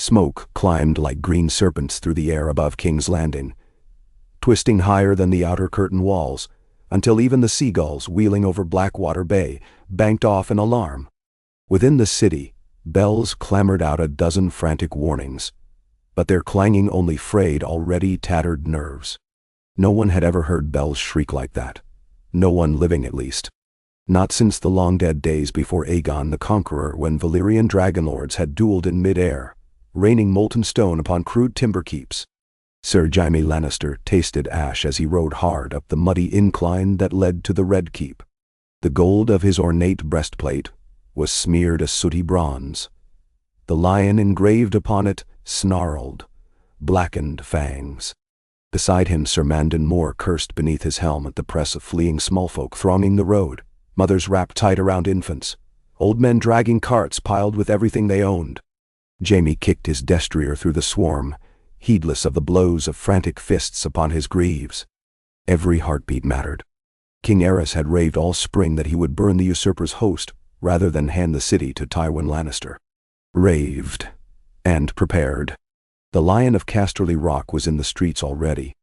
Smoke climbed like green serpents through the air above King's Landing, twisting higher than the outer curtain walls, until even the seagulls wheeling over Blackwater Bay banked off in alarm. Within the city, bells clamored out a dozen frantic warnings, but their clanging only frayed already tattered nerves. No one had ever heard bells shriek like that. No one living, at least. Not since the long-dead days before Aegon the Conqueror, when Valyrian dragonlords had dueled in mid-air, raining molten stone upon crude timber keeps. Sir Jaime Lannister tasted ash as he rode hard up the muddy incline that led to the Red Keep. The gold of his ornate breastplate was smeared a sooty bronze. The lion engraved upon it snarled, blackened fangs. Beside him Sir Mandon Moore cursed beneath his helm at the press of fleeing smallfolk thronging the road, mothers wrapped tight around infants, old men dragging carts piled with everything they owned. Jaime kicked his destrier through the swarm, heedless of the blows of frantic fists upon his greaves. Every heartbeat mattered. King Aerys had raved all spring that he would burn the usurper's host rather than hand the city to Tywin Lannister. Raved. And prepared. The Lion of Casterly Rock was in the streets already.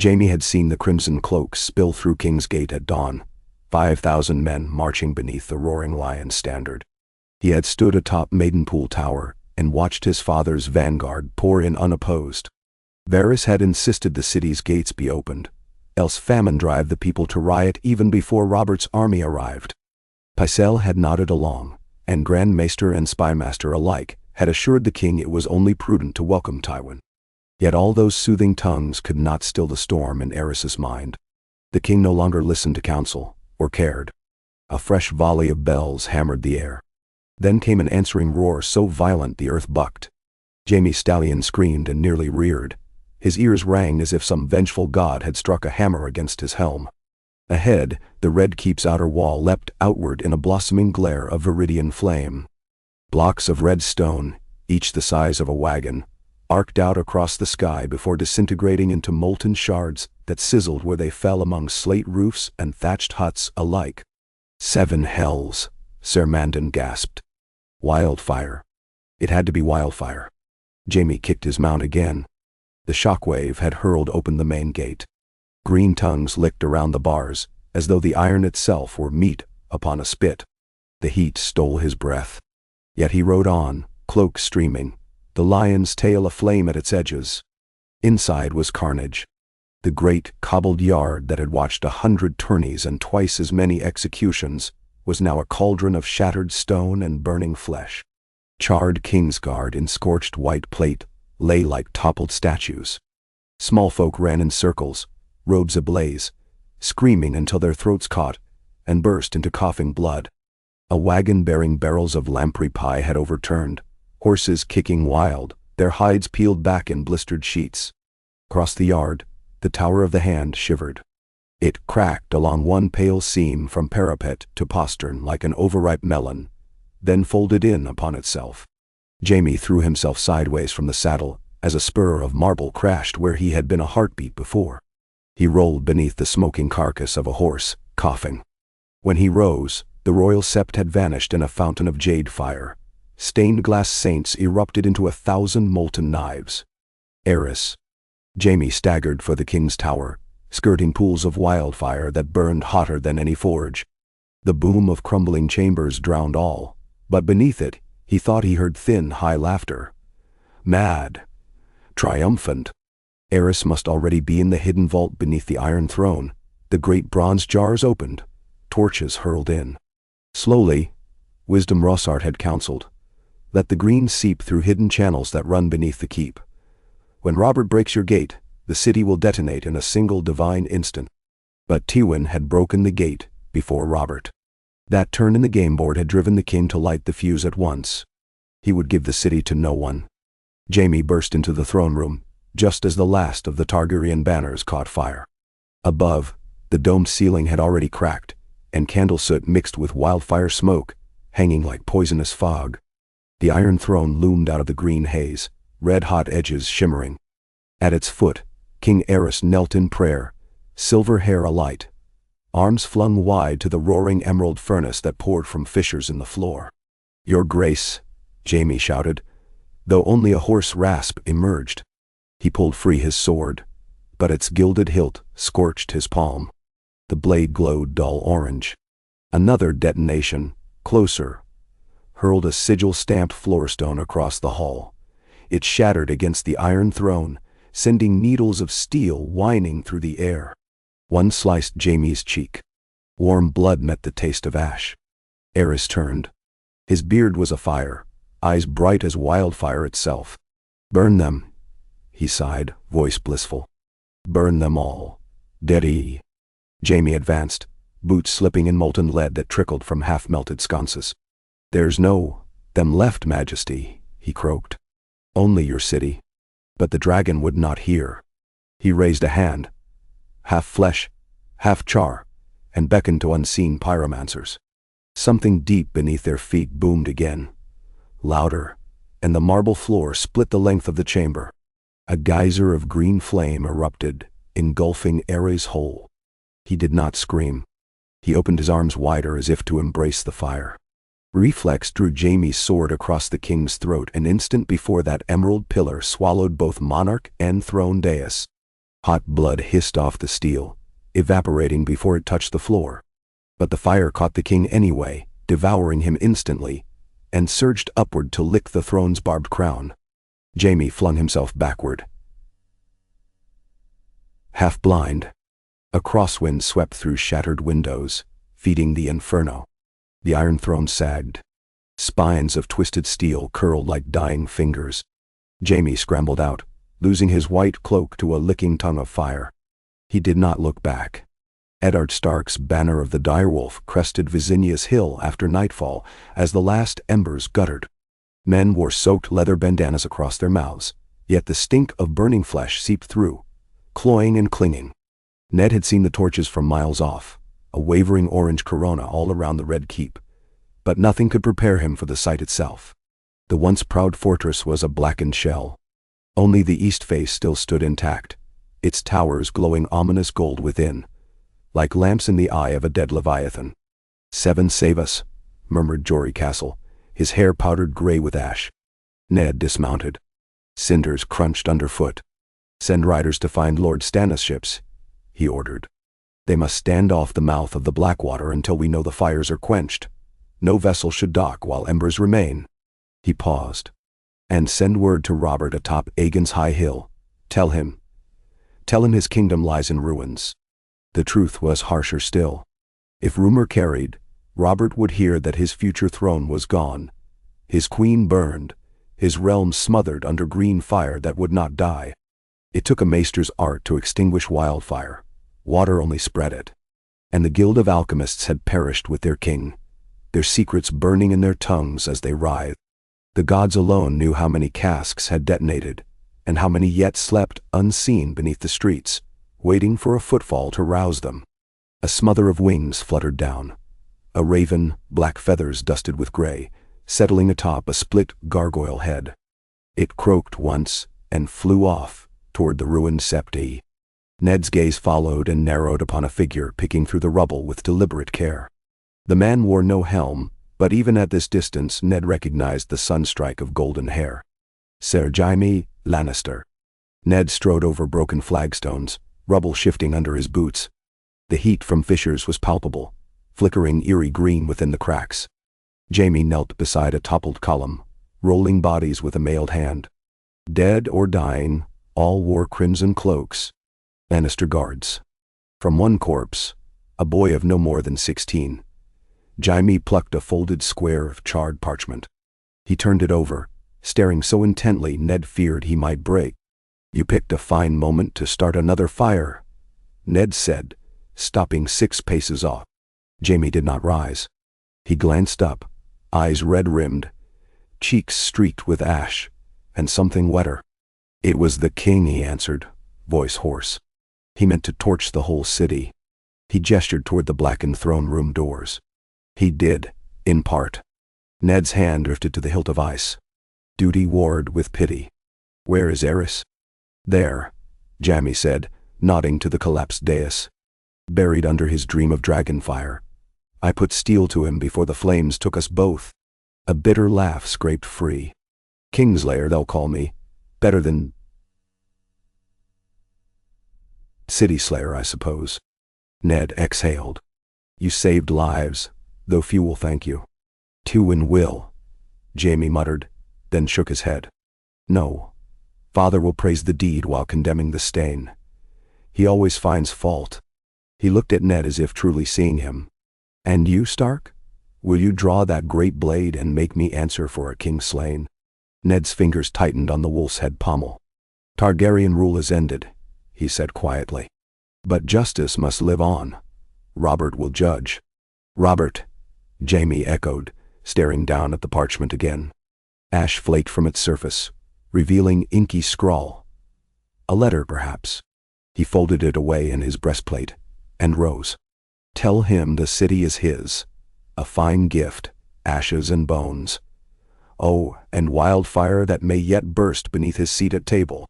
Jaime had seen the crimson cloaks spill through King's Gate at dawn, 5,000 men marching beneath the roaring lion's standard. He had stood atop Maidenpool Tower and watched his father's vanguard pour in unopposed. Varys had insisted the city's gates be opened, else famine drive the people to riot even before Robert's army arrived. Pycelle had nodded along, and Grand Maester and Spymaster alike had assured the king it was only prudent to welcome Tywin. Yet all those soothing tongues could not still the storm in Aerys's mind. The king no longer listened to counsel, or cared. A fresh volley of bells hammered the air. Then came an answering roar so violent the earth bucked. Jaime's stallion screamed and nearly reared. His ears rang as if some vengeful god had struck a hammer against his helm. Ahead, the Red Keep's outer wall leapt outward in a blossoming glare of viridian flame. Blocks of red stone, each the size of a wagon, arced out across the sky before disintegrating into molten shards that sizzled where they fell among slate roofs and thatched huts alike. 7 hells, Sir Mandon gasped. Wildfire. It had to be wildfire. Jaime kicked his mount again. The shockwave had hurled open the main gate. Green tongues licked around the bars, as though the iron itself were meat upon a spit. The heat stole his breath. Yet he rode on, cloak streaming, the lion's tail aflame at its edges. Inside was carnage. The great, cobbled yard that had watched 100 tourneys and twice as many executions was now a cauldron of shattered stone and burning flesh. Charred Kingsguard in scorched white plate lay like toppled statues. Small folk ran in circles, robes ablaze, screaming until their throats caught and burst into coughing blood. A wagon bearing barrels of lamprey pie had overturned, horses kicking wild, their hides peeled back in blistered sheets. Across the yard, the Tower of the Hand shivered. It cracked along one pale seam from parapet to postern like an overripe melon, then folded in upon itself. Jaime threw himself sideways from the saddle as a spur of marble crashed where he had been a heartbeat before. He rolled beneath the smoking carcass of a horse, coughing. When he rose, the royal sept had vanished in a fountain of jade fire. Stained glass saints erupted into 1,000 molten knives. Aerys. Jaime staggered for the king's tower, skirting pools of wildfire that burned hotter than any forge. The boom of crumbling chambers drowned all, but beneath it, he thought he heard thin, high laughter. Mad. Triumphant. Aerys must already be in the hidden vault beneath the Iron Throne. The great bronze jars opened. Torches hurled in. Slowly, Wisdom Rossart had counseled, let the green seep through hidden channels that run beneath the keep. When Robert breaks your gate, the city will detonate in a single divine instant. But Tywin had broken the gate before Robert. That turn in the game board had driven the king to light the fuse at once. He would give the city to no one. Jaime burst into the throne room, just as the last of the Targaryen banners caught fire. Above, the domed ceiling had already cracked, and candle soot mixed with wildfire smoke, hanging like poisonous fog. The Iron Throne loomed out of the green haze, red-hot edges shimmering. At its foot, King Aerys knelt in prayer, silver hair alight, arms flung wide to the roaring emerald furnace that poured from fissures in the floor. "Your Grace," Jaime shouted, though only a hoarse rasp emerged. He pulled free his sword, but its gilded hilt scorched his palm. The blade glowed dull orange. Another detonation, closer, hurled a sigil-stamped floorstone across the hall. It shattered against the iron throne, sending needles of steel whining through the air. One sliced Jaime's cheek. Warm blood met the taste of ash. Aerys turned. His beard was afire, eyes bright as wildfire itself. "Burn them," he sighed, voice blissful. "Burn them all. Dead-y." Jaime advanced, boots slipping in molten lead that trickled from half-melted sconces. "There's no them left, Majesty," he croaked. "Only your city." But the dragon would not hear. He raised a hand, half flesh, half char, and beckoned to unseen pyromancers. Something deep beneath their feet boomed again, louder, and the marble floor split the length of the chamber. A geyser of green flame erupted, engulfing Aerys whole. He did not scream. He opened his arms wider as if to embrace the fire. Reflex drew Jaime's sword across the king's throat an instant before that emerald pillar swallowed both monarch and throne dais. Hot blood hissed off the steel, evaporating before it touched the floor. But the fire caught the king anyway, devouring him instantly, and surged upward to lick the throne's barbed crown. Jaime flung himself backward. Half blind, a crosswind swept through shattered windows, feeding the inferno. The iron throne sagged. Spines of twisted steel curled like dying fingers. Jaime scrambled out, losing his white cloak to a licking tongue of fire. He did not look back. Eddard Stark's banner of the direwolf crested Visinius Hill after nightfall as the last embers guttered. Men wore soaked leather bandanas across their mouths, yet the stink of burning flesh seeped through, cloying and clinging. Ned had seen the torches from miles off, a wavering orange corona all around the Red Keep, but nothing could prepare him for the sight itself. The once proud fortress was a blackened shell. Only the east face still stood intact, its towers glowing ominous gold within, like lamps in the eye of a dead leviathan. "Seven save us," murmured Jory Castle, his hair powdered gray with ash. Ned dismounted. Cinders crunched underfoot. "Send riders to find Lord Stannis' ships," he ordered. "They must stand off the mouth of the Blackwater until we know the fires are quenched. No vessel should dock while embers remain." He paused. "And send word to Robert atop Aegon's high hill. Tell him his kingdom lies in ruins." The truth was harsher still. If rumor carried, Robert would hear that his future throne was gone, his queen burned, his realm smothered under green fire that would not die. It took a maester's art to extinguish wildfire. Water only spread it. And the Guild of Alchemists had perished with their king, their secrets burning in their tongues as they writhed. The gods alone knew how many casks had detonated, and how many yet slept unseen beneath the streets, waiting for a footfall to rouse them. A smother of wings fluttered down. A raven, black feathers dusted with gray, settling atop a split gargoyle head. It croaked once and flew off toward the ruined septi. Ned's gaze followed and narrowed upon a figure picking through the rubble with deliberate care. The man wore no helm, but even at this distance Ned recognized the sunstrike of golden hair. Ser Jaime Lannister. Ned strode over broken flagstones, rubble shifting under his boots. The heat from fissures was palpable, flickering eerie green within the cracks. Jaime knelt beside a toppled column, rolling bodies with a mailed hand. Dead or dying, all wore crimson cloaks. Lannister guards. From one corpse, a boy of no more than 16, Jaime plucked a folded square of charred parchment. He turned it over, staring so intently Ned feared he might break. "You picked a fine moment to start another fire," Ned said, stopping 6 paces off. Jaime did not rise. He glanced up, eyes red-rimmed, cheeks streaked with ash, and something wetter. "It was the king," he answered, voice hoarse. "He meant to torch the whole city." He gestured toward the blackened throne room doors. "He did, in part." Ned's hand drifted to the hilt of ice. Duty warred with pity. "Where is Aerys?" "There," Jaime said, nodding to the collapsed dais. "Buried under his dream of dragonfire. I put steel to him before the flames took us both." A bitter laugh scraped free. Kingslayer, they'll call me. Better than City Slayer, I suppose. Ned exhaled. You saved lives, though few will thank you. Tywin will, Jaime muttered, then shook his head. No. Father will praise the deed while condemning the stain. He always finds fault. He looked at Ned as if truly seeing him. And you, Stark? Will you draw that great blade and make me answer for a king slain? Ned's fingers tightened on the wolf's head pommel. Targaryen rule is ended, he said quietly. But justice must live on. Robert will judge. Robert, Jaime echoed, staring down at the parchment again. Ash flaked from its surface, revealing inky scrawl. A letter, perhaps. He folded it away in his breastplate and rose. Tell him the city is his. A fine gift, ashes and bones. Oh, and wildfire that may yet burst beneath his seat at table.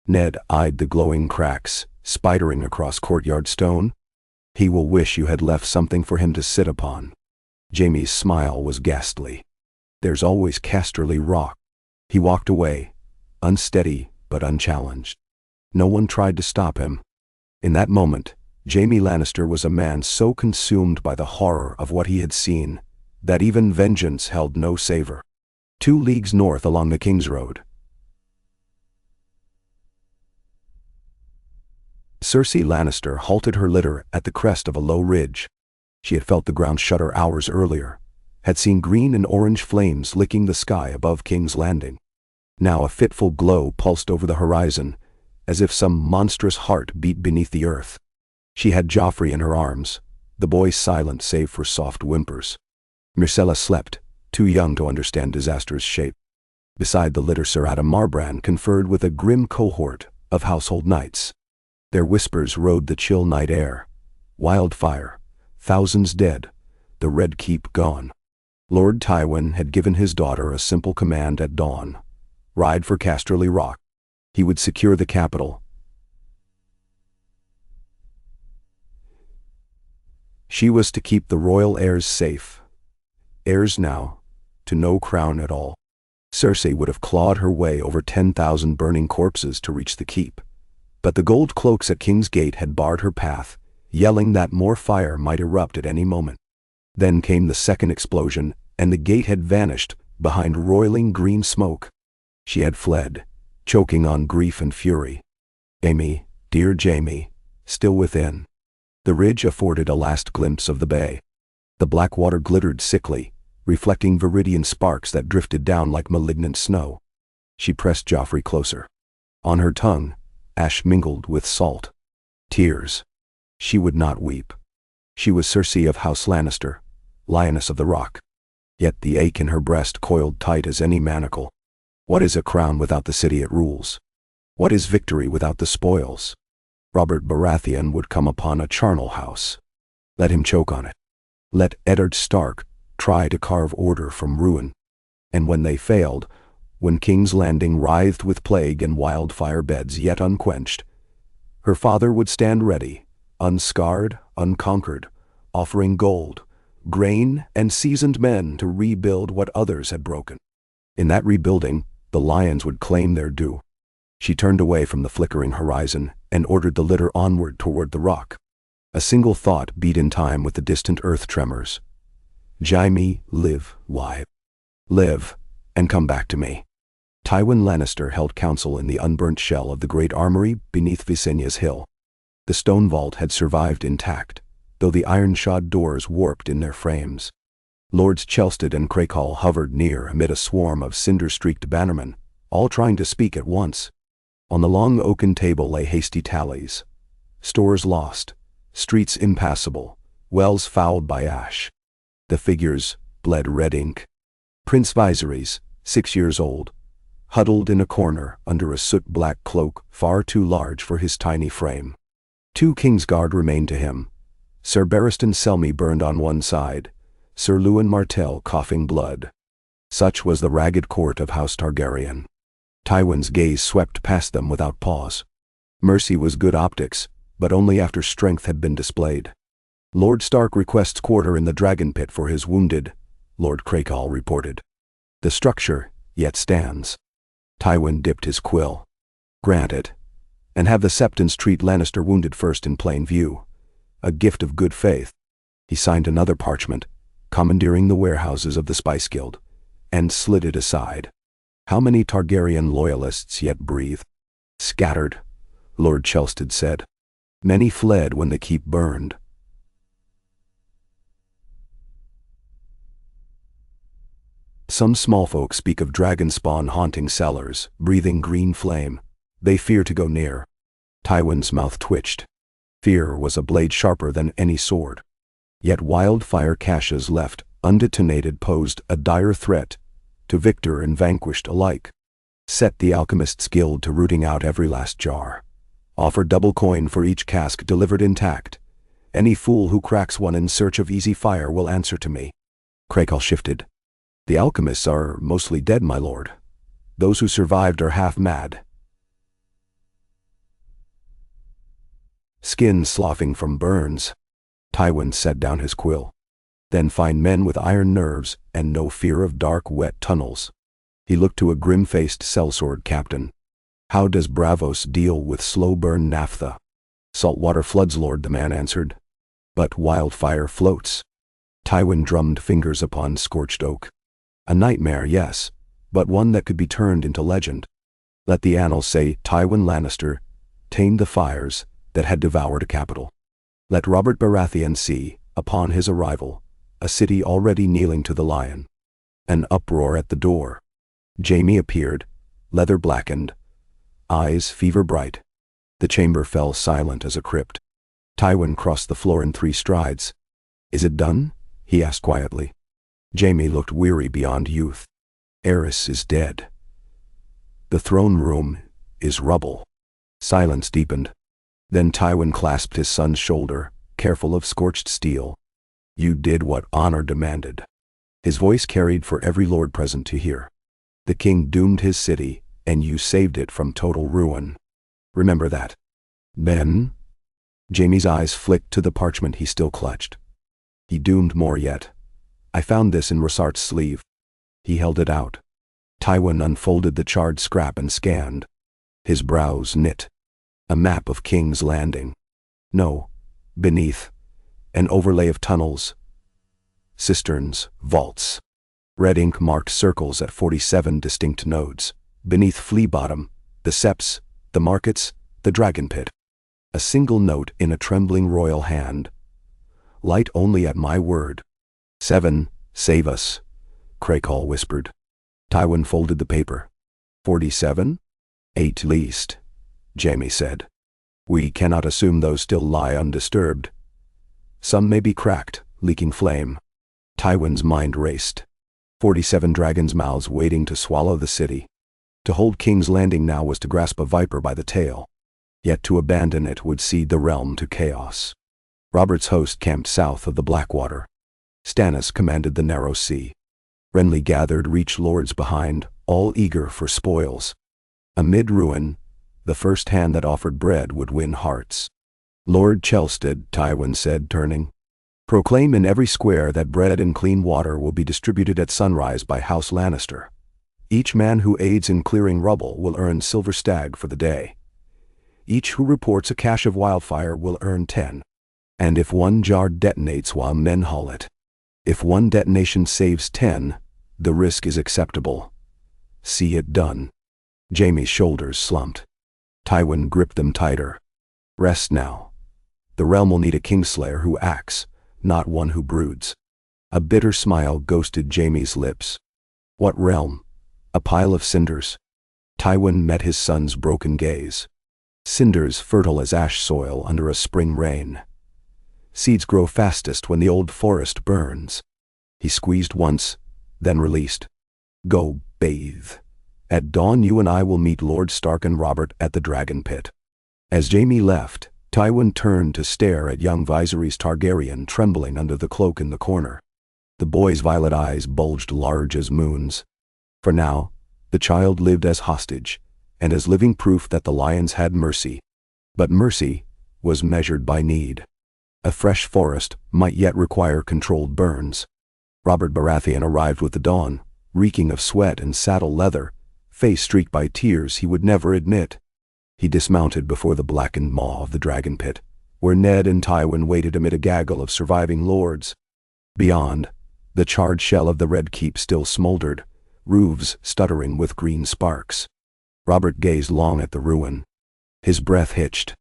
Ned eyed the glowing cracks, spidering across courtyard stone. He will wish you had left something for him to sit upon. Jaime's smile was ghastly. There's always Casterly Rock. He walked away, unsteady but unchallenged. No one tried to stop him. In that moment, Jaime Lannister was a man so consumed by the horror of what he had seen that even vengeance held no savor. 2 leagues north along the King's Road, Cersei Lannister halted her litter at the crest of a low ridge. She had felt the ground shudder hours earlier, had seen green and orange flames licking the sky above King's Landing. Now a fitful glow pulsed over the horizon, as if some monstrous heart beat beneath the earth. She had Joffrey in her arms, the boy silent save for soft whimpers. Myrcella slept, too young to understand disaster's shape. Beside the litter Sir Adam Marbrand conferred with a grim cohort of household knights. Their whispers rode the chill night air. Wildfire, thousands dead, the Red Keep gone. Lord Tywin had given his daughter a simple command at dawn. Ride for Casterly Rock. He would secure the capital. She was to keep the royal heirs safe. Heirs now, to no crown at all. Cersei would have clawed her way over 10,000 burning corpses to reach the keep. But the gold cloaks at King's Gate had barred her path, yelling that more fire might erupt at any moment. Then came the second explosion, and the gate had vanished behind roiling green smoke. She had fled, choking on grief and fury. Jaime, dear Jaime, still within. The ridge afforded a last glimpse of the bay. The black water glittered sickly, reflecting viridian sparks that drifted down like malignant snow. She pressed Joffrey closer. On her tongue, ash mingled with salt. Tears. She would not weep. She was Cersei of House Lannister, Lioness of the Rock. Yet the ache in her breast coiled tight as any manacle. What is a crown without the city it rules? What is victory without the spoils? Robert Baratheon would come upon a charnel house. Let him choke on it. Let Eddard Stark try to carve order from ruin. And when they failed, when King's Landing writhed with plague and wildfire beds yet unquenched, her father would stand ready, unscarred, unconquered, offering gold, grain, and seasoned men to rebuild what others had broken. In that rebuilding, the lions would claim their due. She turned away from the flickering horizon and ordered the litter onward toward the rock. A single thought beat in time with the distant earth tremors. Jaime, live, wife. Live, and come back to me. Tywin Lannister held council in the unburnt shell of the great armory beneath Visenya's hill. The stone vault had survived intact, though the iron-shod doors warped in their frames. Lords Chelsted and Crakehall hovered near amid a swarm of cinder-streaked bannermen, all trying to speak at once. On the long oaken table lay hasty tallies. Stores lost, streets impassable, wells fouled by ash. The figures bled red ink. Prince Viserys, 6 years old, huddled in a corner under a soot-black cloak far too large for his tiny frame. 2 Kingsguard remained to him. Sir Barristan Selmy burned on one side, Sir Lewin Martell coughing blood. Such was the ragged court of House Targaryen. Tywin's gaze swept past them without pause. Mercy was good optics, but only after strength had been displayed. Lord Stark requests quarter in the dragon pit for his wounded, Lord Crakehall reported. The structure yet stands. Tywin dipped his quill. Grant it. And have the Septons treat Lannister wounded first in plain view. A gift of good faith. He signed another parchment, commandeering the warehouses of the Spice Guild, and slid it aside. How many Targaryen loyalists yet breathe? Scattered, Lord Chelstead said. Many fled when the keep burned. Some small folk speak of dragon spawn haunting cellars, breathing green flame. They fear to go near. Tywin's mouth twitched. Fear was a blade sharper than any sword. Yet wildfire caches left undetonated posed a dire threat to victor and vanquished alike. Set the Alchemist's Guild to rooting out every last jar. Offer double coin for each cask delivered intact. Any fool who cracks one in search of easy fire will answer to me. Crakehall shifted. The alchemists are mostly dead, my lord. Those who survived are half mad. Skin sloughing from burns. Tywin set down his quill. Then find men with iron nerves and no fear of dark, wet tunnels. He looked to a grim-faced sellsword captain. How does Bravos deal with slow-burn naphtha? Saltwater floods, lord, the man answered. But wildfire floats. Tywin drummed fingers upon scorched oak. A nightmare, yes, but one that could be turned into legend. Let the annals say Tywin Lannister tamed the fires that had devoured a capital. Let Robert Baratheon see, upon his arrival, a city already kneeling to the lion. An uproar at the door. Jaime appeared, leather blackened, eyes fever bright. The chamber fell silent as a crypt. Tywin crossed the floor in 3 strides. Is it done? He asked quietly. Jaime looked weary beyond youth. Aerys is dead. The throne room is rubble. Silence deepened. Then Tywin clasped his son's shoulder, careful of scorched steel. You did what honor demanded. His voice carried for every lord present to hear. The king doomed his city, and you saved it from total ruin. Remember that. Ben? Jaime's eyes flicked to the parchment he still clutched. He doomed more yet. I found this in Rosart's sleeve. He held it out. Tywin unfolded the charred scrap and scanned. His brows knit. A map of King's Landing. No, beneath. An overlay of tunnels, cisterns, vaults. Red ink marked circles at 47 distinct nodes. Beneath Flea Bottom, the Seps, the Markets, the Dragon Pit. A single note in a trembling royal hand. Light only at my word. 7, save us, Crakehall whispered. Tywin folded the paper. 47? 8 least, Jaime said. We cannot assume those still lie undisturbed. Some may be cracked, leaking flame. Tywin's mind raced. 47 dragons' mouths waiting to swallow the city. To hold King's Landing now was to grasp a viper by the tail. Yet to abandon it would cede the realm to chaos. Robert's host camped south of the Blackwater. Stannis commanded the narrow sea. Renly gathered reach lords behind, all eager for spoils. Amid ruin, the first hand that offered bread would win hearts. Lord Chelstead, Tywin said, turning. Proclaim in every square that bread and clean water will be distributed at sunrise by House Lannister. Each man who aids in clearing rubble will earn silver stag for the day. Each who reports a cache of wildfire will earn 10. And if one jar detonates while men haul it, if one detonation saves 10, the risk is acceptable. See it done. Jaime's shoulders slumped. Tywin gripped them tighter. Rest now. The realm will need a kingslayer who acts, not one who broods. A bitter smile ghosted Jaime's lips. What realm? A pile of cinders. Tywin met his son's broken gaze. Cinders fertile as ash soil under a spring rain. Seeds grow fastest when the old forest burns. He squeezed once, then released. Go bathe. At dawn you and I will meet Lord Stark and Robert at the Dragon Pit. As Jaime left, Tywin turned to stare at young Viserys Targaryen trembling under the cloak in the corner. The boy's violet eyes bulged large as moons. For now, the child lived as hostage, and as living proof that the lions had mercy. But mercy was measured by need. A fresh forest might yet require controlled burns. Robert Baratheon arrived with the dawn, reeking of sweat and saddle leather, face streaked by tears he would never admit. He dismounted before the blackened maw of the dragon pit, where Ned and Tywin waited amid a gaggle of surviving lords. Beyond, the charred shell of the Red Keep still smoldered, roofs stuttering with green sparks. Robert gazed long at the ruin. His breath hitched.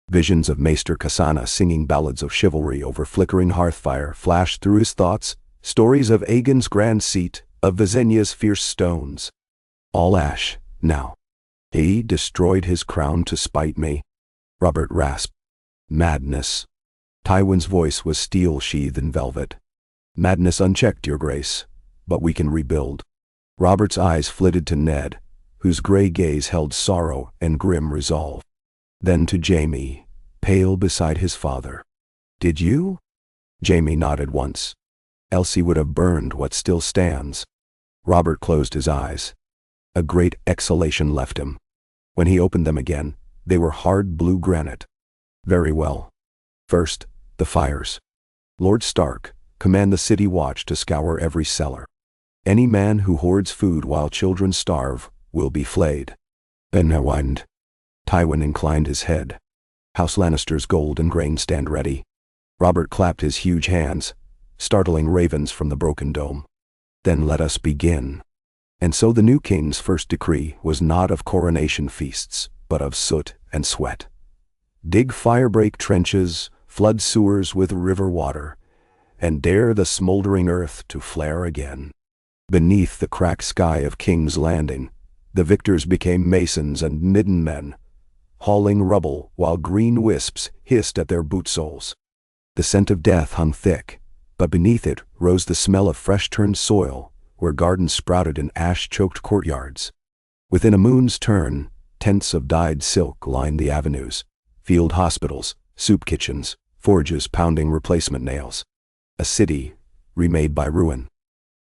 Visions of Maester Kasana singing ballads of chivalry over flickering hearthfire flashed through his thoughts, stories of Aegon's grand seat, of Visenya's fierce stones. All ash, now. He destroyed his crown to spite me. Robert rasped. Madness. Tywin's voice was steel sheathed in velvet. Madness unchecked, your grace, but we can rebuild. Robert's eyes flitted to Ned, whose gray gaze held sorrow and grim resolve. Then to Jaime, pale beside his father. Did you? Jaime nodded once. Else he would have burned what still stands. Robert closed his eyes. A great exhalation left him. When he opened them again, they were hard blue granite. Very well. First, the fires. Lord Stark, command the city watch to scour every cellar. Any man who hoards food while children starve will be flayed. Bennewind. Tywin inclined his head. House Lannister's gold and grain stand ready. Robert clapped his huge hands, startling ravens from the broken dome. Then let us begin. And so the new king's first decree was not of coronation feasts, but of soot and sweat. Dig firebreak trenches, flood sewers with river water, and dare the smoldering earth to flare again. Beneath the cracked sky of King's Landing, the victors became masons and midden men, hauling rubble while green wisps hissed at their boot soles. The scent of death hung thick, but beneath it rose the smell of fresh-turned soil, where gardens sprouted in ash-choked courtyards. Within a moon's turn, tents of dyed silk lined the avenues, field hospitals, soup kitchens, forges pounding replacement nails. A city remade by ruin.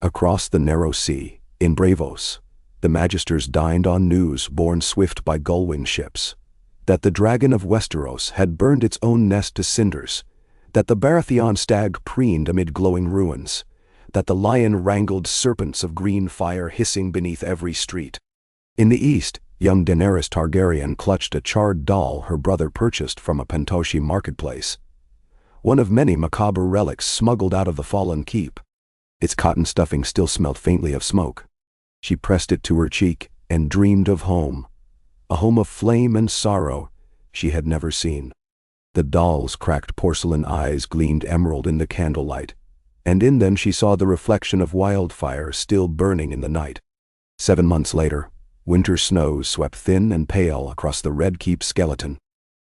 Across the narrow sea, in Bravos, the magisters dined on news borne swift by gullwing ships, that the dragon of Westeros had burned its own nest to cinders, that the Baratheon stag preened amid glowing ruins, that the lion wrangled serpents of green fire hissing beneath every street. In the east, young Daenerys Targaryen clutched a charred doll her brother purchased from a Pentoshi marketplace, one of many macabre relics smuggled out of the fallen keep. Its cotton stuffing still smelled faintly of smoke. She pressed it to her cheek and dreamed of home, a home of flame and sorrow she had never seen. The doll's cracked porcelain eyes gleamed emerald in the candlelight, and in them she saw the reflection of Wildfire still burning in the night. 7 months later, winter snows swept thin and pale across the Red Keep skeleton.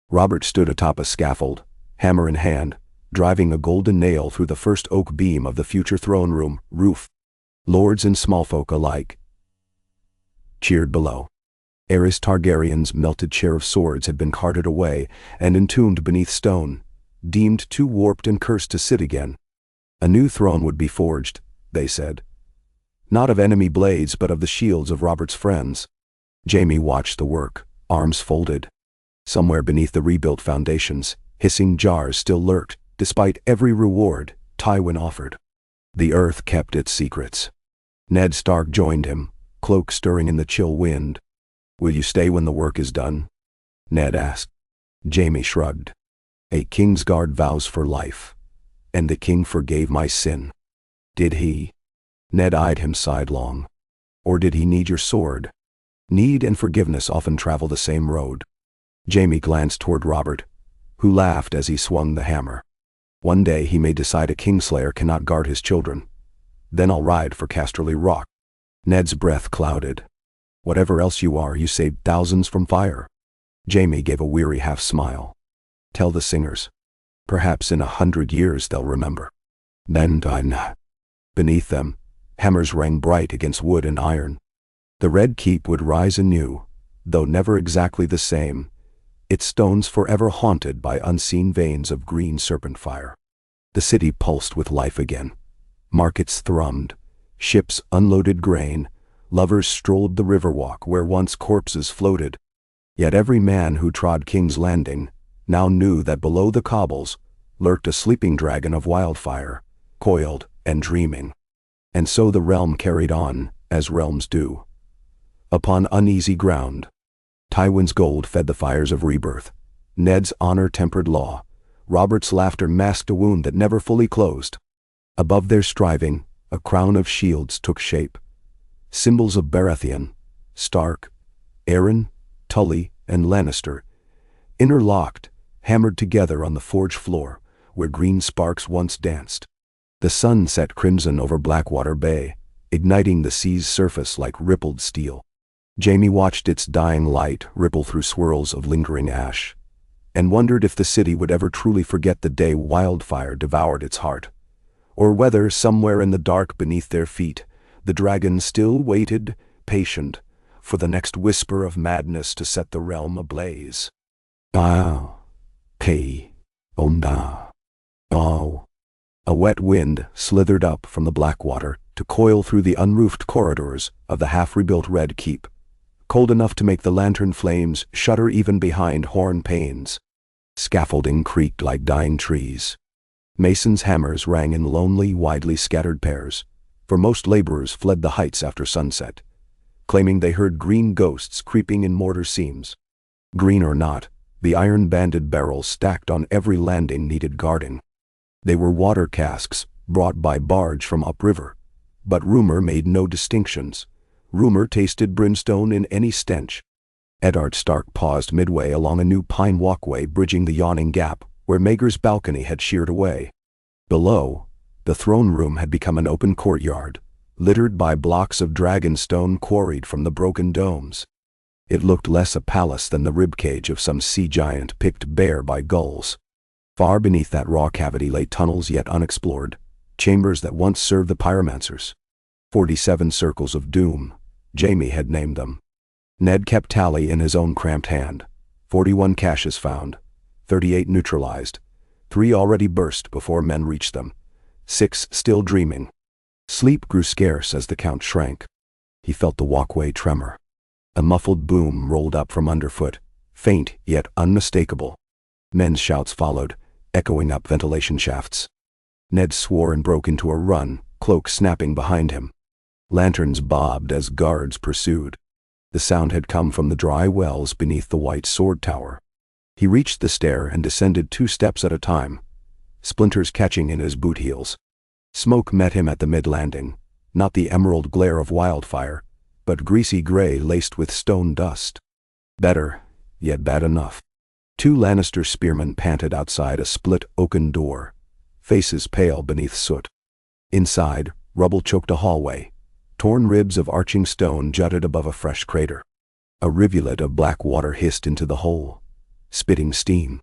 Robert stood atop a scaffold, hammer in hand, driving a golden nail through the first oak beam of the future throne room roof. Lords and smallfolk alike cheered below. Aerys Targaryen's melted chair of swords had been carted away and entombed beneath stone, deemed too warped and cursed to sit again. A new throne would be forged, they said. Not of enemy blades but of the shields of Robert's friends. Jaime watched the work, arms folded. Somewhere beneath the rebuilt foundations, hissing jars still lurked, despite every reward Tywin offered. The earth kept its secrets. Ned Stark joined him, cloak stirring in the chill wind. Will you stay when the work is done? Ned asked. Jaime shrugged. A Kingsguard vows for life, and the king forgave my sin. Did he? Ned eyed him sidelong. Or did he need your sword? Need and forgiveness often travel the same road. Jaime glanced toward Robert, who laughed as he swung the hammer. One day he may decide a Kingslayer cannot guard his children. Then I'll ride for Casterly Rock. Ned's breath clouded. Whatever else you are, you saved thousands from fire. Jaime gave a weary half-smile. Tell the singers. Perhaps in 100 years they'll remember. Then beneath them, hammers rang bright against wood and iron. The Red Keep would rise anew, though never exactly the same, its stones forever haunted by unseen veins of green serpent fire. The city pulsed with life again. Markets thrummed, ships unloaded grain, lovers strolled the riverwalk where once corpses floated. Yet every man who trod King's Landing now knew that below the cobbles lurked a sleeping dragon of Wildfire, coiled and dreaming. And so the realm carried on, as realms do. upon uneasy ground. Tywin's gold fed the fires of rebirth. Ned's honor tempered law. Robert's laughter masked a wound that never fully closed. Above their striving, a crown of shields took shape. Symbols of Baratheon, Stark, Arryn, Tully, and Lannister, interlocked, hammered together on the forge floor, where green sparks once danced. The sun set crimson over Blackwater Bay, igniting the sea's surface like rippled steel. Jaime watched its dying light ripple through swirls of lingering ash, and wondered if the city would ever truly forget the day Wildfire devoured its heart, or whether, somewhere in the dark beneath their feet, the dragon still waited, patient, for the next whisper of madness to set the realm ablaze. Ah, K, Onda, oh. A wet wind slithered up from the Blackwater to coil through the unroofed corridors of the half-rebuilt Red Keep, cold enough to make the lantern flames shudder even behind horn panes. Scaffolding creaked like dying trees. Masons' hammers rang in lonely, widely scattered pairs, for most laborers fled the heights after sunset, claiming they heard green ghosts creeping in mortar seams. Green or not, the iron-banded barrels stacked on every landing needed guarding. They were water casks brought by barge from upriver, but rumor made no distinctions. Rumor tasted brimstone in any stench. Eddard Stark paused midway along a new pine walkway bridging the yawning gap where Maegor's balcony had sheared away. Below, the throne room had become an open courtyard, littered by blocks of dragonstone quarried from the broken domes. It looked less a palace than the ribcage of some sea giant picked bare by gulls. Far beneath that raw cavity lay tunnels yet unexplored, chambers that once served the pyromancers. 47 circles of doom, Jaime had named them. Ned kept tally in his own cramped hand. 41 caches found, 38 neutralized, 3 already burst before men reached them, 6 still dreaming. Sleep grew scarce as the count shrank. He felt the walkway tremor. A muffled boom rolled up from underfoot, faint yet unmistakable. Men's shouts followed, echoing up ventilation shafts. Ned swore and broke into a run, cloak snapping behind him. Lanterns bobbed as guards pursued. The sound had come from the dry wells beneath the white sword tower. He reached the stair and descended 2 steps at a time, splinters catching in his boot heels. Smoke met him at the mid-landing, not the emerald glare of Wildfire, but greasy gray laced with stone dust. Better, yet bad enough. 2 Lannister spearmen panted outside a split oaken door, faces pale beneath soot. Inside, rubble choked a hallway. Torn ribs of arching stone jutted above a fresh crater. A rivulet of black water hissed into the hole, spitting steam.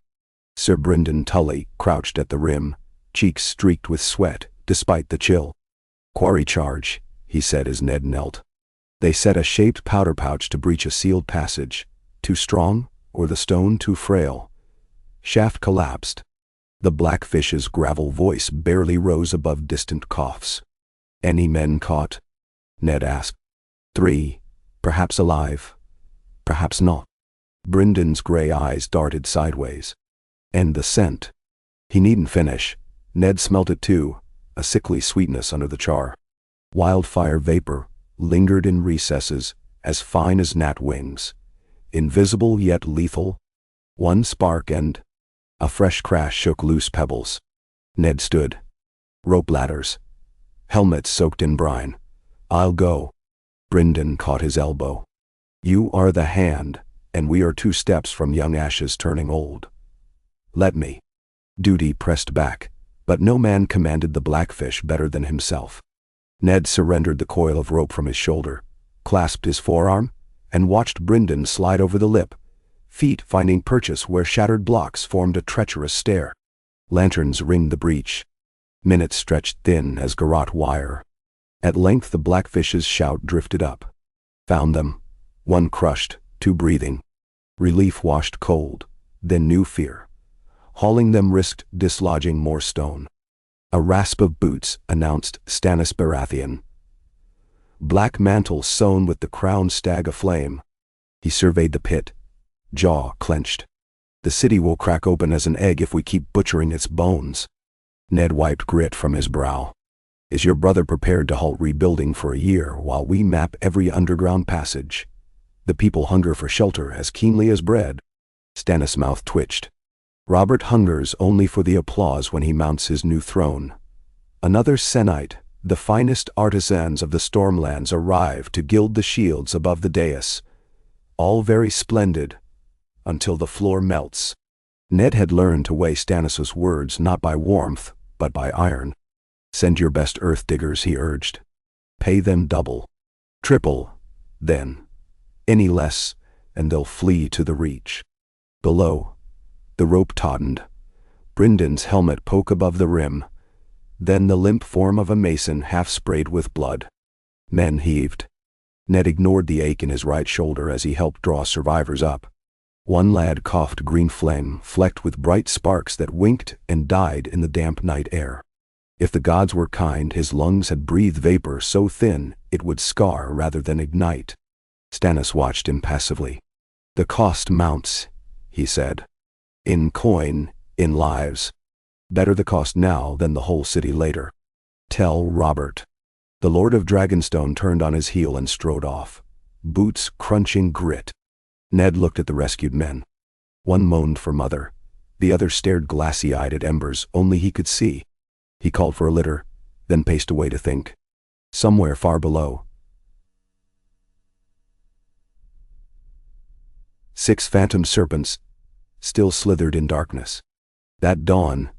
Sir Brynden Tully crouched at the rim, cheeks streaked with sweat despite the chill. "Quarry charge," he said as Ned knelt. They set a shaped powder pouch to breach a sealed passage. Too strong, or the stone too frail? Shaft collapsed. The blackfish's gravel voice barely rose above distant coughs. "Any men caught?" Ned asked. 3, perhaps alive, perhaps not. Brynden's gray eyes darted sideways. And the scent. He needn't finish. Ned smelt it too, a sickly sweetness under the char. Wildfire vapor lingered in recesses as fine as gnat wings, invisible yet lethal. One spark and a fresh crash shook loose pebbles. Ned stood. Rope ladders. Helmets soaked in brine. "I'll go." Brynden caught his elbow. "You are the hand, and we are 2 steps from young ashes turning old. Let me." Duty pressed back, but no man commanded the blackfish better than himself. Ned surrendered the coil of rope from his shoulder, clasped his forearm, and watched Brynden slide over the lip, feet finding purchase where shattered blocks formed a treacherous stair. Lanterns ringed the breach. Minutes stretched thin as garrote wire. At length the blackfish's shout drifted up. Found them. 1 crushed, 2 breathing. Relief washed cold, then new fear. Hauling them risked dislodging more stone. A rasp of boots announced Stannis Baratheon. Black mantle sewn with the crowned stag aflame. He surveyed the pit, jaw clenched. "The city will crack open as an egg if we keep butchering its bones." Ned wiped grit from his brow. "Is your brother prepared to halt rebuilding for a year while we map every underground passage, The people hunger for shelter as keenly as bread. Stannis' mouth twitched. Robert hungers only for the applause when he mounts his new throne. Another Senate, the finest artisans of the Stormlands, arrive to gild the shields above the dais. All very splendid, until the floor melts. Ned had learned to weigh Stannis' words not by warmth, but by iron. Send your best earth diggers, he urged. Pay them double, triple, then. Any less, and they'll flee to the reach. Below, the rope tautened. Bryndon's helmet poke above the rim. Then the limp form of a mason half sprayed with blood. Men heaved. Ned ignored the ache in his right shoulder as he helped draw survivors up. One lad coughed green flame, flecked with bright sparks that winked and died in the damp night air. If the gods were kind, his lungs had breathed vapor so thin it would scar rather than ignite. Stannis watched impassively. The cost mounts, he said. In coin, in lives. Better the cost now than the whole city later. Tell Robert. The Lord of Dragonstone turned on his heel and strode off, boots crunching grit. Ned looked at the rescued men. One moaned for mother. The other stared glassy-eyed at embers only he could see. He called for a litter, then paced away to think. Somewhere far below, 6 phantom serpents still slithered in darkness. That dawn,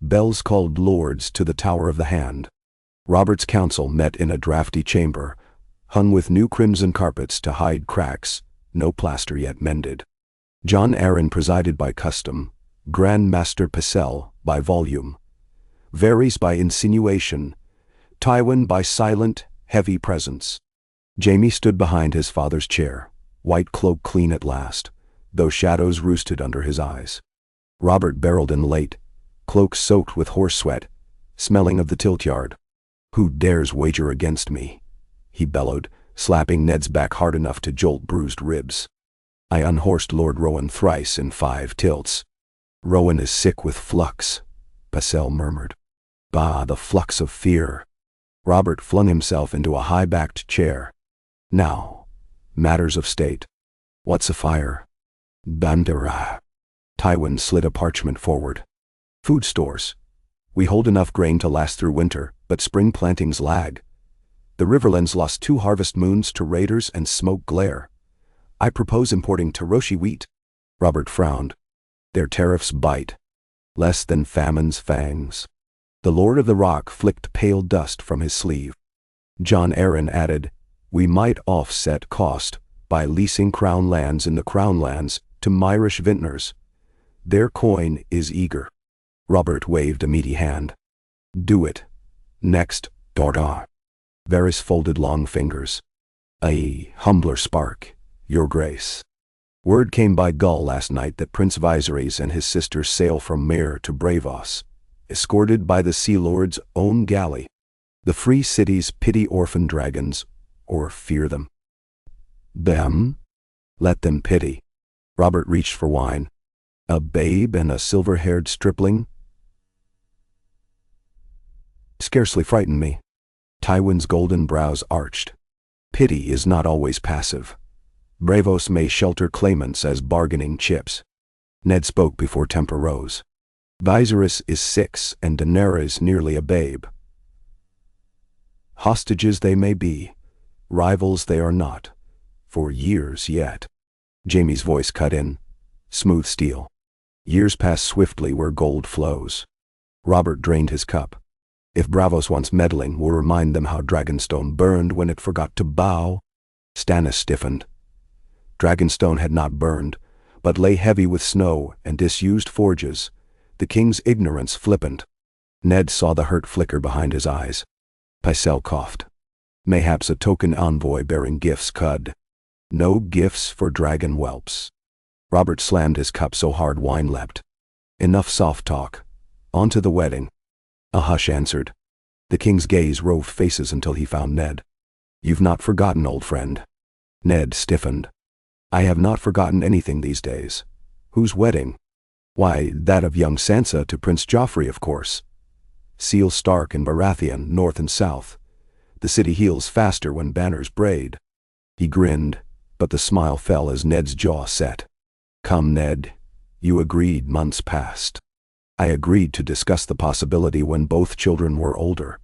bells called lords to the Tower of the Hand. Robert's council met in a draughty chamber, hung with new crimson carpets to hide cracks, no plaster yet mended. Jon Arryn presided by custom, Grand Master Pycelle by volume, Varys by insinuation, Tywin by silent, heavy presence. Jaime stood behind his father's chair, white cloak clean at last, though shadows roosted under his eyes. Robert barreled in late, cloak soaked with horse sweat, smelling of the tiltyard. Who dares wager against me? He bellowed, slapping Ned's back hard enough to jolt bruised ribs. I unhorsed Lord Rowan thrice in 5 tilts. Rowan is sick with flux, Pycelle murmured. Bah, the flux of fear. Robert flung himself into a high-backed chair. Now, matters of state. What's a fire? Bandera. Tywin slid a parchment forward. Food stores. We hold enough grain to last through winter, but spring plantings lag. The Riverlands lost 2 harvest moons to raiders and smoke glare. I propose importing Taroshi wheat. Robert frowned. Their tariffs bite. Less than famine's fangs. The Lord of the Rock flicked pale dust from his sleeve. Jon Arryn added, we might offset cost by leasing crown lands in the Crownlands to Myrish vintners. Their coin is eager. Robert waved a meaty hand. Do it. Next, Dorda. Varys folded long fingers. A humbler spark, your grace. Word came by Gull last night that Prince Viserys and his sisters sail from Myr to Bravos, escorted by the Sea Lord's own galley. The free cities pity orphan dragons, or fear them. Them? Let them pity. Robert reached for wine. A babe and a silver-haired stripling? Scarcely frightened me. Tywin's golden brows arched. Pity is not always passive. Bravos may shelter claimants as bargaining chips. Ned spoke before temper rose. Viserys is 6 and Daenerys nearly a babe. Hostages they may be, rivals they are not, for years yet. Jaime's voice cut in, smooth steel. Years pass swiftly where gold flows. Robert drained his cup. If Bravos wants meddling, we'll remind them how Dragonstone burned when it forgot to bow. Stannis stiffened. Dragonstone had not burned, but lay heavy with snow and disused forges, the king's ignorance flippant. Ned saw the hurt flicker behind his eyes. Pycelle coughed. Mayhaps a token envoy bearing gifts cud. No gifts for dragon whelps. Robert slammed his cup so hard wine leapt. Enough soft talk. On to the wedding. A hush answered. The king's gaze roved faces until he found Ned. You've not forgotten, old friend. Ned stiffened. I have not forgotten anything these days. Whose wedding? Why, that of young Sansa to Prince Joffrey, of course. Seal Stark and Baratheon, north and south. The city heals faster when banners braid. He grinned, but the smile fell as Ned's jaw set. "Come, Ned. You agreed months past." "I agreed to discuss the possibility when both children were older.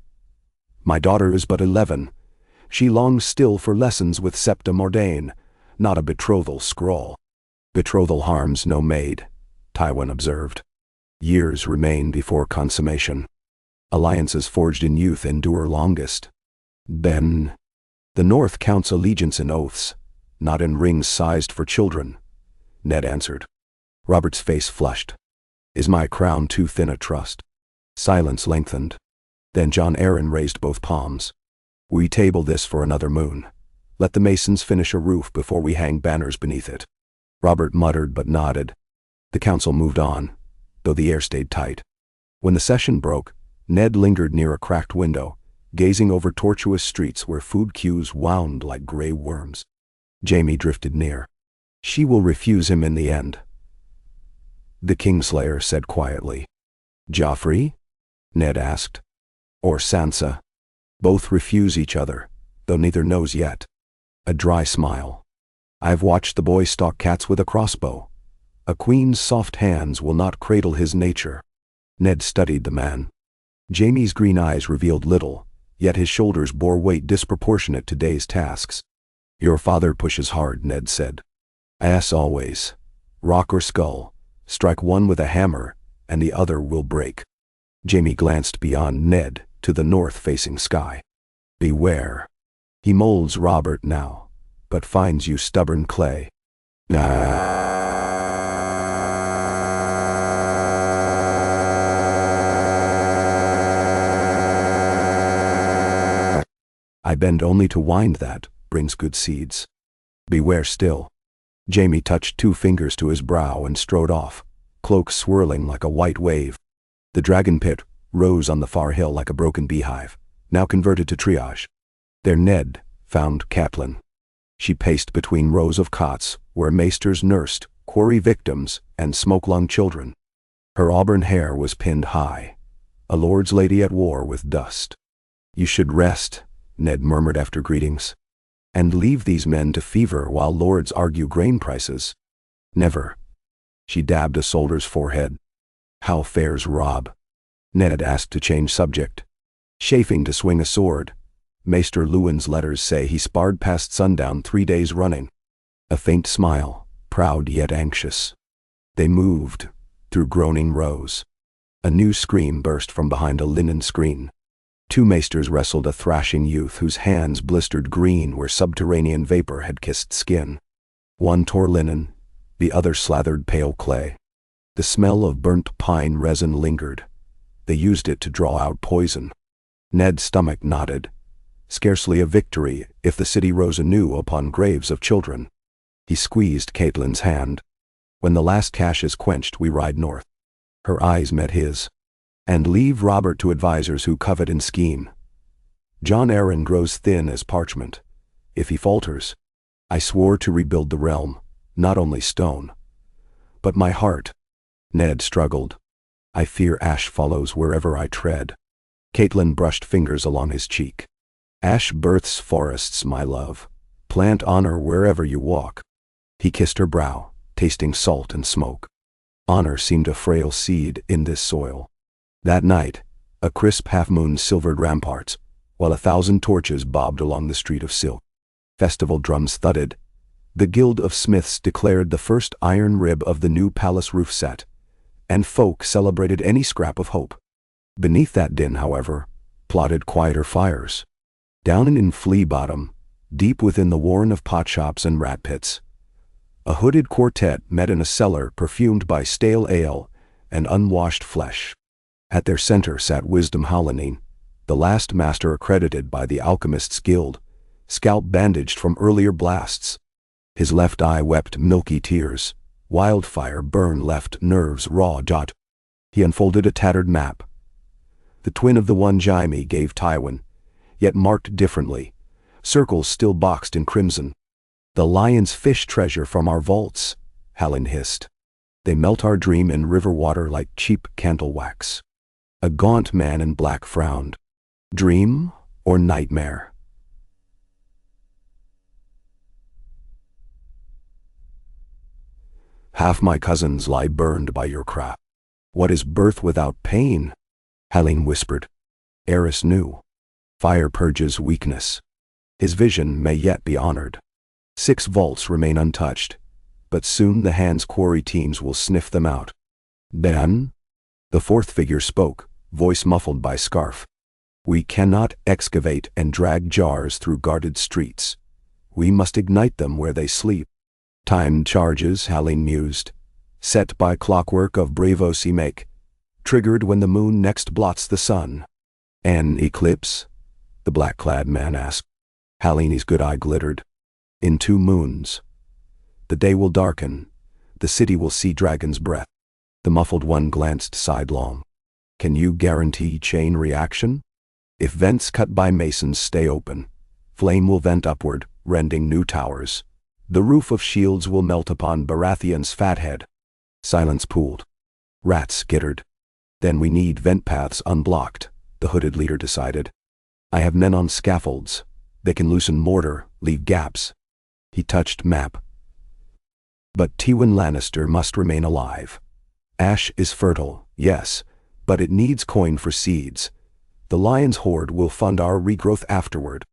My daughter is but 11. She longs still for lessons with Septa Mordain, not a betrothal scrawl." "Betrothal harms no maid," Tywin observed. "Years remain before consummation. Alliances forged in youth endure longest. Then, the North counts allegiance in oaths, not in rings sized for children," Ned answered. Robert's face flushed. "Is my crown too thin a trust?" Silence lengthened. Then Jon Arryn raised both palms. "We table this for another moon. Let the masons finish a roof before we hang banners beneath it." Robert muttered but nodded. The council moved on, though the air stayed tight. When the session broke, Ned lingered near a cracked window, gazing over tortuous streets where food queues wound like gray worms. Jaime drifted near. "She will refuse him in the end," the Kingslayer said quietly. "Joffrey?" Ned asked. "Or Sansa? Both refuse each other, though neither knows yet." A dry smile. "I've watched the boy stalk cats with a crossbow. A queen's soft hands will not cradle his nature." Ned studied the man. Jaime's green eyes revealed little, yet his shoulders bore weight disproportionate to day's tasks. "Your father pushes hard," Ned said. "As always. Rock or skull, strike one with a hammer, and the other will break." Jaime glanced beyond Ned to the north-facing sky. "Beware. He molds Robert now, but finds you stubborn clay." "I bend only to wind that brings good seeds. Beware still." Jaime touched 2 fingers to his brow and strode off, cloak swirling like a white wave. The dragon pit rose on the far hill like a broken beehive, now converted to triage. There Ned found Catelyn. She paced between rows of cots where maesters nursed quarry victims and smoke-lung children. Her auburn hair was pinned high, a lord's lady at war with dust. "You should rest," Ned murmured after greetings. "And leave these men to fever while lords argue grain prices." "Never." She dabbed a soldier's forehead. "How fares Robb?" Ned asked to change subject. "Chafing to swing a sword. Maester Lewin's letters say he sparred past sundown 3 days running." A faint smile, proud yet anxious. They moved, through groaning rows. A new scream burst from behind a linen screen. 2 maesters wrestled a thrashing youth whose hands blistered green where subterranean vapor had kissed skin. One tore linen, the other slathered pale clay. The smell of burnt pine resin lingered. They used it to draw out poison. Ned's stomach knotted. Scarcely a victory if the city rose anew upon graves of children. He squeezed Catelyn's hand. "When the last cache is quenched, we ride north." Her eyes met his. "And leave Robert to advisers who covet and scheme. Jon Arryn grows thin as parchment. If he falters, I swore to rebuild the realm, not only stone, but my heart." Ned struggled. "I fear ash follows wherever I tread." Catelyn brushed fingers along his cheek. "Ash births forests, my love. Plant honor wherever you walk." He kissed her brow, tasting salt and smoke. Honor seemed a frail seed in this soil. That night, a crisp half-moon silvered ramparts, while 1,000 torches bobbed along the street of silk. Festival drums thudded. The Guild of Smiths declared the first iron rib of the new palace roof set, and folk celebrated any scrap of hope. Beneath that din, however, plotted quieter fires. Down in Flea Bottom, deep within the warren of potshops and rat pits, a hooded quartet met in a cellar perfumed by stale ale and unwashed flesh. At their center sat Wisdom Howlanine, the last master accredited by the Alchemists' Guild, scalp bandaged from earlier blasts. His left eye wept milky tears. Wildfire burn left nerves raw. He unfolded a tattered map, the twin of the one Jaime gave Tywin, yet marked differently, circles still boxed in crimson. "The lion's fish treasure from our vaults," Halyn hissed. "They melt our dream in river water like cheap candle wax." A gaunt man in black frowned. "Dream or nightmare?" Half my cousins lie burned by your craft. What is birth without pain? Helene whispered. Eris knew. Fire purges weakness. His vision may yet be honored. 6 vaults remain untouched, but soon the hand's quarry teams will sniff them out. Then, the 4th figure spoke, voice muffled by scarf. We cannot excavate and drag jars through guarded streets. We must ignite them where they sleep. Timed charges, Helene mused, set by clockwork of Bravosi make, triggered when the moon next blots the sun. An eclipse? The black-clad man asked. Helene's good eye glittered. In 2 moons. The day will darken. The city will see dragon's breath. The muffled one glanced sidelong. Can you guarantee chain reaction? If vents cut by masons stay open, flame will vent upward, rending new towers. The roof of shields will melt upon Baratheon's fathead. Silence pooled. Rats skittered. Then we need vent paths unblocked, the hooded leader decided. I have men on scaffolds. They can loosen mortar, leave gaps. He touched map. But Tywin Lannister must remain alive. Ash is fertile, yes, but it needs coin for seeds. The lion's hoard will fund our regrowth afterward.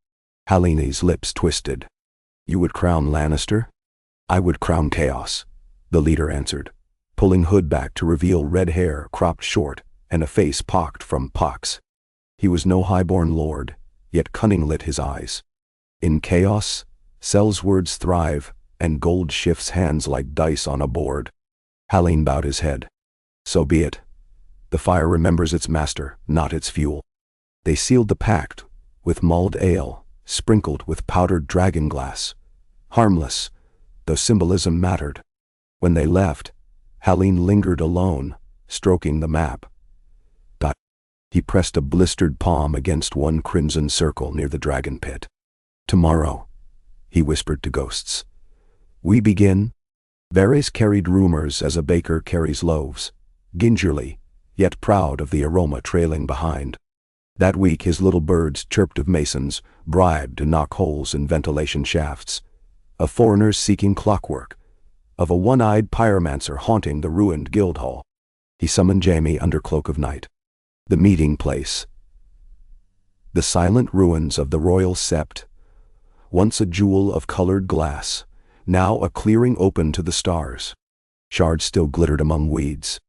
Helene's lips twisted. You would crown Lannister? I would crown chaos, the leader answered, pulling hood back to reveal red hair cropped short and a face pocked from pox. He was no highborn lord, yet cunning lit his eyes. In chaos, Sel's words thrive, and gold shifts hands like dice on a board. Helene bowed his head. So be it. The fire remembers its master, not its fuel. They sealed the pact with mulled ale, sprinkled with powdered dragon glass. Harmless, though symbolism mattered. When they left, Helene lingered alone, stroking the map. He pressed a blistered palm against one crimson circle near the dragon pit. Tomorrow, he whispered to ghosts. We begin. Varys carried rumors as a baker carries loaves, gingerly, yet proud of the aroma trailing behind. That week his little birds chirped of masons, bribed to knock holes in ventilation shafts, of foreigners seeking clockwork, of a one-eyed pyromancer haunting the ruined guild hall. He summoned Jaime under cloak of night. The meeting place. The silent ruins of the royal sept, once a jewel of colored glass, now a clearing open to the stars. Shards still glittered among weeds.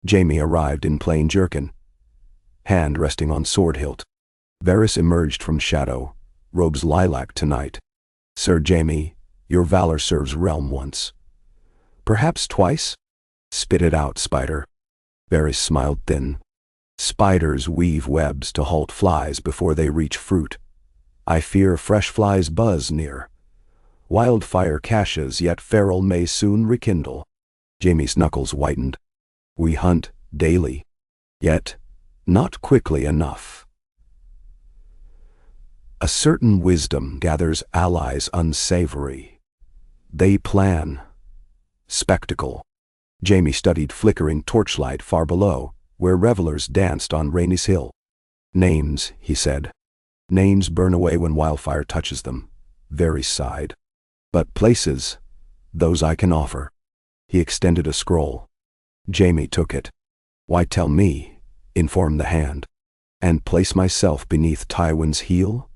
Jaime arrived in plain jerkin, hand resting on sword hilt. Varys emerged from shadow, robes lilac tonight. Sir Jaime, your valor serves realm once. Perhaps twice? Spit it out, spider. Varys smiled thin. Spiders weave webs to halt flies before they reach fruit. I fear fresh flies buzz near. Wildfire caches, yet feral may soon rekindle. Jaime's knuckles whitened. We hunt daily, yet not quickly enough. A certain wisdom gathers allies unsavory. They plan. Spectacle. Jaime studied flickering torchlight far below, where revelers danced on Rhaenys Hill. Names, he said. Names burn away when wildfire touches them. Varys sighed. But places, those I can offer. He extended a scroll. Jaime took it. Why tell me, informed the hand, and place myself beneath Tywin's heel?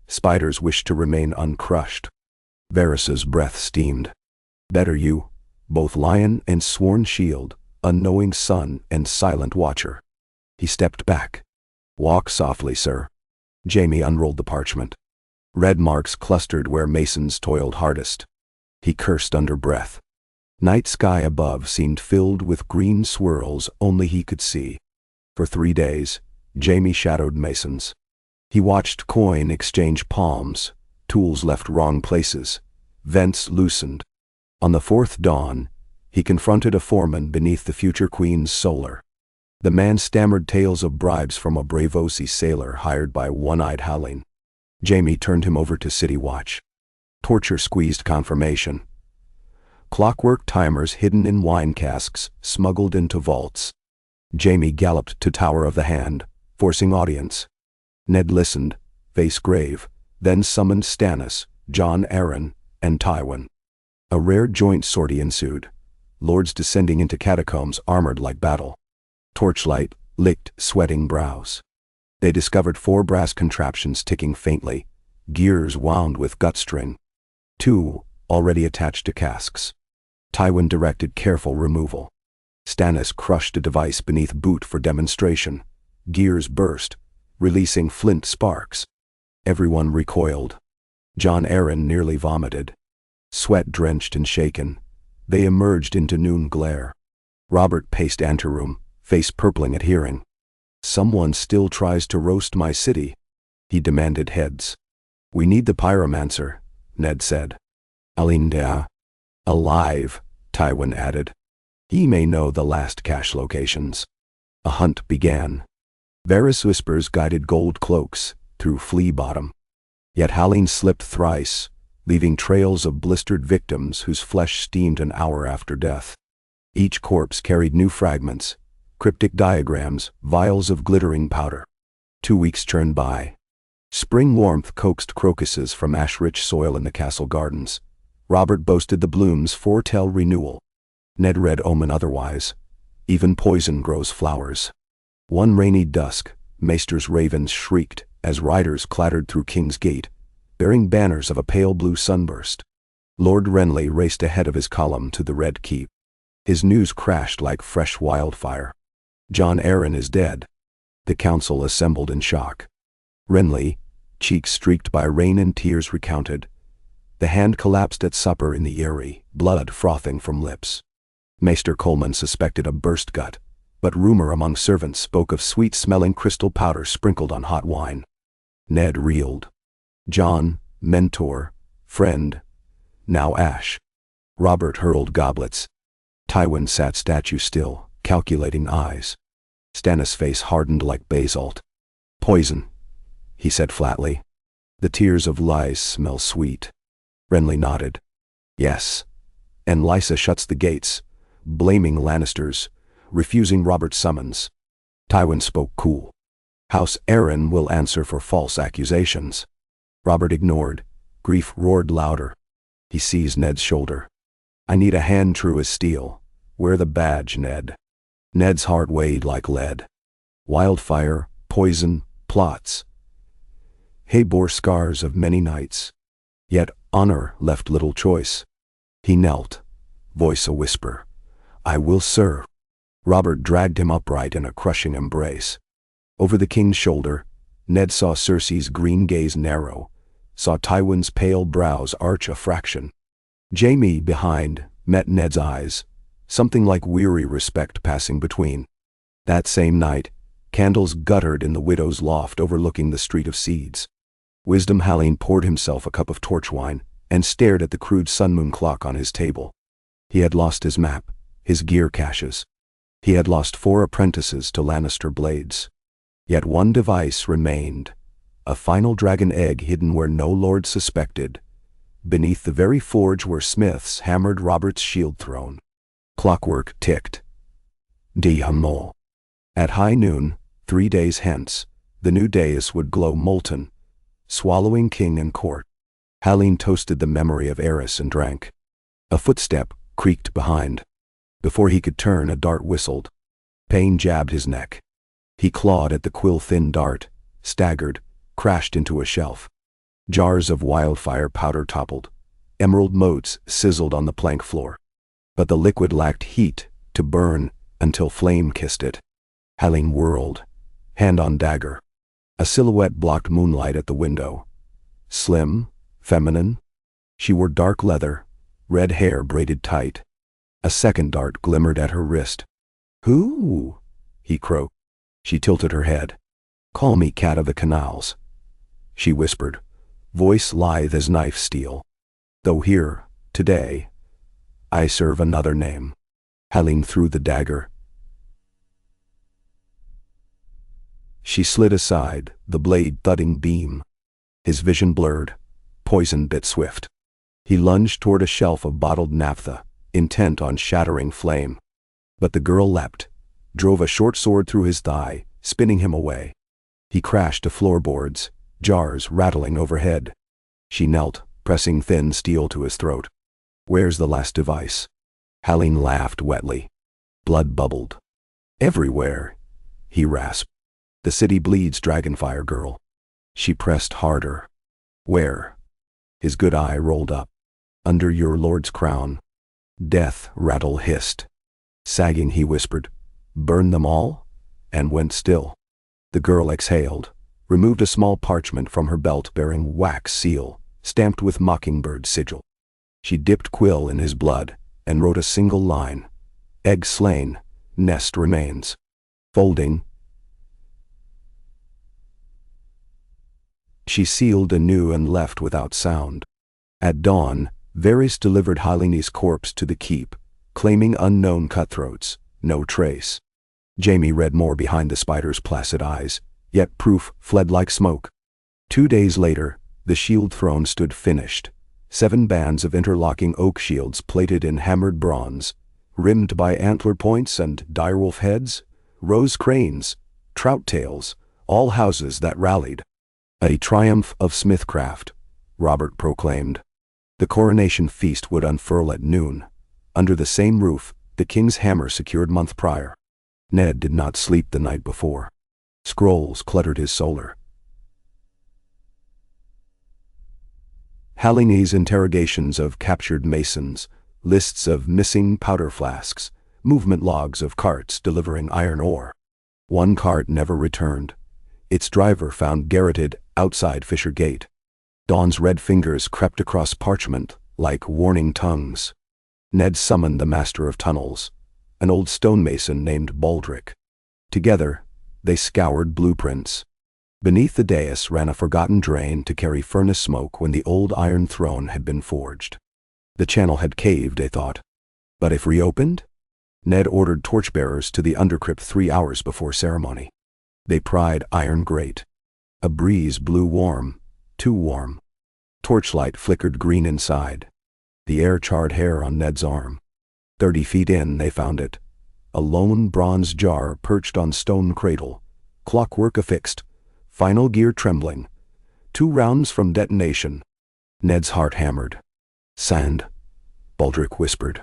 Spiders wish to remain uncrushed. Varys's breath steamed. Better you, both lion and sworn shield, unknowing son and silent watcher. He stepped back. Walk softly, sir. Jaime unrolled the parchment. Red marks clustered where masons toiled hardest. He cursed under breath. Night sky above seemed filled with green swirls only he could see. For 3 days, Jaime shadowed masons. He watched coin exchange palms, tools left wrong places, vents loosened. On the 4th dawn, he confronted a foreman beneath the future queen's solar. The man stammered tales of bribes from a Bravosi sailor hired by one-eyed Helene. Jaime turned him over to City Watch. Torture squeezed confirmation. Clockwork timers hidden in wine casks smuggled into vaults. Jaime galloped to Tower of the Hand, forcing audience. Ned listened, face grave, then summoned Stannis, Jon Arryn, and Tywin. A rare joint sortie ensued. lords descending into catacombs armored like battle. Torchlight licked sweating brows. They discovered 4 brass contraptions ticking faintly, gears wound with gut string. 2 already attached to casks. Tywin directed careful removal. Stannis crushed a device beneath boot for demonstration. Gears burst, releasing flint sparks. Everyone recoiled. Jon Arryn nearly vomited. Sweat-drenched and shaken, they emerged into noon glare. Robert paced anteroom, face purpling at hearing. "Someone still tries to roast my city," he demanded heads. "We need the pyromancer," Ned said. "Alinda." "Alive," Tywin added. "He may know the last cache locations." A hunt began. Varys whispers guided gold cloaks through Flea Bottom. Yet Hallyne slipped thrice, leaving trails of blistered victims whose flesh steamed an hour after death. Each corpse carried new fragments, cryptic diagrams, vials of glittering powder. 2 weeks churned by. Spring warmth coaxed crocuses from ash-rich soil in the castle gardens. Robert boasted the blooms foretell renewal. Ned read omen otherwise. Even poison grows flowers. One rainy dusk, Maester's ravens shrieked as riders clattered through King's Gate, bearing banners of a pale blue sunburst. Lord Renly raced ahead of his column to the Red Keep. His news crashed like fresh wildfire. Jon Arryn is dead. The council assembled in shock. Renly, cheeks streaked by rain and tears, recounted. The hand collapsed at supper in the Eyrie, blood frothing from lips. Maester Coleman suspected a burst gut, but rumor among servants spoke of sweet-smelling crystal powder sprinkled on hot wine. Ned reeled. Jon, mentor, friend, now ash. Robert hurled goblets. Tywin sat statue still, calculating eyes. Stannis' face hardened like basalt. "Poison," he said flatly. "The tears of lies smell sweet." Renly nodded. "Yes. And Lysa shuts the gates, blaming Lannisters, refusing Robert's summons." Tywin spoke cool. "House Arryn will answer for false accusations." Robert ignored. Grief roared louder. He seized Ned's shoulder. "I need a hand true as steel. Wear the badge, Ned." Ned's heart weighed like lead. Wildfire, poison, plots. Hay bore scars of many nights. Yet honor left little choice. He knelt, voice a whisper. "I will serve." Robert dragged him upright in a crushing embrace. Over the king's shoulder, Ned saw Cersei's green gaze narrow, saw Tywin's pale brows arch a fraction. Jaime, behind, met Ned's eyes, something like weary respect passing between. That same night, candles guttered in the widow's loft overlooking the Street of Seeds. Wisdom Hallyne poured himself a cup of torch wine and stared at the crude sun-moon clock on his table. He had lost his map, his gear caches. He had lost 4 apprentices to Lannister blades. Yet one device remained, a final dragon egg hidden where no lord suspected, beneath the very forge where smiths hammered Robert's shield throne. Clockwork ticked. Dihamol. At high noon, 3 days hence, the new dais would glow molten, swallowing king and court. Hallyne toasted the memory of Eris and drank. A footstep creaked behind. Before he could turn, a dart whistled. Pain jabbed his neck. He clawed at the quill-thin dart, staggered, crashed into a shelf. Jars of wildfire powder toppled. Emerald motes sizzled on the plank floor. But the liquid lacked heat to burn until flame kissed it. Hallyne whirled, hand on dagger. A silhouette blocked moonlight at the window. Slim, feminine. She wore dark leather, red hair braided tight. A second dart glimmered at her wrist. "Who?" he croaked. She tilted her head. "Call me Cat of the Canals," she whispered, voice lithe as knife steel. "Though here, today, I serve another name." Hallyne threw the dagger. She slid aside, the blade thudding beam. His vision blurred, poison bit swift. He lunged toward a shelf of bottled naphtha, intent on shattering flame. But the girl leapt, drove a short sword through his thigh, spinning him away. He crashed to floorboards, jars rattling overhead. She knelt, pressing thin steel to his throat. "Where's the last device?" Halling laughed wetly. Blood bubbled. Everywhere, he rasped. The city bleeds, Dragonfire girl. She pressed harder. Where? His good eye rolled up. Under your lord's crown. Death rattle hissed. Sagging, he whispered, burn them all? And went still. The girl exhaled, removed a small parchment from her belt bearing wax seal, stamped with mockingbird sigil. She dipped quill in his blood and wrote a single line. Egg slain, nest remains. Folding, she sealed anew and left without sound. At dawn, Varys delivered Hyllene's corpse to the keep, claiming unknown cutthroats, no trace. Jaime read more behind the spider's placid eyes, yet proof fled like smoke. 2 days later, the shield throne stood finished, 7 bands of interlocking oak shields plated in hammered bronze, rimmed by antler points and direwolf heads, rose cranes, trout tails, all houses that rallied. A triumph of smithcraft, Robert proclaimed. The coronation feast would unfurl at noon. Under the same roof, the king's hammer secured month prior. Ned did not sleep the night before. Scrolls cluttered his solar. Hyllene's interrogations of captured masons, lists of missing powder flasks, movement logs of carts delivering iron ore. One cart never returned. Its driver found garroted outside Fisher Gate. Dawn's red fingers crept across parchment like warning tongues. Ned summoned the master of tunnels, an old stonemason named Baldric. Together, they scoured blueprints. Beneath the dais ran a forgotten drain to carry furnace smoke when the old iron throne had been forged. The channel had caved, they thought. But if reopened? Ned ordered torchbearers to the undercrypt 3 hours before ceremony. They pried iron grate. A breeze blew warm, too warm. Torchlight flickered green inside. The air charred hair on Ned's arm. 30 feet in, they found it. A lone bronze jar perched on stone cradle, clockwork affixed, final gear trembling. 2 rounds from detonation. Ned's heart hammered. Sand, Baldric whispered.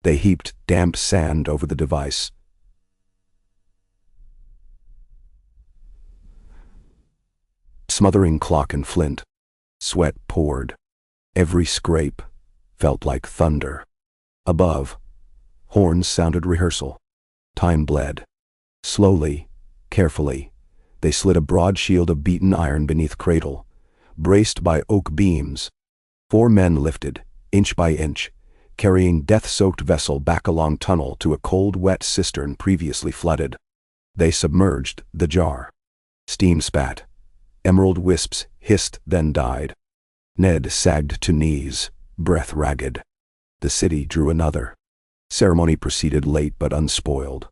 They heaped damp sand over the device. Smothering clock and flint. Sweat poured. Every scrape felt like thunder. Above, horns sounded rehearsal. Time bled. Slowly, carefully, they slid a broad shield of beaten iron beneath cradle, braced by oak beams. 4 men lifted, inch by inch, carrying death-soaked vessel back a long tunnel to a cold, wet cistern previously flooded. They submerged the jar. Steam spat. Emerald wisps hissed, then died. Ned sagged to knees, breath ragged. The city drew another. Ceremony proceeded late but unspoiled.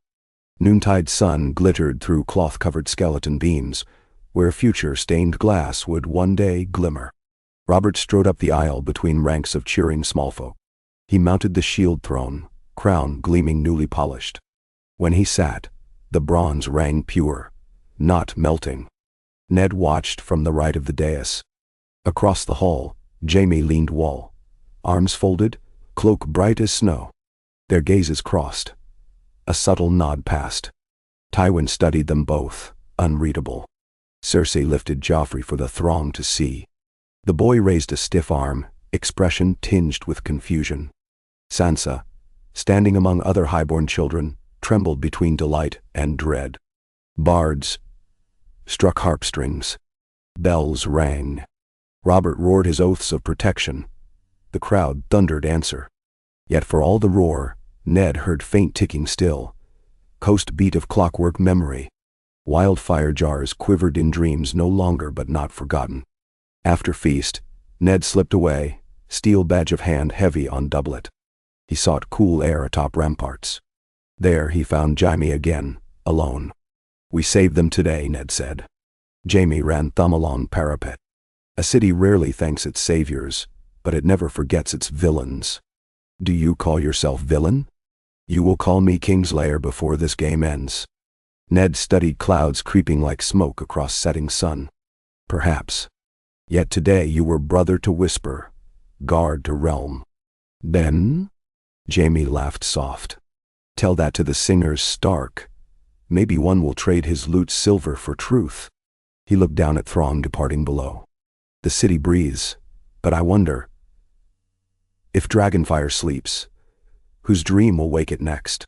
Noontide sun glittered through cloth-covered skeleton beams, where future stained glass would one day glimmer. Robert strode up the aisle between ranks of cheering smallfolk. He mounted the shield throne, crown gleaming newly polished. When he sat, the bronze rang pure, not melting. Ned watched from the right of the dais. Across the hall, Jaime leaned wall, arms folded, cloak bright as snow. Their gazes crossed. A subtle nod passed. Tywin studied them both, unreadable. Cersei lifted Joffrey for the throng to see. The boy raised a stiff arm, expression tinged with confusion. Sansa, standing among other highborn children, trembled between delight and dread. Bards struck harp strings. Bells rang. Robert roared his oaths of protection. The crowd thundered answer. Yet for all the roar, Ned heard faint ticking still. Coast beat of clockwork memory. Wildfire jars quivered in dreams no longer but not forgotten. After feast, Ned slipped away, steel badge of hand heavy on doublet. He sought cool air atop ramparts. There he found Jaime again, alone. "We saved them today," Ned said. Jaime ran thumb along parapet. A city rarely thanks its saviors, but it never forgets its villains. Do you call yourself villain? You will call me Kingslayer before this game ends. Ned studied clouds creeping like smoke across setting sun. Perhaps. Yet today you were brother to whisper, guard to realm. Then? Jamie laughed soft. Tell that to the singers, Stark. Maybe one will trade his lute's silver for truth. He looked down at throng departing below. The city breathes, but I wonder, if Dragonfire sleeps, whose dream will wake it next?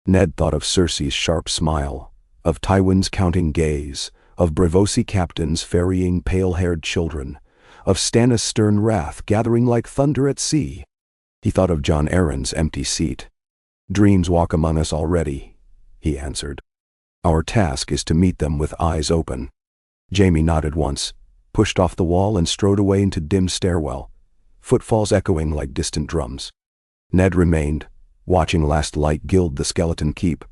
Ned thought of Cersei's sharp smile, of Tywin's counting gaze, of Braavosi captains ferrying pale-haired children, of Stannis' stern wrath gathering like thunder at sea. He thought of Jon Arryn's empty seat. Dreams walk among us already, he answered. Our task is to meet them with eyes open. Jamie nodded once, pushed off the wall and strode away into dim stairwell, footfalls echoing like distant drums. Ned remained, watching last light gild the skeleton keep,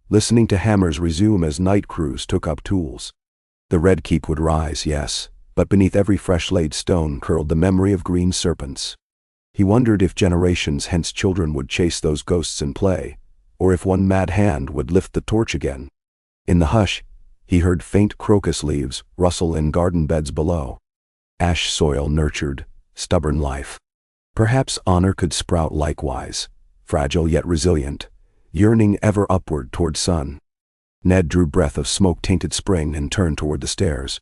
listening to hammers resume as night crews took up tools. The Red Keep would rise, yes, but beneath every fresh-laid stone curled the memory of green serpents. He wondered if generations hence children would chase those ghosts in play, or if one mad hand would lift the torch again. In the hush, he heard faint crocus leaves rustle in garden beds below. Ash soil nurtured stubborn life. Perhaps honor could sprout likewise, fragile yet resilient, yearning ever upward toward sun. Ned drew breath of smoke-tainted spring and turned toward the stairs.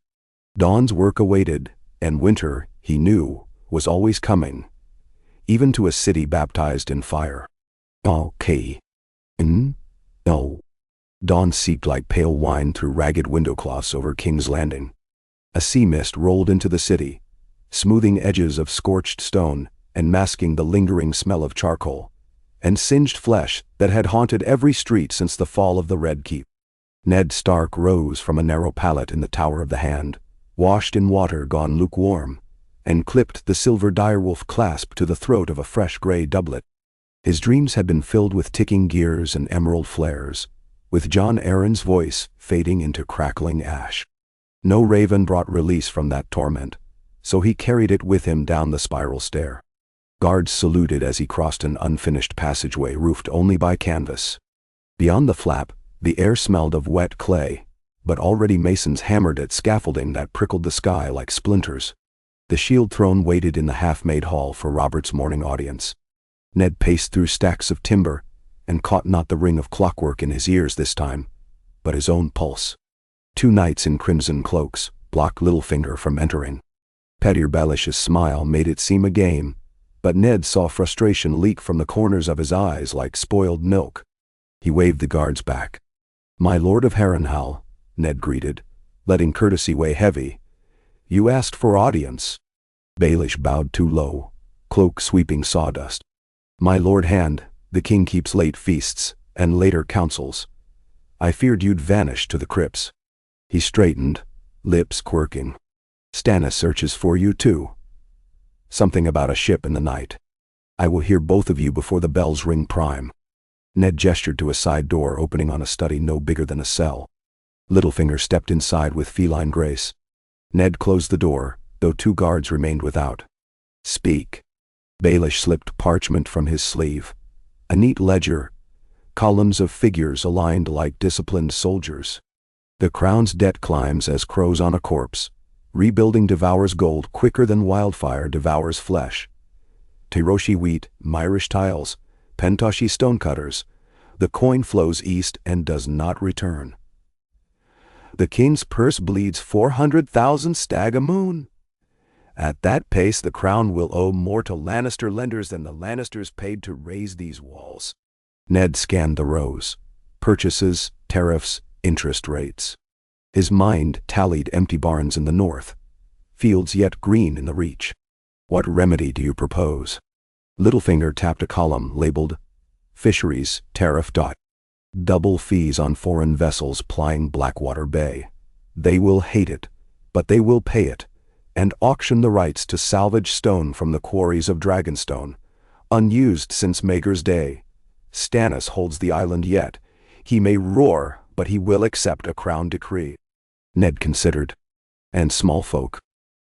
Dawn's work awaited, and winter, he knew, was always coming, even to a city baptized in fire. Okay. No. Dawn seeped like pale wine through ragged window cloths over King's Landing. A sea mist rolled into the city, smoothing edges of scorched stone and masking the lingering smell of charcoal and singed flesh that had haunted every street since the fall of the Red Keep. Ned Stark rose from a narrow pallet in the Tower of the Hand, washed in water gone lukewarm, and clipped the silver direwolf clasp to the throat of a fresh gray doublet. His dreams had been filled with ticking gears and emerald flares, with Jon Arryn's voice fading into crackling ash. No raven brought release from that torment, so he carried it with him down the spiral stair. Guards saluted as he crossed an unfinished passageway roofed only by canvas. Beyond the flap, the air smelled of wet clay, but already masons hammered at scaffolding that prickled the sky like splinters. The shield throne waited in the half-made hall for Robert's morning audience. Ned paced through stacks of timber, and caught not the ring of clockwork in his ears this time, but his own pulse. 2 knights in crimson cloaks blocked Littlefinger from entering. Petyr Baelish's smile made it seem a game, but Ned saw frustration leak from the corners of his eyes like spoiled milk. He waved the guards back. "My Lord of Harrenhal," Ned greeted, letting courtesy weigh heavy. "You asked for audience." Baelish bowed too low, cloak sweeping sawdust. "My Lord Hand, the king keeps late feasts, and later councils. I feared you'd vanish to the crypts." He straightened, lips quirking. "Stannis searches for you too. Something about a ship in the night. I will hear both of you before the bells ring prime." Ned gestured to a side door opening on a study no bigger than a cell. Littlefinger stepped inside with feline grace. Ned closed the door, though 2 guards remained without. "Speak." Baelish slipped parchment from his sleeve. A neat ledger, columns of figures aligned like disciplined soldiers. "The crown's debt climbs as crows on a corpse. Rebuilding devours gold quicker than wildfire devours flesh. Tyroshi wheat, Myrish tiles, Pentoshi stonecutters. The coin flows east and does not return. The king's purse bleeds 400,000 stag a moon. At that pace the crown will owe more to Lannister lenders than the Lannisters paid to raise these walls." Ned scanned the rows. Purchases, tariffs, interest rates. His mind tallied empty barns in the north, fields yet green in the reach. "What remedy do you propose?" Littlefinger tapped a column labeled Fisheries Tariff. Double fees on foreign vessels plying Blackwater Bay. They will hate it, but they will pay it, and auction the rights to salvage stone from the quarries of Dragonstone, unused since Maegor's day. Stannis holds the island yet. He may roar, but he will accept a crown decree. Ned considered. And small folk.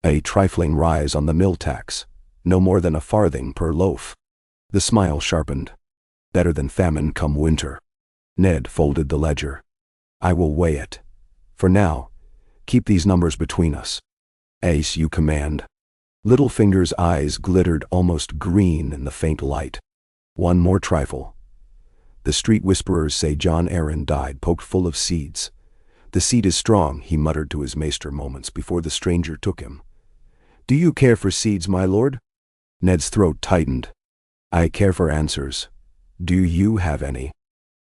A trifling rise on the mill tax, no more than a farthing per loaf. The smile sharpened. Better than famine come winter. Ned folded the ledger. "I will weigh it. For now, keep these numbers between us." "Ace, you command." Littlefinger's eyes glittered almost green in the faint light. One more trifle. The street whisperers say John Aaron died poked full of seeds. The seed is strong, he muttered to his maester moments before the stranger took him. Do you care for seeds, my lord? Ned's throat tightened. I care for answers. Do you have any?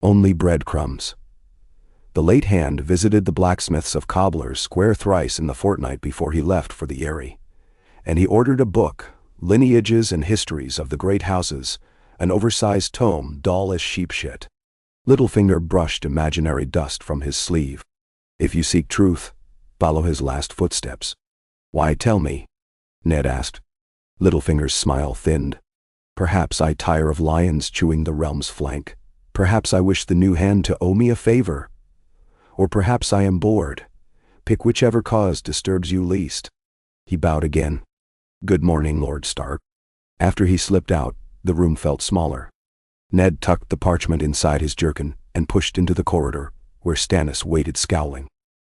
Only breadcrumbs. The late hand visited the blacksmiths of Cobblers Square thrice in the fortnight before he left for the Eyrie, and he ordered a book, Lineages and Histories of the Great Houses, an oversized tome dull as sheep shit. Littlefinger brushed imaginary dust from his sleeve. If you seek truth, follow his last footsteps. Why tell me? Ned asked. Littlefinger's smile thinned. Perhaps I tire of lions chewing the realm's flank. Perhaps I wish the new hand to owe me a favor. Or perhaps I am bored. Pick whichever cause disturbs you least. He bowed again. Good morning, Lord Stark. After he slipped out, the room felt smaller. Ned tucked the parchment inside his jerkin and pushed into the corridor, where Stannis waited scowling.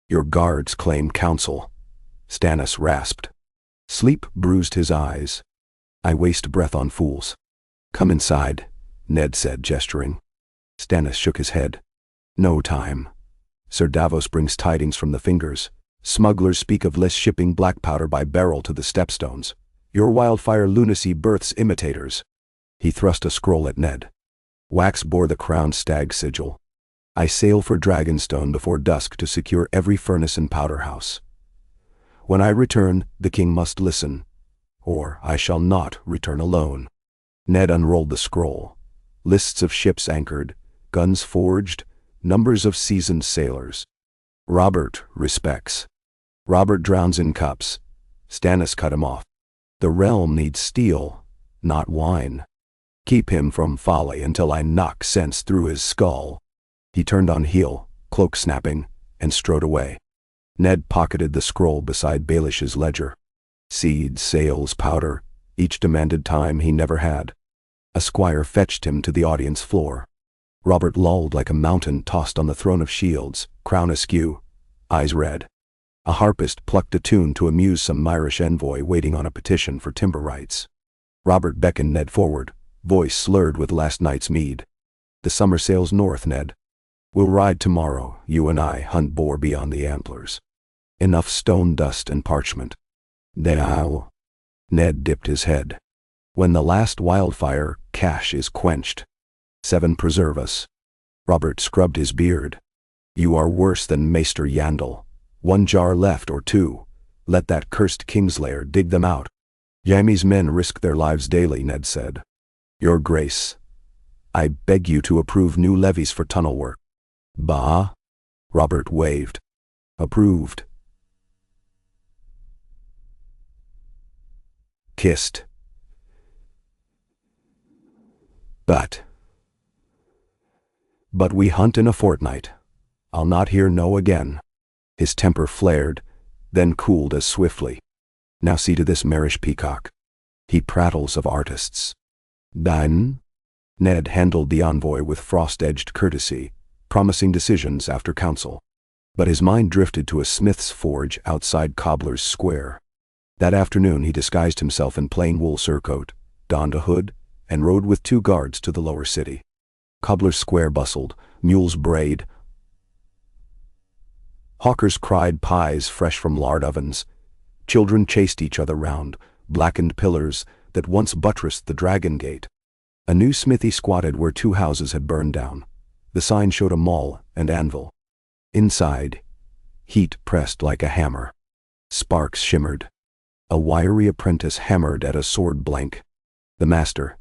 Your guards claim counsel. Stannis rasped. Sleep bruised his eyes. I waste breath on fools. Come inside, Ned said, gesturing. Stannis shook his head. No time. Sir Davos brings tidings from the Fingers. Smugglers speak of Lys shipping black powder by barrel to the Stepstones. Your wildfire lunacy births imitators. He thrust a scroll at Ned. Wax bore the crowned stag sigil. I sail for Dragonstone before dusk to secure every furnace and powder house. When I return, the king must listen, or I shall not return alone. Ned unrolled the scroll. Lists of ships anchored, guns forged, numbers of seasoned sailors. Robert respects. Robert drowns in cups. Stannis cut him off. The realm needs steel, not wine. Keep him from folly until I knock sense through his skull. He turned on heel, cloak snapping, and strode away. Ned pocketed the scroll beside Baelish's ledger. Seeds, sails, powder, each demanded time he never had. A squire fetched him to the audience floor. Robert lolled like a mountain tossed on the throne of shields, crown askew, eyes red. A harpist plucked a tune to amuse some Myrish envoy waiting on a petition for timber rights. Robert beckoned Ned forward, voice slurred with last night's mead. The summer sails north, Ned. We'll ride tomorrow, you and I, hunt boar beyond the antlers. Enough stone dust and parchment. Now. Ned dipped his head. When the last wildfire cache is quenched. 7 preserve us. Robert scrubbed his beard. You are worse than Maester Yandel. 1 jar left or 2. Let that cursed Kingslayer dig them out. Yami's men risk their lives daily, Ned said. Your Grace, I beg you to approve new levies for tunnel work. Bah? Robert waved. Approved. Kissed. But we hunt in a fortnight. I'll not hear no again. His temper flared, then cooled as swiftly. Now see to this marish peacock. He prattles of artists. Dine? Ned handled the envoy with frost-edged courtesy, promising decisions after council. But his mind drifted to a smith's forge outside Cobblers Square. That afternoon he disguised himself in plain wool surcoat, donned a hood, and rode with 2 guards to the lower city. Cobblers Square bustled, mules brayed. Hawkers cried pies fresh from lard ovens. Children chased each other round blackened pillars that once buttressed the Dragon Gate. A new smithy squatted where 2 houses had burned down. The sign showed a maul and anvil. Inside, heat pressed like a hammer. Sparks shimmered. A wiry apprentice hammered at a sword blank. The master,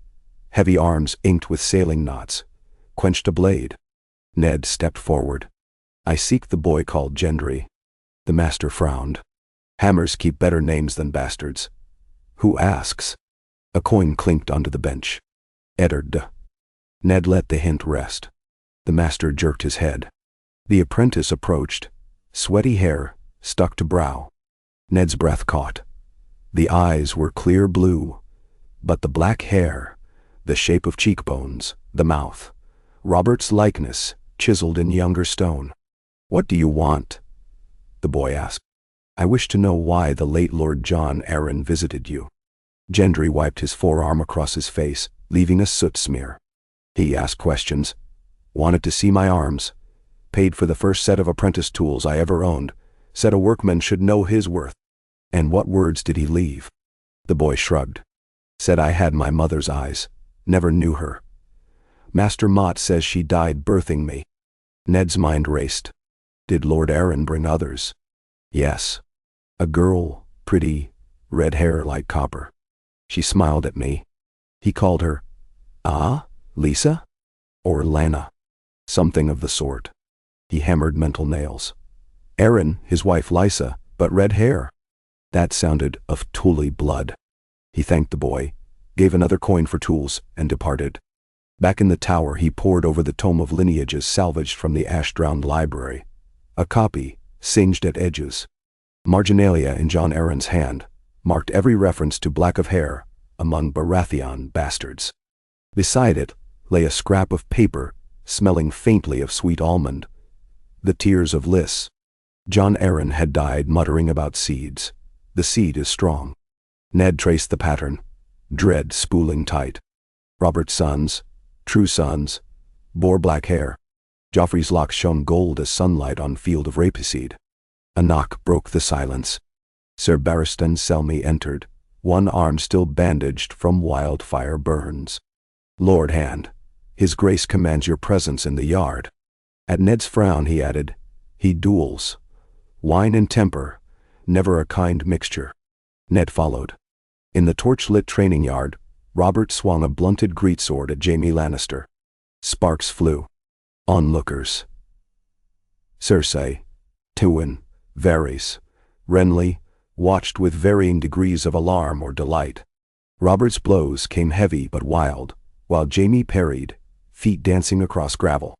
heavy arms inked with sailing knots, quenched a blade. Ned stepped forward. I seek the boy called Gendry. The master frowned. Hammers keep better names than bastards. Who asks? A coin clinked onto the bench. Eddard. Ned let the hint rest. The master jerked his head. The apprentice approached, sweaty hair stuck to brow. Ned's breath caught. The eyes were clear blue, but the black hair, the shape of cheekbones, the mouth, Robert's likeness chiseled in younger stone. What do you want? The boy asked. I wish to know why the late Lord John Arryn visited you. Gendry wiped his forearm across his face, leaving a soot smear. He asked questions, wanted to see my arms, paid for the first set of apprentice tools I ever owned, said a workman should know his worth. And what words did he leave? The boy shrugged. Said I had my mother's eyes, never knew her. Master Mott says she died birthing me. Ned's mind raced. Did Lord Arryn bring others? Yes. A girl, pretty, red hair like copper. She smiled at me. He called her, Lisa? Or Lana. Something of the sort. He hammered mental nails. Arryn, his wife Lysa, but red hair. That sounded of Tully blood. He thanked the boy, gave another coin for tools, and departed. Back in the tower he pored over the tome of lineages salvaged from the ash-drowned library. A copy, singed at edges. Marginalia in John Arryn's hand, marked every reference to black of hair among Baratheon bastards. Beside it lay a scrap of paper, smelling faintly of sweet almond. The tears of Lys. John Arryn had died muttering about seeds. The seed is strong. Ned traced the pattern, dread spooling tight. Robert's sons, true sons, bore black hair. Joffrey's locks shone gold as sunlight on field of rapeseed. A knock broke the silence. Sir Barristan Selmy entered, one arm still bandaged from wildfire burns. Lord Hand, his grace commands your presence in the yard. At Ned's frown he added, he duels. Wine and temper, never a kind mixture. Ned followed. In the torch-lit training yard, Robert swung a blunted greatsword at Jaime Lannister. Sparks flew. Onlookers. Cersei, Tywin, Varys, Renly, watched with varying degrees of alarm or delight. Robert's blows came heavy but wild, while Jaime parried, feet dancing across gravel.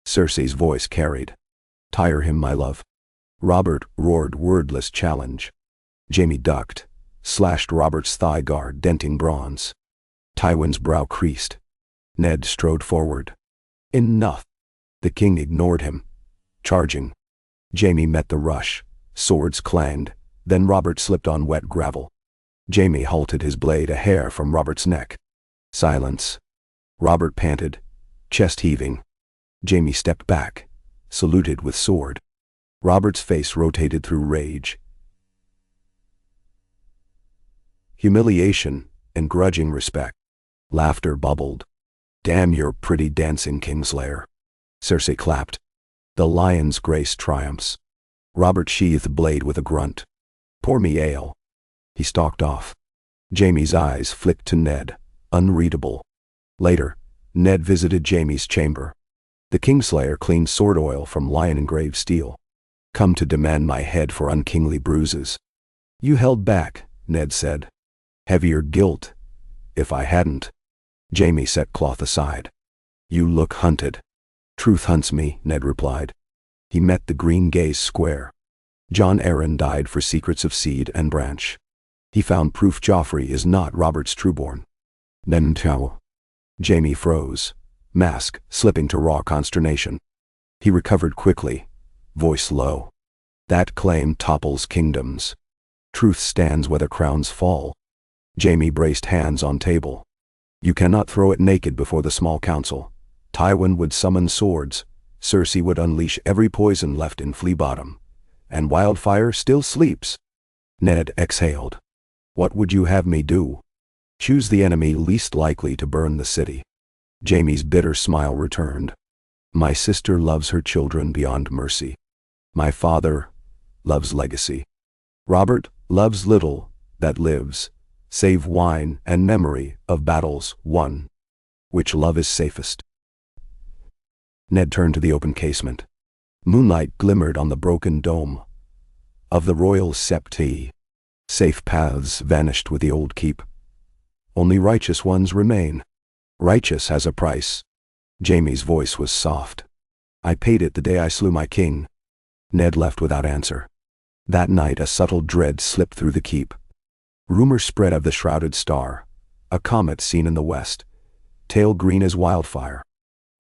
Cersei's voice carried. Tire him, my love. Robert roared wordless challenge. Jaime ducked, slashed Robert's thigh guard, denting bronze. Tywin's brow creased. Ned strode forward. Enough. The king ignored him. Charging. Jaime met the rush. Swords clanged. Then Robert slipped on wet gravel. Jaime halted his blade a hair from Robert's neck. Silence. Robert panted, chest heaving. Jaime stepped back, saluted with sword. Robert's face rotated through rage, humiliation, and grudging respect. Laughter bubbled. Damn your pretty dancing, Kingslayer. Cersei clapped. The lion's grace triumphs. Robert sheathed blade with a grunt. Pour me ale. He stalked off. Jaime's eyes flicked to Ned, unreadable. Later, Ned visited Jaime's chamber. The Kingslayer cleaned sword oil from lion-engraved steel. Come to demand my head for unkingly bruises. You held back, Ned said. Heavier guilt, if I hadn't. Jaime set cloth aside. You look hunted. Truth hunts me, Ned replied. He met the green gaze square. John Arryn died for secrets of seed and branch. He found proof Joffrey is not Robert's trueborn. Then tell. Jaime froze, mask slipping to raw consternation. He recovered quickly, voice low. That claim topples kingdoms. Truth stands where the crowns fall. Jaime braced hands on table. You cannot throw it naked before the small council. Tywin would summon swords. Cersei would unleash every poison left in Flea Bottom. And Wildfire still sleeps. Ned exhaled. What would you have me do? Choose the enemy least likely to burn the city. Jaime's bitter smile returned. My sister loves her children beyond mercy. My father loves legacy. Robert loves little that lives, save wine and memory of battles won. Which love is safest? Ned turned to the open casement. Moonlight glimmered on the broken dome of the royal septee. Safe paths vanished with the old keep. Only righteous ones remain. Righteous has a price. Jaime's voice was soft. I paid it the day I slew my king. Ned left without answer. That night a subtle dread slipped through the keep. Rumor spread of the shrouded star, a comet seen in the west, tail green as wildfire.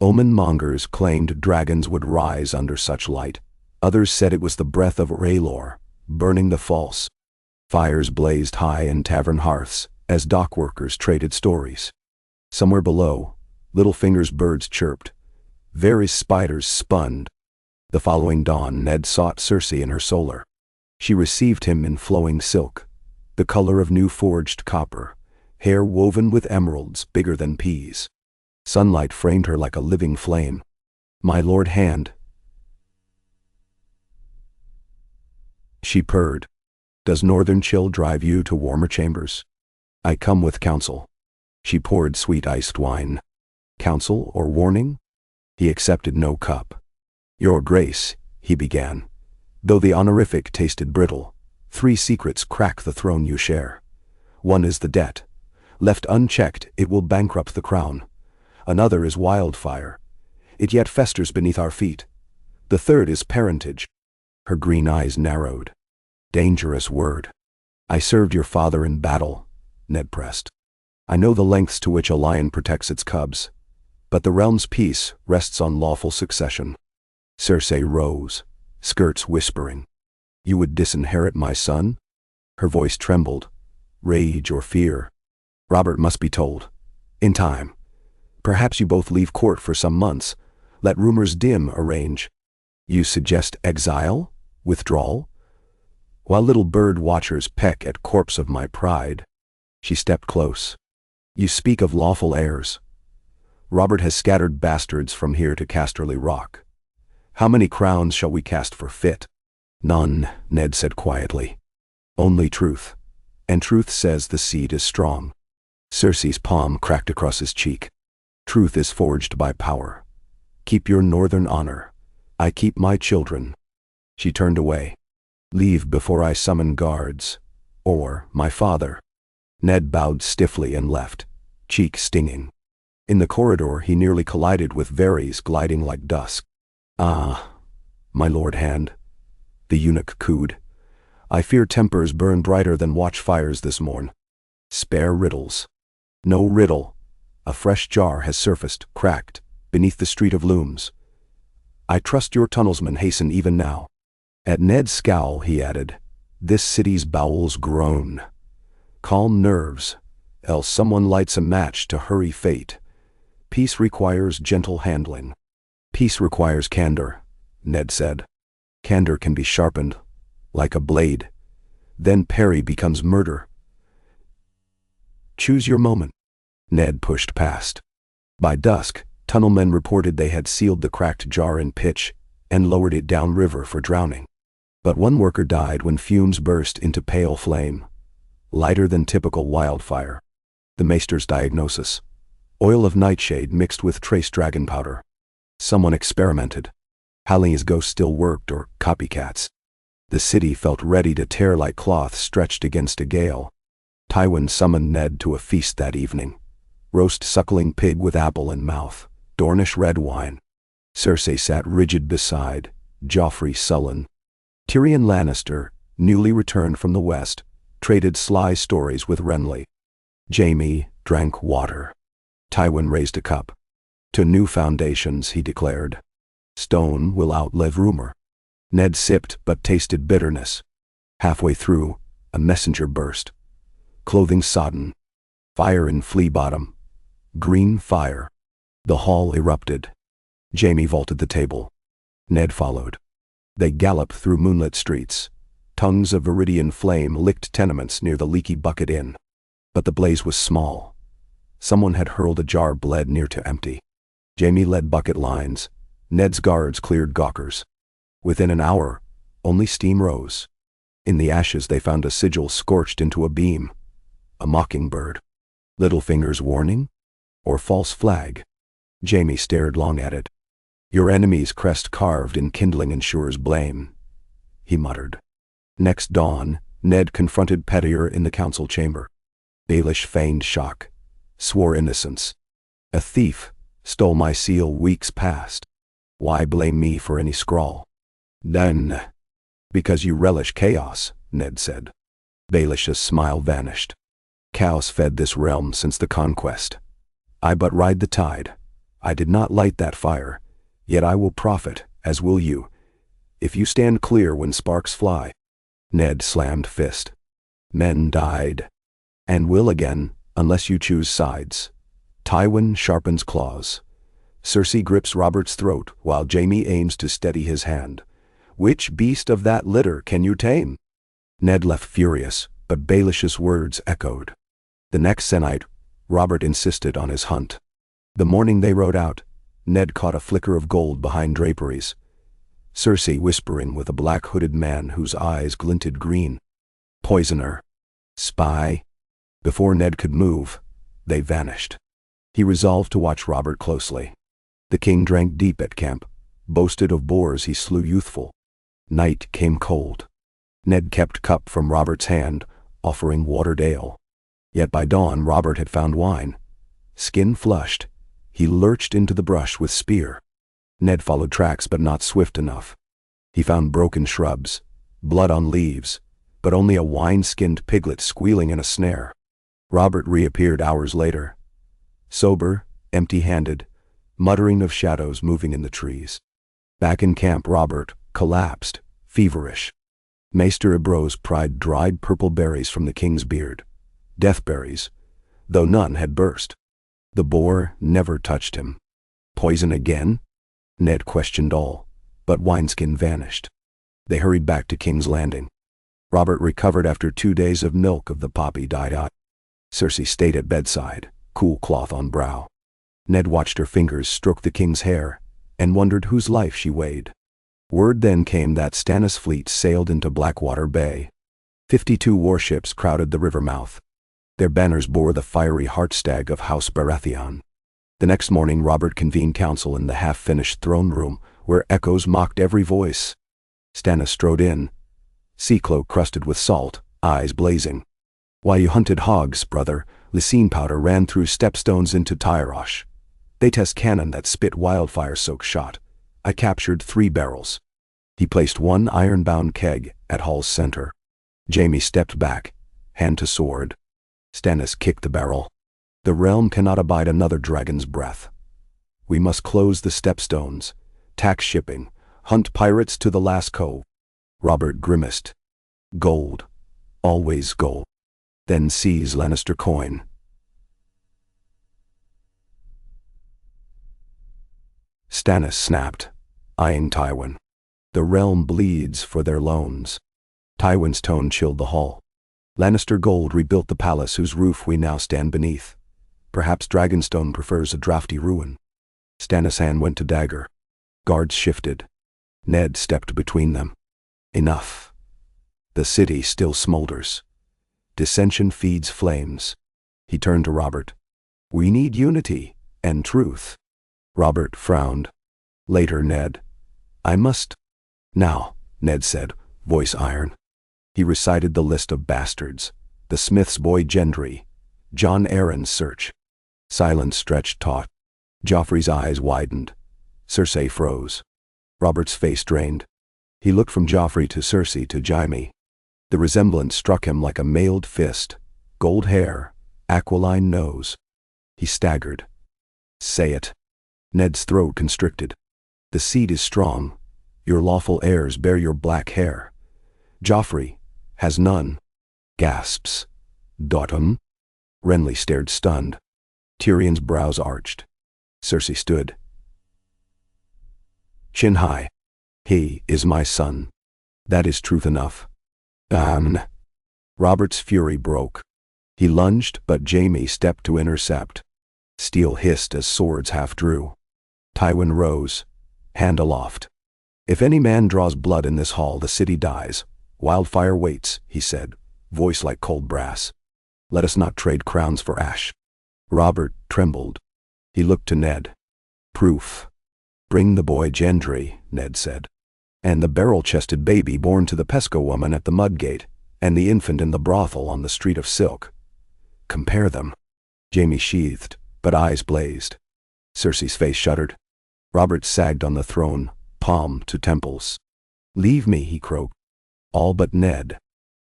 Omen mongers claimed dragons would rise under such light. Others said it was the breath of Rhaelor, burning the false. Fires blazed high in tavern hearths as dock workers traded stories. Somewhere below, Littlefinger's birds chirped. Varys' spiders spun. The following dawn, Ned sought Cersei in her solar. She received him in flowing silk, the color of new forged copper, hair woven with emeralds bigger than peas. Sunlight framed her like a living flame. "My lord hand," she purred. "Does northern chill drive you to warmer chambers?" "I come with counsel." She poured sweet iced wine. "Counsel or warning?" He accepted no cup. "Your Grace," he began, though the honorific tasted brittle, "3 secrets crack the throne you share. One is the debt. Left unchecked, it will bankrupt the crown. Another is wildfire. It yet festers beneath our feet. The third is parentage." Her green eyes narrowed. "Dangerous word." "I served your father in battle," Ned pressed. "I know the lengths to which a lion protects its cubs. But the realm's peace rests on lawful succession." Cersei rose, skirts whispering. "You would disinherit my son?" Her voice trembled. "Rage or fear?" "Robert must be told. In time. Perhaps you both leave court for some months. Let rumors dim, arrange." "You suggest exile? Withdrawal?" "While little bird watchers peck at corpse of my pride." She stepped close. "You speak of lawful heirs. Robert has scattered bastards from here to Casterly Rock. How many crowns shall we cast for fit?" "None," Ned said quietly. "Only truth. And truth says the seed is strong." Cersei's palm cracked across his cheek. "Truth is forged by power. Keep your northern honor. I keep my children." She turned away. "Leave before I summon guards. Or my father." Ned bowed stiffly and left, cheek stinging. In the corridor he nearly collided with Varys gliding like dusk. "Ah, my lord hand," the eunuch cooed. "I fear tempers burn brighter than watchfires this morn. Spare riddles." "No riddle." A fresh jar has surfaced, cracked, beneath the street of looms. "I trust your tunnelsmen hasten even now." At Ned's scowl he added, "This city's bowels groan. Calm nerves, else someone lights a match to hurry fate. Peace requires gentle handling." "Peace requires candor," Ned said. "Candor can be sharpened, like a blade. Then parry becomes murder. Choose your moment." Ned pushed past. By dusk, tunnelmen reported they had sealed the cracked jar in pitch and lowered it downriver for drowning. But one worker died when fumes burst into pale flame, lighter than typical wildfire. The maester's diagnosis: oil of nightshade mixed with trace dragon powder. Someone experimented. Hallie's ghost still worked, or copycats. The city felt ready to tear like cloth stretched against a gale. Tywin summoned Ned to a feast that evening. Roast suckling pig with apple in mouth, Dornish red wine. Cersei sat rigid beside, Joffrey sullen. Tyrion Lannister, newly returned from the west, traded sly stories with Renly. Jaime drank water. Tywin raised a cup. "To new foundations," he declared. "Stone will outlive rumor." Ned sipped but tasted bitterness. Halfway through, a messenger burst. Clothing sodden. Fire in Flea Bottom. Green fire. The hall erupted. Jaime vaulted the table. Ned followed. They galloped through moonlit streets. Tongues of viridian flame licked tenements near the Leaky Bucket Inn. But the blaze was small. Someone had hurled a jar bled near to empty. Jaime led bucket lines. Ned's guards cleared gawkers. Within an hour, only steam rose. In the ashes they found a sigil scorched into a beam. A mockingbird. Littlefinger's warning? Or false flag? Jaime stared long at it. "Your enemy's crest carved in kindling ensures blame," he muttered. Next dawn, Ned confronted Pettier in the council chamber. Baelish feigned shock, swore innocence. "A thief stole my seal weeks past. Why blame me for any scrawl?" "Then, because you relish chaos," Ned said. Baelish's smile vanished. "Chaos fed this realm since the conquest. I but ride the tide. I did not light that fire, yet I will profit, as will you, if you stand clear when sparks fly." Ned slammed fist. "Men died. And will again, unless you choose sides. Tywin sharpens claws. Cersei grips Robert's throat while Jaime aims to steady his hand. Which beast of that litter can you tame? Ned left furious, but Baelish's words echoed. The next se'night, Robert insisted on his hunt. The morning they rode out, Ned caught a flicker of gold behind draperies. Cersei whispering with a black-hooded man whose eyes glinted green. Poisoner. Spy. Before Ned could move, they vanished. He resolved to watch Robert closely. The king drank deep at camp, boasted of boars he slew youthful. Night came cold. Ned kept cup from Robert's hand, offering watered ale. Yet by dawn Robert had found wine. Skin flushed, he lurched into the brush with spear. Ned followed tracks but not swift enough. He found broken shrubs, blood on leaves, but only a wine-skinned piglet squealing in a snare. Robert reappeared hours later. Sober, empty-handed, muttering of shadows moving in the trees. Back in camp Robert collapsed, feverish. Maester Ibro's pried dried purple berries from the king's beard. Deathberries, though none had burst. The boar never touched him. Poison again? Ned questioned all, but Wineskin vanished. They hurried back to King's Landing. Robert recovered after 2 days of milk of the poppy died out. Cersei stayed at bedside, cool cloth on brow. Ned watched her fingers stroke the king's hair, and wondered whose life she weighed. Word then came that Stannis' fleet sailed into Blackwater Bay. 52 warships crowded the river mouth. Their banners bore the fiery heartstag of House Baratheon. The next morning Robert convened council in the half-finished throne room, where echoes mocked every voice. Stannis strode in, sea-cloak crusted with salt, eyes blazing. While you hunted hogs, brother, Lysine powder ran through stepstones into Tyrosh. They test cannon that spit wildfire-soaked shot. I captured 3 barrels. He placed 1 iron-bound keg at Hall's center. Jaime stepped back, hand to sword. Stannis kicked the barrel. The realm cannot abide another dragon's breath. We must close the stepstones, tax shipping, hunt pirates to the last cove. Robert grimaced. Gold. Always gold. Then seize Lannister coin. Stannis snapped, eyeing Tywin. The realm bleeds for their loans. Tywin's tone chilled the hall. Lannister gold rebuilt the palace whose roof we now stand beneath. Perhaps Dragonstone prefers a drafty ruin. Stannis' hand went to dagger. Guards shifted. Ned stepped between them. Enough. The city still smolders. Dissension feeds flames. He turned to Robert. We need unity and truth. Robert frowned. Later, Ned. I must. Now, Ned said, voice iron. He recited the list of bastards. The Smith's boy Gendry. John Arryn's search. Silence stretched taut. Joffrey's eyes widened. Cersei froze. Robert's face drained. He looked from Joffrey to Cersei to Jaime. The resemblance struck him like a mailed fist. Gold hair, aquiline nose. He staggered. Say it. Ned's throat constricted. The seed is strong. Your lawful heirs bear your black hair. Joffrey has none. Gasps. Daughter? Renly stared stunned. Tyrion's brows arched. Cersei stood. Chin high. He is my son. That is truth enough. Robert's fury broke. He lunged, but Jaime stepped to intercept. Steel hissed as swords half drew. Tywin rose, hand aloft. If any man draws blood in this hall, the city dies. Wildfire waits, he said, voice like cold brass. Let us not trade crowns for ash. Robert trembled. He looked to Ned. Proof. Bring the boy Gendry, Ned said. And the barrel-chested baby born to the Pesco woman at the Mudgate, and the infant in the brothel on the Street of Silk. Compare them. Jaime sheathed, but eyes blazed. Cersei's face shuddered. Robert sagged on the throne, palm to temples. Leave me, he croaked. All but Ned.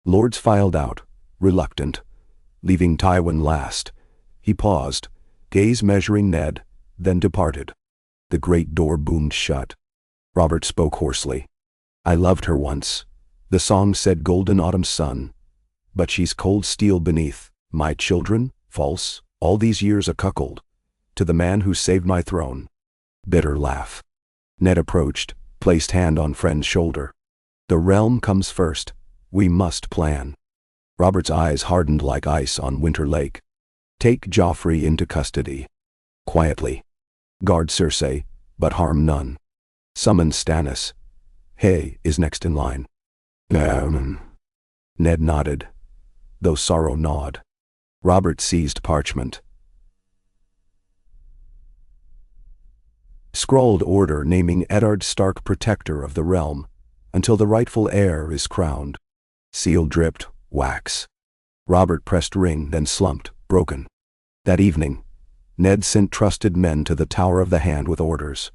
Lords filed out, reluctant, leaving Tywin last. He paused, gaze measuring Ned, then departed. The great door boomed shut. Robert spoke hoarsely. I loved her once. The song said golden autumn sun. But she's cold steel beneath. My children, false, all these years a cuckold. to the man who saved my throne." Bitter laugh. Ned approached, placed hand on friend's shoulder. "The realm comes first. We must plan." Robert's eyes hardened like ice on Winter Lake. "Take Joffrey into custody. Quietly. Guard Cersei, but harm none. Summon Stannis. Hay is next in line." Ned nodded, though sorrow gnawed. Robert seized parchment. Scrawled order naming Eddard Stark protector of the realm, until the rightful heir is crowned. Seal dripped, wax. Robert pressed ring, then slumped, broken. That evening, Ned sent trusted men to the Tower of the Hand with orders.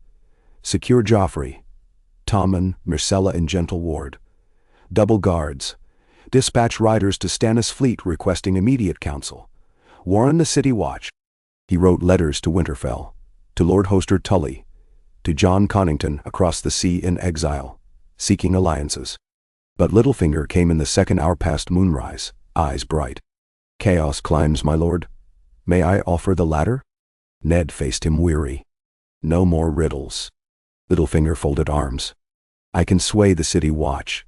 Secure Joffrey. Tommen, Myrcella and Gentle Ward. Double guards. Dispatch riders to Stannis' fleet requesting immediate counsel. Warn the city watch. He wrote letters to Winterfell, to Lord Hoster Tully, to John Connington across the sea in exile, seeking alliances. But Littlefinger came in the second hour past moonrise, eyes bright. "Chaos climbs, my lord. May I offer the ladder?" Ned faced him weary. "No more riddles." Littlefinger folded arms. "I can sway the city watch.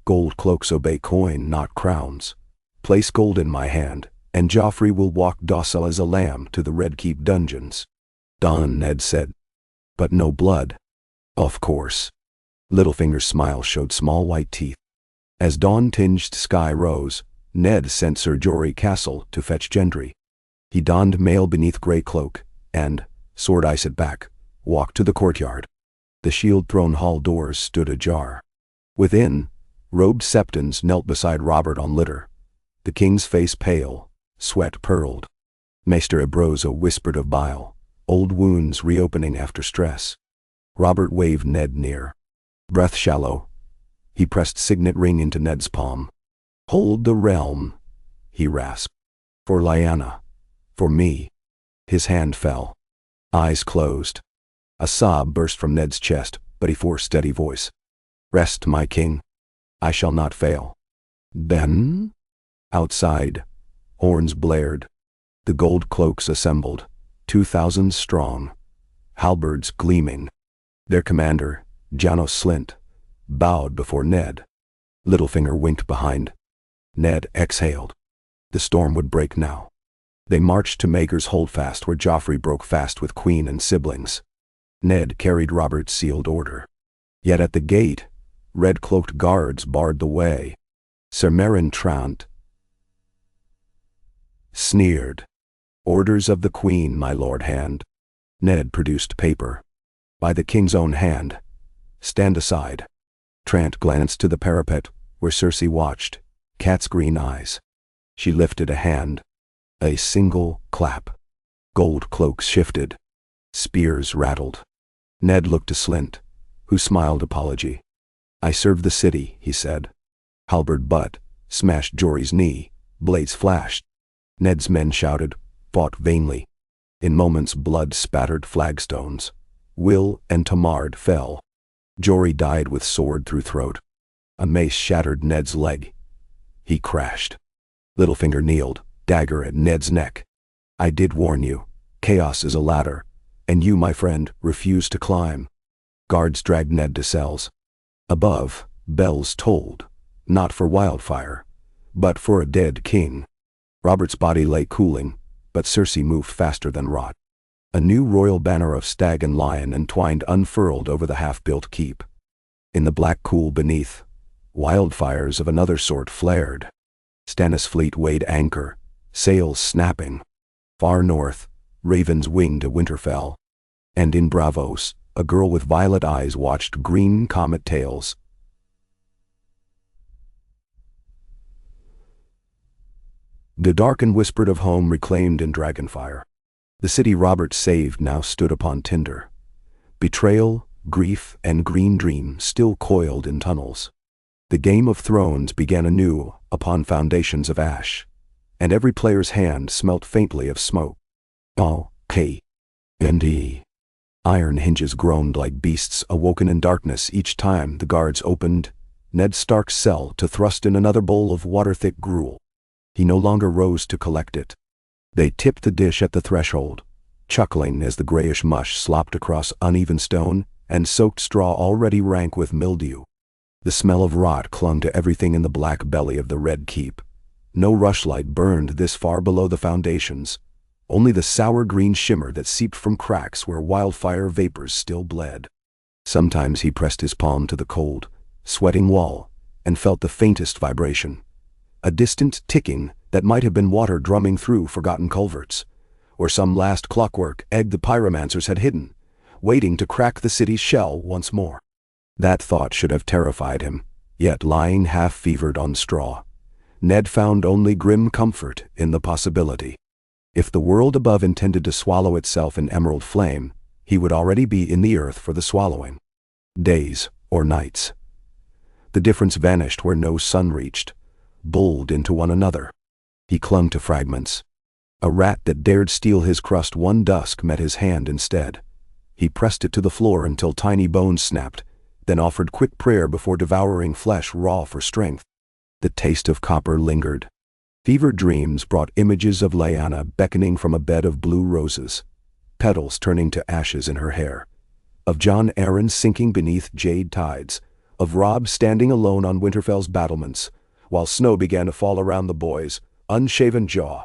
Gold cloaks obey coin, not crowns. Place gold in my hand, and Joffrey will walk docile as a lamb to the Red Keep dungeons." "Done," Ned said. "But no blood." "Of course." Littlefinger's smile showed small white teeth. As dawn-tinged sky rose, Ned sent Sir Jorah Castle to fetch Gendry. He donned mail beneath grey cloak, and, sword ice at back, walked to the courtyard. The shield-throne hall doors stood ajar. Within, robed septons knelt beside Robert on litter, the king's face pale, sweat pearled. Maester Ebrose whispered of bile, old wounds reopening after stress. Robert waved Ned near. Breath shallow, he pressed signet ring into Ned's palm. "Hold the realm," he rasped. "For Lyanna. For me." His hand fell. Eyes closed. A sob burst from Ned's chest, but he forced steady voice. "Rest, my king. I shall not fail." "Then?" Outside, horns blared. The gold cloaks assembled, 2,000 strong, halberds gleaming. Their commander, Janos Slynt, bowed before Ned. Littlefinger winked behind. Ned exhaled. The storm would break now. They marched to Maegor's Holdfast, where Joffrey broke fast with queen and siblings. Ned carried Robert's sealed order. Yet at the gate, red-cloaked guards barred the way. Sir Meryn Trant sneered. "Orders of the queen, my lord hand." Ned produced paper. "By the king's own hand. Stand aside." Trant glanced to the parapet, where Cersei watched, cat's green eyes. She lifted a hand. A single clap. Gold cloaks shifted. Spears rattled. Ned looked to Slynt, who smiled apology. "I serve the city," he said. Halberd butt smashed Jory's knee. Blades flashed. Ned's men shouted, fought vainly. In moments blood spattered flagstones. Will and Tamard fell. Jory died with sword through throat. A mace shattered Ned's leg. He crashed. Littlefinger kneeled, dagger at Ned's neck. "I did warn you. Chaos is a ladder, and you, my friend, refuse to climb." Guards dragged Ned to cells. Above, bells tolled, not for Wildfire, but for a dead king. Robert's body lay cooling, but Cersei moved faster than wrought. A new royal banner of stag and lion entwined unfurled over the half-built keep. In the black cool beneath, wildfires of another sort flared. Stannis' fleet weighed anchor, sails snapping. Far north, ravens winged to Winterfell. And in Bravos, a girl with violet eyes watched green comet tails. The dark and whispered of home reclaimed in Dragonfire. The city Robert saved now stood upon tinder. Betrayal, grief, and green dream still coiled in tunnels. The Game of Thrones began anew upon foundations of ash, and every player's hand smelt faintly of smoke. Oh, K&E. Iron hinges groaned like beasts awoken in darkness each time the guards opened Ned Stark's cell to thrust in another bowl of water-thick gruel. He no longer rose to collect it. They tipped the dish at the threshold, chuckling as the grayish mush slopped across uneven stone and soaked straw already rank with mildew. The smell of rot clung to everything in the black belly of the red keep. No rushlight burned this far below the foundations, only the sour green shimmer that seeped from cracks where wildfire vapors still bled. Sometimes he pressed his palm to the cold, sweating wall and felt the faintest vibration, a distant ticking that might have been water drumming through forgotten culverts, or some last clockwork egg the pyromancers had hidden, waiting to crack the city's shell once more. That thought should have terrified him, yet lying half-fevered on straw, Ned found only grim comfort in the possibility. If the world above intended to swallow itself in emerald flame, he would already be in the earth for the swallowing. Days or nights. The difference vanished where no sun reached, bulled into one another. He clung to fragments. A rat that dared steal his crust one dusk met his hand instead. He pressed it to the floor until tiny bones snapped, then offered quick prayer before devouring flesh raw for strength. The taste of copper lingered. Fevered dreams brought images of Lyanna beckoning from a bed of blue roses, petals turning to ashes in her hair, of John Aaron sinking beneath jade tides, of Rob standing alone on Winterfell's battlements, while snow began to fall around the boy's unshaven jaw.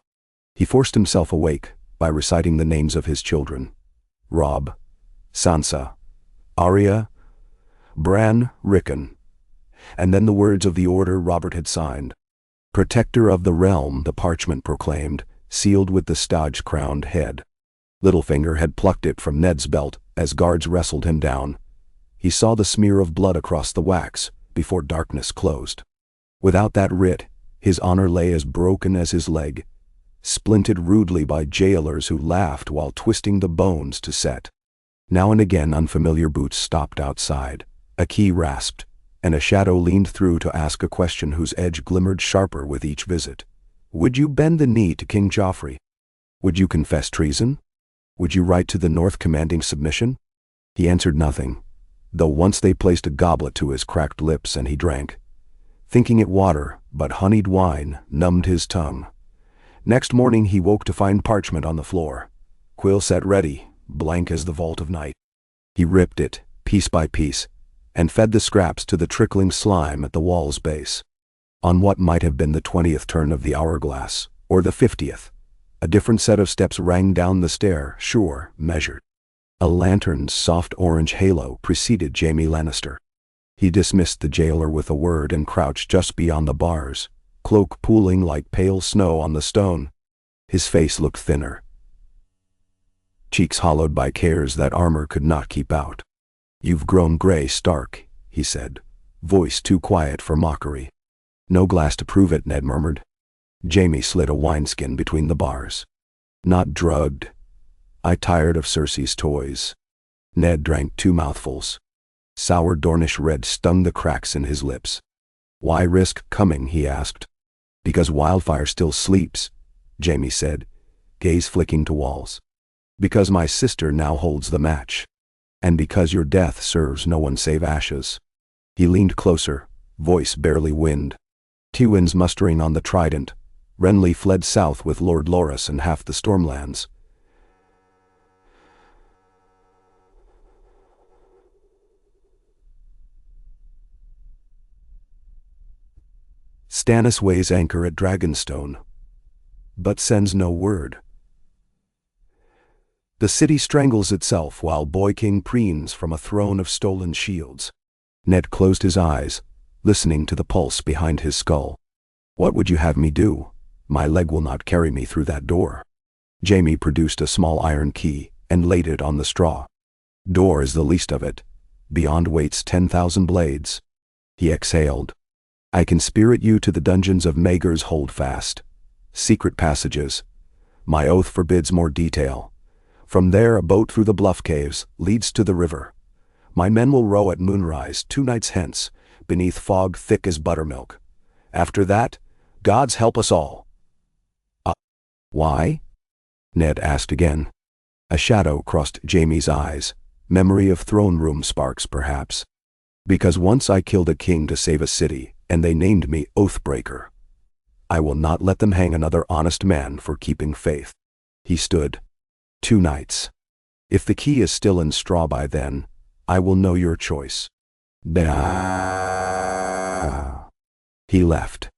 He forced himself awake by reciting the names of his children: Rob, Sansa, Arya, Bran, Rickon, and then the words of the order Robert had signed. Protector of the realm, the parchment proclaimed, sealed with the stodge-crowned head. Littlefinger had plucked it from Ned's belt as guards wrestled him down. He saw the smear of blood across the wax before darkness closed. Without that writ, his honor lay as broken as his leg, splinted rudely by jailers who laughed while twisting the bones to set. Now and again unfamiliar boots stopped outside, a key rasped, and a shadow leaned through to ask a question whose edge glimmered sharper with each visit. Would you bend the knee to King Joffrey? Would you confess treason? Would you write to the North commanding submission? He answered nothing, though once they placed a goblet to his cracked lips and he drank, thinking it water, but honeyed wine numbed his tongue. Next morning he woke to find parchment on the floor, quill set ready, blank as the vault of night. He ripped it, piece by piece, and fed the scraps to the trickling slime at the wall's base. On what might have been the 20th turn of the hourglass, or the 50th, a different set of steps rang down the stair, sure, measured. A lantern's soft orange halo preceded Jaime Lannister. He dismissed the jailer with a word and crouched just beyond the bars, cloak pooling like pale snow on the stone. His face looked thinner, cheeks hollowed by cares that armor could not keep out. "You've grown gray, Stark," he said, voice too quiet for mockery. "No glass to prove it," Ned murmured. Jaime slid a wineskin between the bars. "Not drugged. I tired of Cersei's toys." Ned drank 2 mouthfuls. Sour Dornish red stung the cracks in his lips. "Why risk coming?" he asked. "Because Wildfire still sleeps," Jaime said, gaze flicking to walls. "Because my sister now holds the match. And because your death serves no one save ashes." He leaned closer, voice barely wind. Tywin's mustering on the Trident. Renly fled south with Lord Loras and half the Stormlands. Stannis weighs anchor at Dragonstone, but sends no word. The city strangles itself while Boy King preens from a throne of stolen shields. Ned closed his eyes, listening to the pulse behind his skull. "What would you have me do? My leg will not carry me through that door." Jaime produced a small iron key and laid it on the straw. "Door is the least of it. Beyond waits 10,000 blades." He exhaled. "I can spirit you to the dungeons of Maegor's Holdfast. Secret passages. My oath forbids more detail. From there a boat through the bluff caves leads to the river. My men will row at moonrise 2 nights hence, beneath fog thick as buttermilk. After that, gods help us all." "Why?" Ned asked again. A shadow crossed Jaime's eyes, memory of throne room sparks perhaps. "Because once I killed a king to save a city, and they named me Oathbreaker. I will not let them hang another honest man for keeping faith." He stood, 2 nights. If the key is still in straw by then, I will know your choice. He left.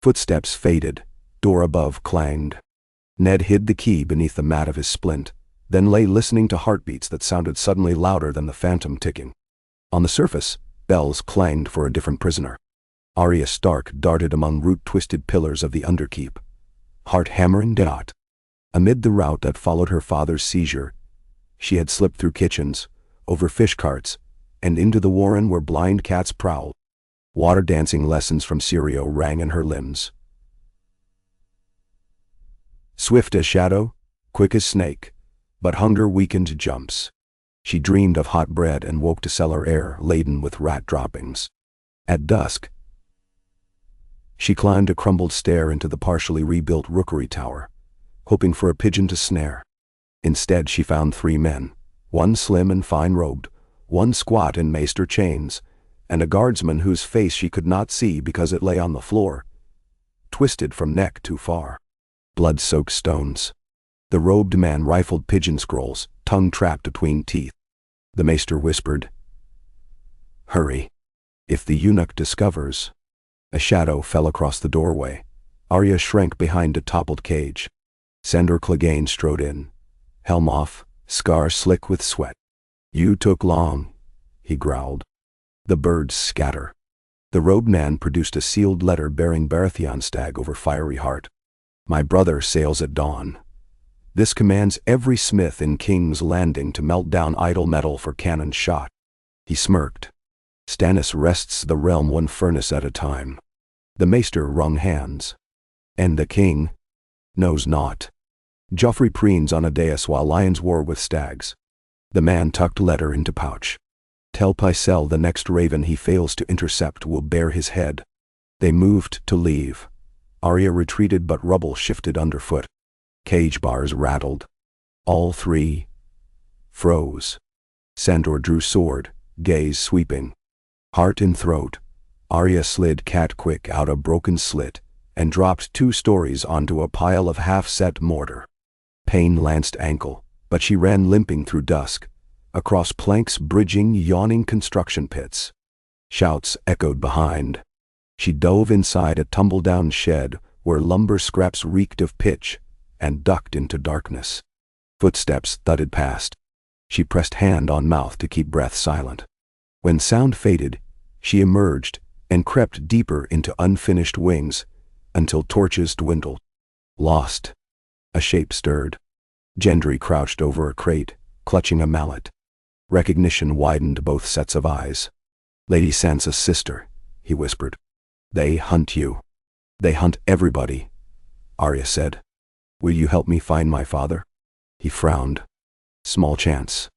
Footsteps faded. Door above clanged. Ned hid the key beneath the mat of his splint, then lay listening to heartbeats that sounded suddenly louder than the phantom ticking. On the surface, bells clanged for a different prisoner. Arya Stark darted among root-twisted pillars of the underkeep, heart hammering dot. Amid the rout that followed her father's seizure, she had slipped through kitchens, over fish carts, and into the warren where blind cats prowled. Water dancing lessons from Sirio rang in her limbs. Swift as shadow, quick as snake, but hunger weakened jumps. She dreamed of hot bread and woke to cellar air laden with rat droppings. At dusk, she climbed a crumbled stair into the partially rebuilt rookery tower, hoping for a pigeon to snare. Instead she found 3 men, one slim and fine-robed, one squat in maester chains, and a guardsman whose face she could not see because it lay on the floor, twisted from neck too far. Blood-soaked stones. The robed man rifled pigeon scrolls, tongue trapped between teeth. The maester whispered, "Hurry. If the eunuch discovers..." A shadow fell across the doorway. Arya shrank behind a toppled cage. Sandor Clegane strode in, helm off, scar slick with sweat. "You took long," he growled. The birds scatter. The robed man produced a sealed letter bearing Baratheon stag over fiery heart. "My brother sails at dawn. This commands every smith in King's Landing to melt down idle metal for cannon shot." He smirked. "Stannis rests the realm one furnace at a time." The maester wrung hands. "And the king?" "Knows not. Joffrey preens on a dais while lions war with stags." The man tucked letter into pouch. "Tell Pycelle the next raven he fails to intercept will bear his head." They moved to leave. Arya retreated, but rubble shifted underfoot. Cage bars rattled. All 3 froze. Sandor drew sword, gaze sweeping. Heart in throat, Arya slid cat-quick out a broken slit and dropped 2 stories onto a pile of half-set mortar. Pain lanced ankle, but she ran limping through dusk, across planks bridging yawning construction pits. Shouts echoed behind. She dove inside a tumble-down shed where lumber scraps reeked of pitch and ducked into darkness. Footsteps thudded past. She pressed hand on mouth to keep breath silent. When sound faded, she emerged and crept deeper into unfinished wings until torches dwindled. Lost. A shape stirred. Gendry crouched over a crate, clutching a mallet. Recognition widened both sets of eyes. "Lady Sansa's sister," he whispered. "They hunt you. They hunt everybody," Arya said. "Will you help me find my father?" He frowned. "Small chance.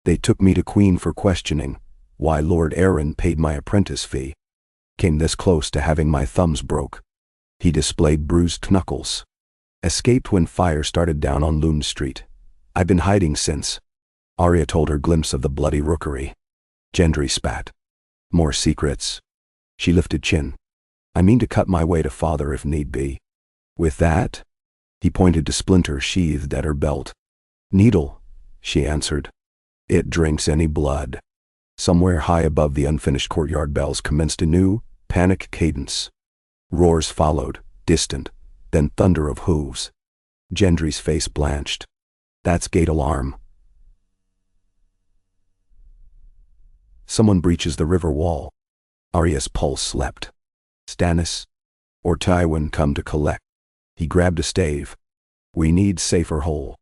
They took me to Queen for questioning, why Lord Aaron paid my apprentice fee. Came this close to having my thumbs broke." He displayed bruised knuckles. "Escaped when fire started down on Loon Street. I've been hiding since." Arya told her glimpse of the bloody rookery. Gendry spat. "More secrets." She lifted chin. "I mean to cut my way to father if need be." "With that?" He pointed to splinter sheathed at her belt. "Needle," she answered. "It drinks any blood." Somewhere high above the unfinished courtyard bells commenced a new, panic cadence. Roars followed, distant, then thunder of hooves. Gendry's face blanched. "That's gate alarm." Someone breaches the river wall. Arya's pulse leapt. Stannis or Tywin come to collect. He grabbed a stave. "We need safer hole."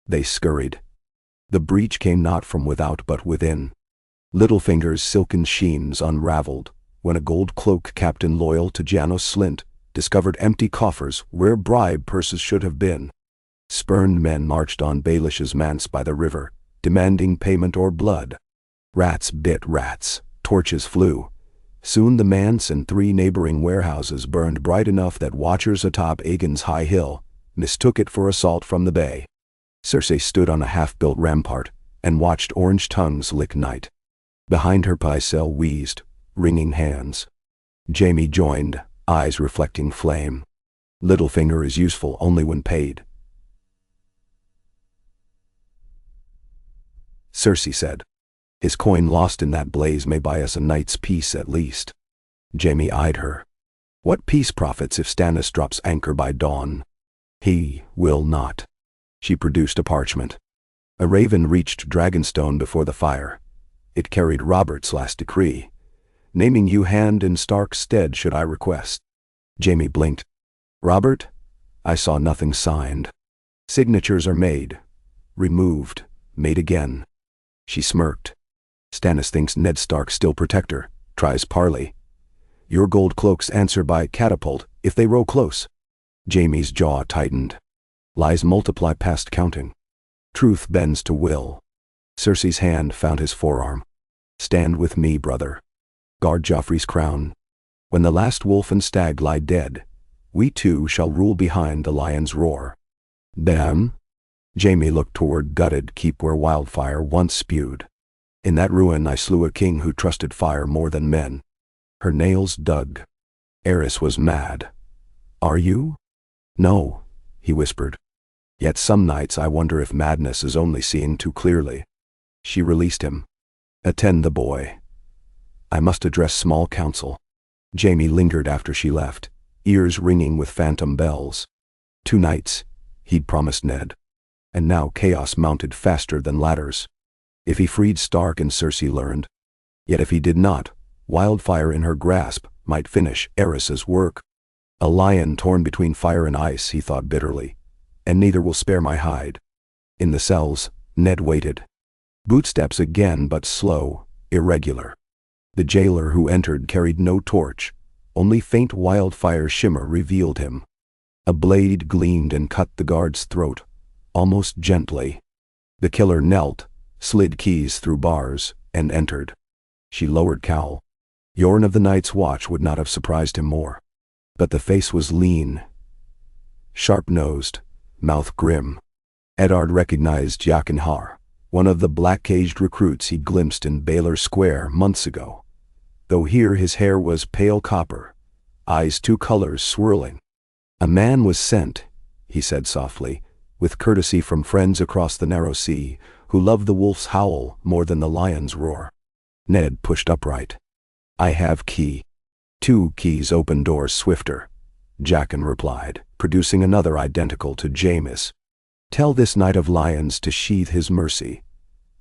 They scurried. The breach came not from without but within. Littlefinger's silken sheens unraveled when a gold cloak captain loyal to Janos Slynt discovered empty coffers where bribe purses should have been. Spurned men marched on Baelish's manse by the river, demanding payment or blood. Rats bit rats, torches flew. Soon the manse and 3 neighboring warehouses burned bright enough that watchers atop Aegon's high hill mistook it for assault from the bay. Cersei stood on a half-built rampart and watched orange tongues lick night. Behind her Pycelle wheezed, wringing hands. Jaime joined, eyes reflecting flame. Littlefinger is useful only when paid. Cersei said. His coin lost in that blaze may buy us a night's peace at least. Jaime eyed her. What peace profits if Stannis drops anchor by dawn? He will not. She produced a parchment. A raven reached Dragonstone before the fire. It carried Robert's last decree, naming you hand in Stark's stead should I request. Jaime blinked. Robert? I saw nothing signed. Signatures are made, removed, made again. She smirked. Stannis thinks Ned Stark still protect her, tries parley. Your gold cloaks answer by catapult if they row close. Jaime's jaw tightened. Lies multiply past counting. Truth bends to will. Cersei's hand found his forearm. Stand with me, brother. Guard Joffrey's crown. When the last wolf and stag lie dead, we too shall rule behind the lion's roar. Damn. Jaime looked toward gutted keep where Wildfire once spewed. In that ruin I slew a king who trusted fire more than men. Her nails dug. Aerys was mad. Are you? No, he whispered. Yet some nights I wonder if madness is only seeing too clearly. She released him. Attend the boy. I must address small council. Jaime lingered after she left, ears ringing with phantom bells. 2 nights, he'd promised Ned. And now chaos mounted faster than ladders. If he freed Stark and Cersei learned. Yet if he did not, Wildfire in her grasp might finish Aerys's work. A lion torn between fire and ice, he thought bitterly, and neither will spare my hide. In the cells, Ned waited. Bootsteps again, but slow, irregular. The jailer who entered carried no torch, only faint wildfire shimmer revealed him. A blade gleamed and cut the guard's throat, almost gently. The killer knelt, slid keys through bars, and entered. She lowered cowl. Yorn of the Night's Watch would not have surprised him more. But the face was lean, sharp-nosed, mouth grim. Eddard recognized Jaqen Har, one of the black-caged recruits he'd glimpsed in Baylor Square months ago, though here his hair was pale copper, eyes 2 colors swirling. A man was sent, he said softly, with courtesy from friends across the narrow sea, who loved the wolf's howl more than the lion's roar. Ned pushed upright. I have key. 2 keys open doors swifter, Jaqen replied, producing another identical to Jameis. Tell this Knight of Lions to sheathe his mercy.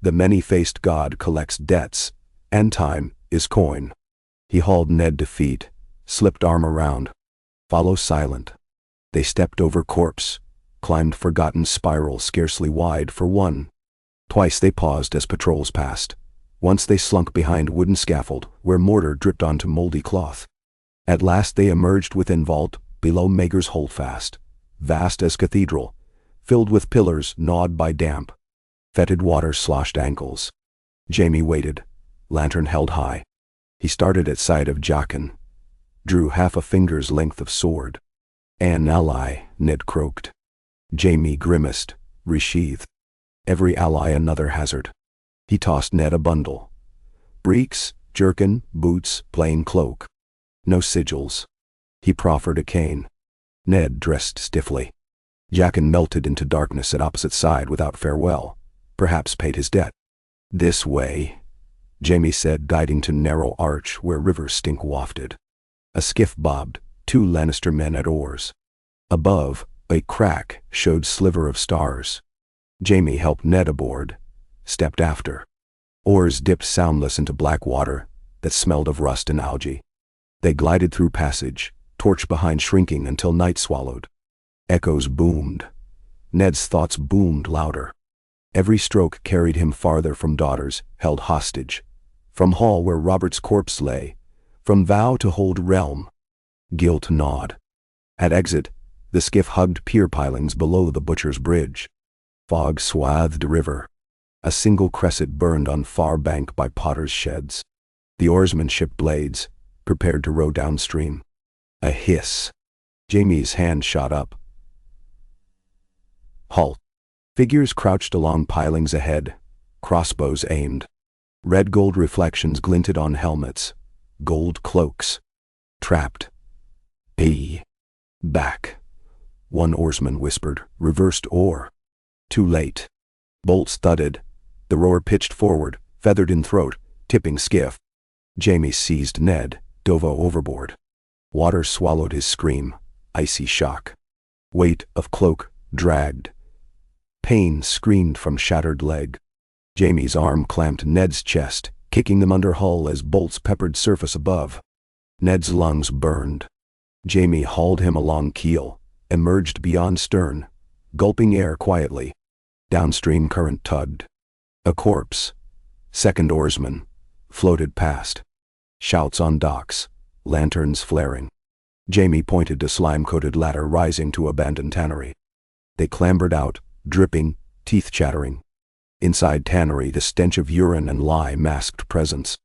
The many-faced god collects debts, and time is coin. He hauled Ned to feet, slipped arm around. Follow silent. They stepped over corpse, climbed forgotten spiral scarcely wide for one. Twice they paused as patrols passed. Once they slunk behind wooden scaffold where mortar dripped onto moldy cloth. At last they emerged within vault below Maegor's holdfast, vast as cathedral, filled with pillars gnawed by damp. Fetid water sloshed ankles. Jaime waited, lantern held high. He started at sight of Jaqen, drew half a finger's length of sword. An ally, Ned croaked. Jaime grimaced, resheathed. Every ally another hazard. He tossed Ned a bundle. Breeks, jerkin, boots, plain cloak. No sigils. He proffered a cane. Ned dressed stiffly. Jaqen melted into darkness at opposite side without farewell, perhaps paid his debt. This way, Jaime said, guiding to narrow arch where river stink wafted. A skiff bobbed, 2 Lannister men at oars. Above, a crack showed sliver of stars. Jaime helped Ned aboard, stepped after. Oars dipped soundless into black water that smelled of rust and algae. They glided through passage, torch behind shrinking until night swallowed. Echoes boomed. Ned's thoughts boomed louder. Every stroke carried him farther from daughters, held hostage. From hall where Robert's corpse lay. From vow to hold realm. Guilt gnawed. At exit, the skiff hugged pier pilings below the butcher's bridge. Fog swathed river. A single cresset burned on far bank by potter's sheds. The oarsmen shipped blades, prepared to row downstream. A hiss. Jaime's hand shot up. Halt. Figures crouched along pilings ahead, crossbows aimed. Red gold reflections glinted on helmets, gold cloaks. Trapped. Back. One oarsman whispered, reversed oar. Too late. Bolts thudded. The rower pitched forward, feathered in throat, tipping skiff. Jamie seized Ned, dove overboard. Water swallowed his scream, icy shock. Weight of cloak, dragged. Pain screamed from shattered leg. Jamie's arm clamped Ned's chest, kicking them under hull as bolts peppered surface above. Ned's lungs burned. Jamie hauled him along keel, emerged beyond stern, gulping air quietly. Downstream current tugged. A corpse, second oarsman, floated past. Shouts on docks, lanterns flaring. Jamie pointed to slime-coated ladder rising to abandoned tannery. They clambered out, dripping, teeth chattering. Inside tannery, the stench of urine and lye masked presence.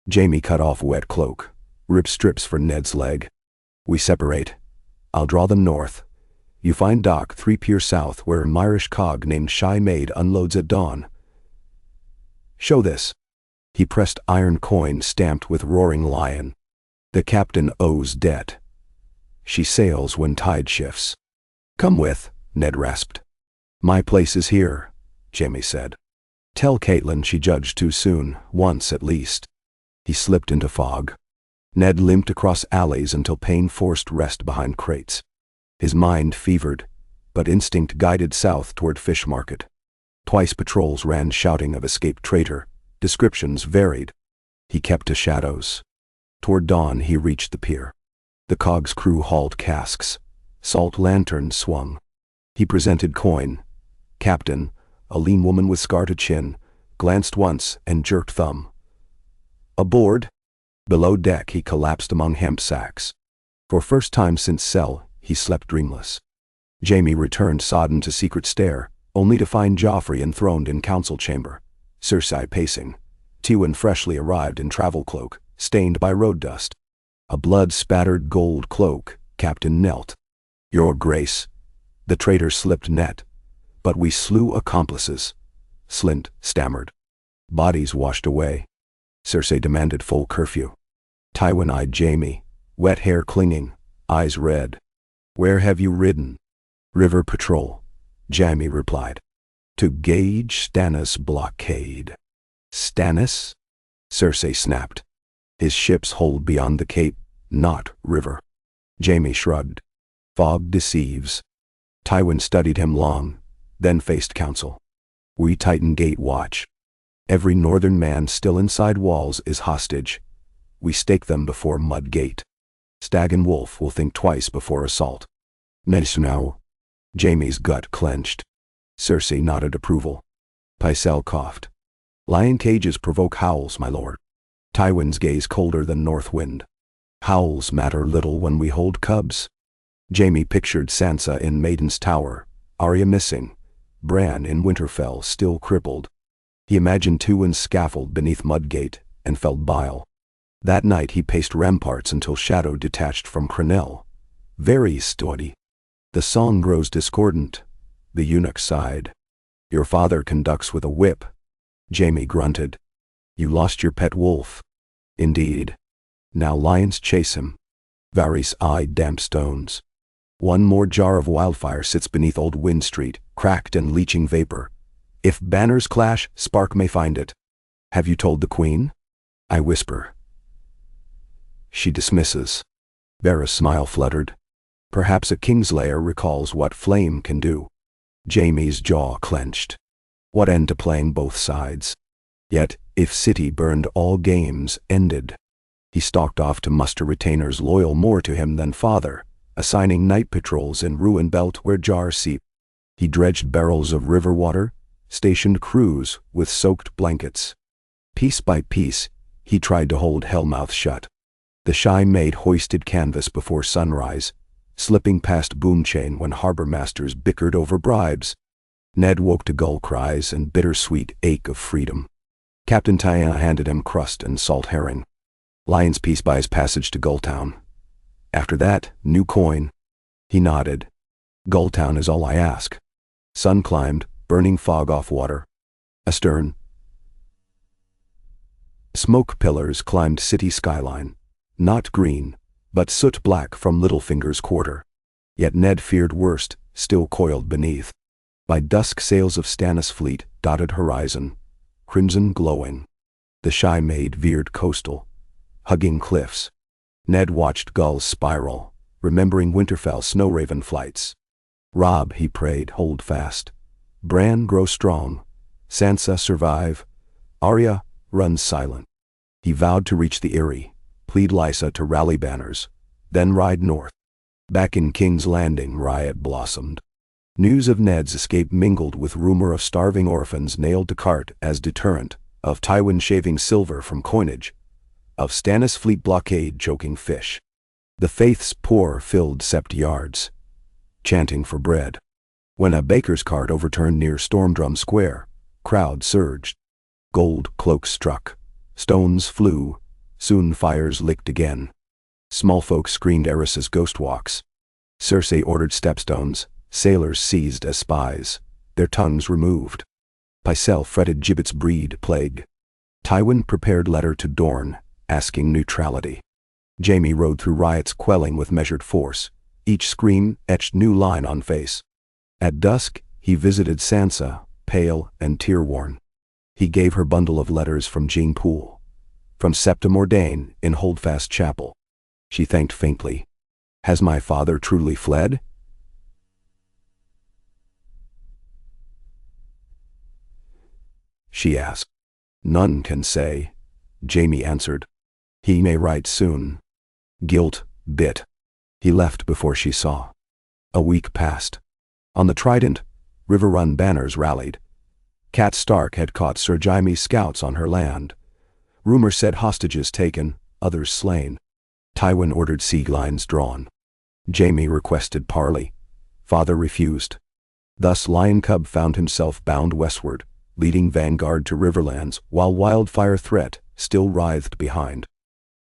Jamie cut off wet cloak, ripped strips for Ned's leg. We separate. I'll draw them north. You find dock 3 pier south where an Irish cog named Shy Maid unloads at dawn. Show this. He pressed iron coin stamped with roaring lion. The captain owes debt. She sails when tide shifts. Come with, Ned rasped. My place is here, Jamie said. Tell Caitlin she judged too soon, once at least. He slipped into fog. Ned limped across alleys until pain forced rest behind crates. His mind fevered, but instinct guided south toward Fish Market. Twice patrols ran shouting of escaped traitor. Descriptions varied. He kept to shadows. Toward dawn he reached the pier. The cog's crew hauled casks. Salt lanterns swung. He presented coin. Captain, a lean woman with scar to chin, glanced once and jerked thumb. Aboard? Below deck he collapsed among hemp sacks. For first time since cell, he slept dreamless. Jamie returned sodden to secret stair, only to find Joffrey enthroned in council chamber. Cersei pacing. Tywin freshly arrived in travel cloak, stained by road dust. A blood-spattered gold cloak, Captain knelt. Your Grace. The traitor slipped net. But we slew accomplices. Slint stammered. Bodies washed away. Cersei demanded full curfew. Tywin eyed Jamie, wet hair clinging, eyes red. Where have you ridden? River patrol, Jamie replied. To gauge Stannis' blockade. Stannis? Cersei snapped. His ships hold beyond the cape, not river. Jamie shrugged. Fog deceives. Tywin studied him long, then faced council. We tighten gate watch. Every northern man still inside walls is hostage. We stake them before Mud Gate. Stag and Wolf will think twice before assault. Now. Jamie's gut clenched. Cersei nodded approval. Pycelle coughed. Lion cages provoke howls, my lord. Tywin's gaze colder than north wind. Howls matter little when we hold cubs. Jamie pictured Sansa in Maiden's Tower, Arya missing, Bran in Winterfell still crippled. He imagined Tywin's scaffold beneath Mudgate and felt bile. That night he paced ramparts until shadow detached from Crenel. Very sturdy. The song grows discordant. The eunuch sighed. Your father conducts with a whip. Jamie grunted. You lost your pet wolf. Indeed. Now lions chase him. Varys eyed damp stones. One more jar of wildfire sits beneath Old Wind Street, cracked and leaching vapor. If banners clash, spark may find it. Have you told the queen? I whisper. She dismisses. Varys' smile fluttered. Perhaps a Kingslayer recalls what flame can do. Jamie's jaw clenched. What end to playing both sides? Yet, if city burned, all games ended. He stalked off to muster retainers loyal more to him than father, assigning night patrols in Ruin Belt where jars seep. He dredged barrels of river water, stationed crews with soaked blankets. Piece by piece, he tried to hold Hellmouth shut. The Shy Maid hoisted canvas before sunrise, slipping past boom chain when harbor masters bickered over bribes. Ned woke to gull cries and bittersweet ache of freedom. Captain Tyanna handed him crust and salt herring. Lion's piece buys passage to Gulltown. After that, new coin. He nodded. Gulltown is all I ask. Sun climbed, burning fog off water. Astern. Smoke pillars climbed city skyline. Not green, but soot black from Littlefinger's quarter. Yet Ned feared worst, still coiled beneath. By dusk sails of Stannis' fleet dotted horizon. crimson glowing. The shy maid veered coastal, hugging cliffs. Ned watched gulls spiral, remembering Winterfell snow raven flights. Robb, he prayed, hold fast. Bran, grow strong. Sansa, survive. Arya, run silent. He vowed to reach the Eyrie, plead Lysa to rally banners, then ride north. Back in King's Landing, riot blossomed. News of Ned's escape mingled with rumor of starving orphans nailed to cart as deterrent, of Tywin shaving silver from coinage, of Stannis' fleet blockade choking fish. The Faith's poor filled Sept yards, chanting for bread. When a baker's cart overturned near Stormdrum Square, crowd surged. Gold cloaks struck. Stones flew. Soon fires licked again. Small folk screamed Eris's ghost walks. Cersei ordered stepstones, sailors seized as spies, their tongues removed. Pycelle fretted Gibbet's breed plague. Tywin prepared letter to Dorne, asking neutrality. Jaime rode through riots quelling with measured force. Each scream etched new line on face. At dusk, he visited Sansa, pale and tear-worn. He gave her bundle of letters from Jean Poole, from Septa Mordain in Holdfast Chapel. She thanked faintly. Has my father truly fled? She asked. None can say, Jaime answered. He may write soon. Guilt bit. He left before she saw. A week passed. On the Trident, River Run banners rallied. Cat Stark had caught Sir Jaime's scouts on her land. Rumor said hostages taken, others slain. Tywin ordered siege lines drawn. Jaime requested parley. Father refused. Thus Lion Cub found himself bound westward, leading vanguard to Riverlands, while Wildfire threat still writhed behind.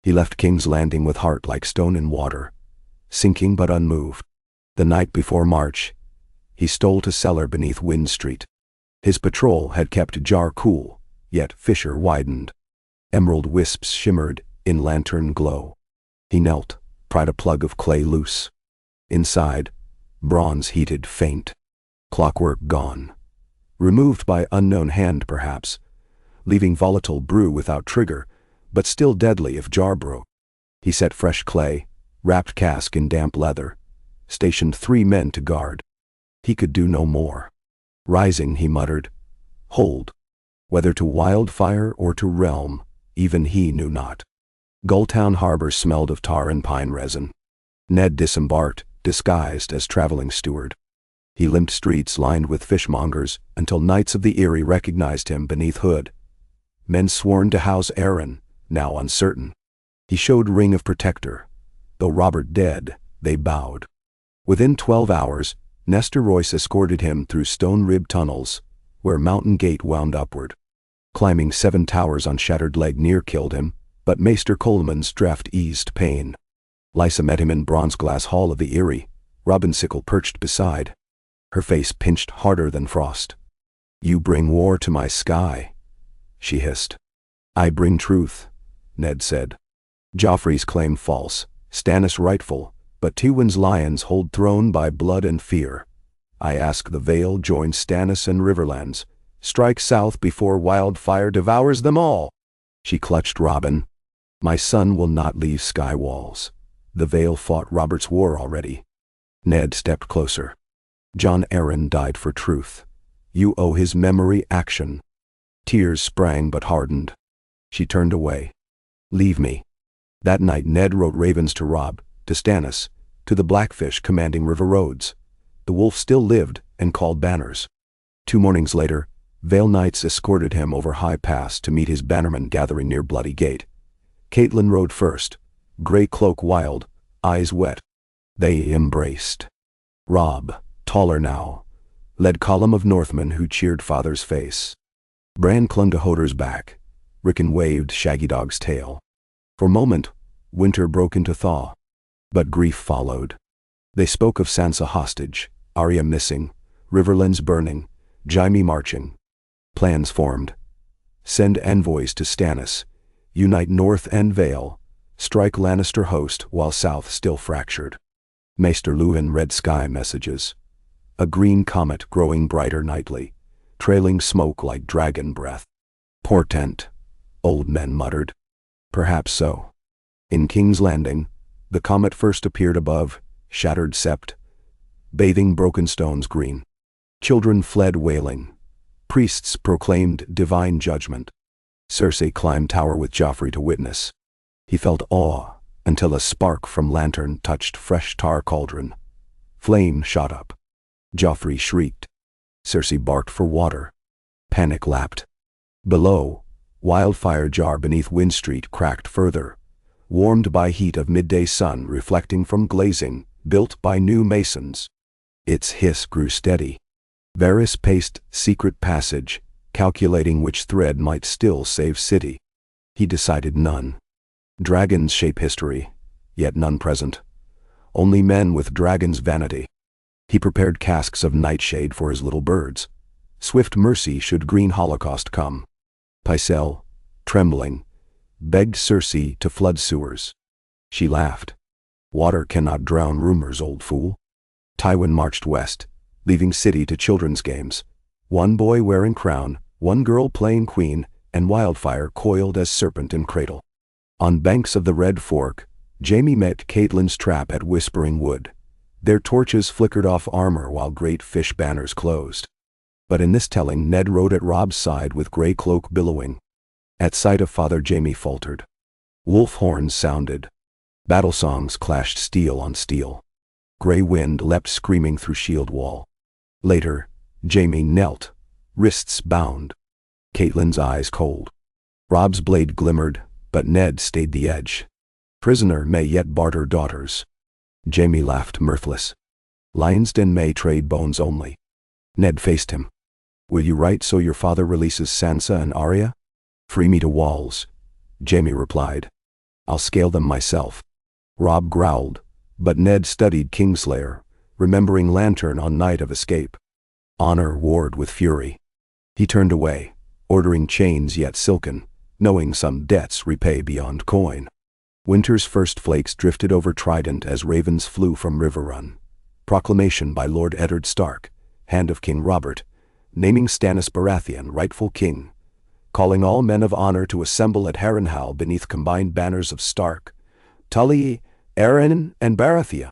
He left King's Landing with heart like stone in water, sinking but unmoved. The night before March, he stole to cellar beneath Wind Street. His patrol had kept Jar cool, yet fissure widened. Emerald wisps shimmered in lantern glow. He knelt, pried a plug of clay loose. Inside, bronze heated faint. Clockwork gone. Removed by unknown hand perhaps, leaving volatile brew without trigger, but still deadly if jar broke. He set fresh clay, wrapped cask in damp leather, stationed 3 men to guard. He could do no more. Rising, he muttered, Hold. Whether to Wildfire or to Realm, even he knew not. Gulltown Harbor smelled of tar and pine resin. Ned disembarked, disguised as traveling steward. He limped streets lined with fishmongers until knights of the Eyrie recognized him beneath hood. Men sworn to house Aaron, now uncertain. He showed ring of protector. Though Robert dead, they bowed. Within 12 hours, Nestor Royce escorted him through stone-ribbed tunnels, where Mountain Gate wound upward. Climbing 7 towers on shattered leg near killed him, but Maester Coleman's draught eased pain. Lysa met him in bronze-glass hall of the Eyrie, Robinsickle perched beside. Her face pinched harder than frost. You bring war to my sky, she hissed. I bring truth, Ned said. Joffrey's claim false, Stannis rightful, but Tywin's lions hold throne by blood and fear. I ask the Vale join Stannis and Riverlands, strike south before Wildfire devours them all. She clutched Robin. My son will not leave sky walls. The Vale fought Robert's war already. Ned stepped closer. John Arryn died for truth. You owe his memory action. Tears sprang but hardened. She turned away. Leave me. That night Ned wrote ravens to Robb, to Stannis, to the Blackfish commanding river roads. The wolf still lived and called banners. 2 mornings later, Vale knights escorted him over High Pass to meet his bannermen gathering near Bloody Gate. Catelyn rode first, gray cloak wild, eyes wet. They embraced. Robb, taller now, led column of Northmen who cheered father's face. Bran clung to Hodor's back. Rickon waved Shaggy Dog's tail. For a moment, winter broke into thaw. But grief followed. They spoke of Sansa hostage, Arya missing, Riverlands burning, Jaime marching. Plans formed. Send envoys to Stannis. Unite North and Vale. Strike Lannister host while South still fractured. Maester Luwin read sky messages. A green comet growing brighter nightly, trailing smoke like dragon breath. Portent, old men muttered. Perhaps so. In King's Landing, the comet first appeared above, shattered sept, bathing broken stones green. Children fled wailing. Priests proclaimed divine judgment. Cersei climbed tower with Joffrey to witness. He felt awe until a spark from lantern touched fresh tar cauldron. Flame shot up. Joffrey shrieked. Cersei barked for water. Panic lapped. Below, wildfire jar beneath Wind Street cracked further, warmed by heat of midday sun reflecting from glazing, built by new masons. Its hiss grew steady. Varys paced secret passage, calculating which thread might still save city. He decided none. Dragons shape history, yet none present. Only men with dragon's vanity. He prepared casks of nightshade for his little birds. Swift mercy should green holocaust come. Pycelle, trembling, begged Cersei to flood sewers. She laughed. Water cannot drown rumors, old fool. Tywin marched west, leaving city to children's games. One boy wearing crown, one girl playing queen, and Wildfire coiled as serpent in cradle. On banks of the Red Fork, Jaime met Catelyn's trap at Whispering Wood. Their torches flickered off armor while great fish banners closed. But in this telling, Ned rode at Robb's side with grey cloak billowing. At sight of Father, Jaime faltered. Wolf horns sounded. Battle songs clashed steel on steel. Grey wind leapt screaming through shield wall. Later, Jaime knelt, wrists bound. Catelyn's eyes cold. Robb's blade glimmered, but Ned stayed the edge. Prisoner may yet barter daughters. Jaime laughed mirthless. Lion's Den may trade bones only. Ned faced him. Will you write so your father releases Sansa and Arya? Free me to walls, Jaime replied. I'll scale them myself. Robb growled, but Ned studied Kingslayer, remembering Lantern on night of escape. Honor warred with fury. He turned away, ordering chains yet silken, knowing some debts repay beyond coin. Winter's first flakes drifted over Trident as ravens flew from Riverrun. Proclamation by Lord Eddard Stark, hand of King Robert, naming Stannis Baratheon rightful king, calling all men of honor to assemble at Harrenhal beneath combined banners of Stark, Tully, Arryn, and Baratheon.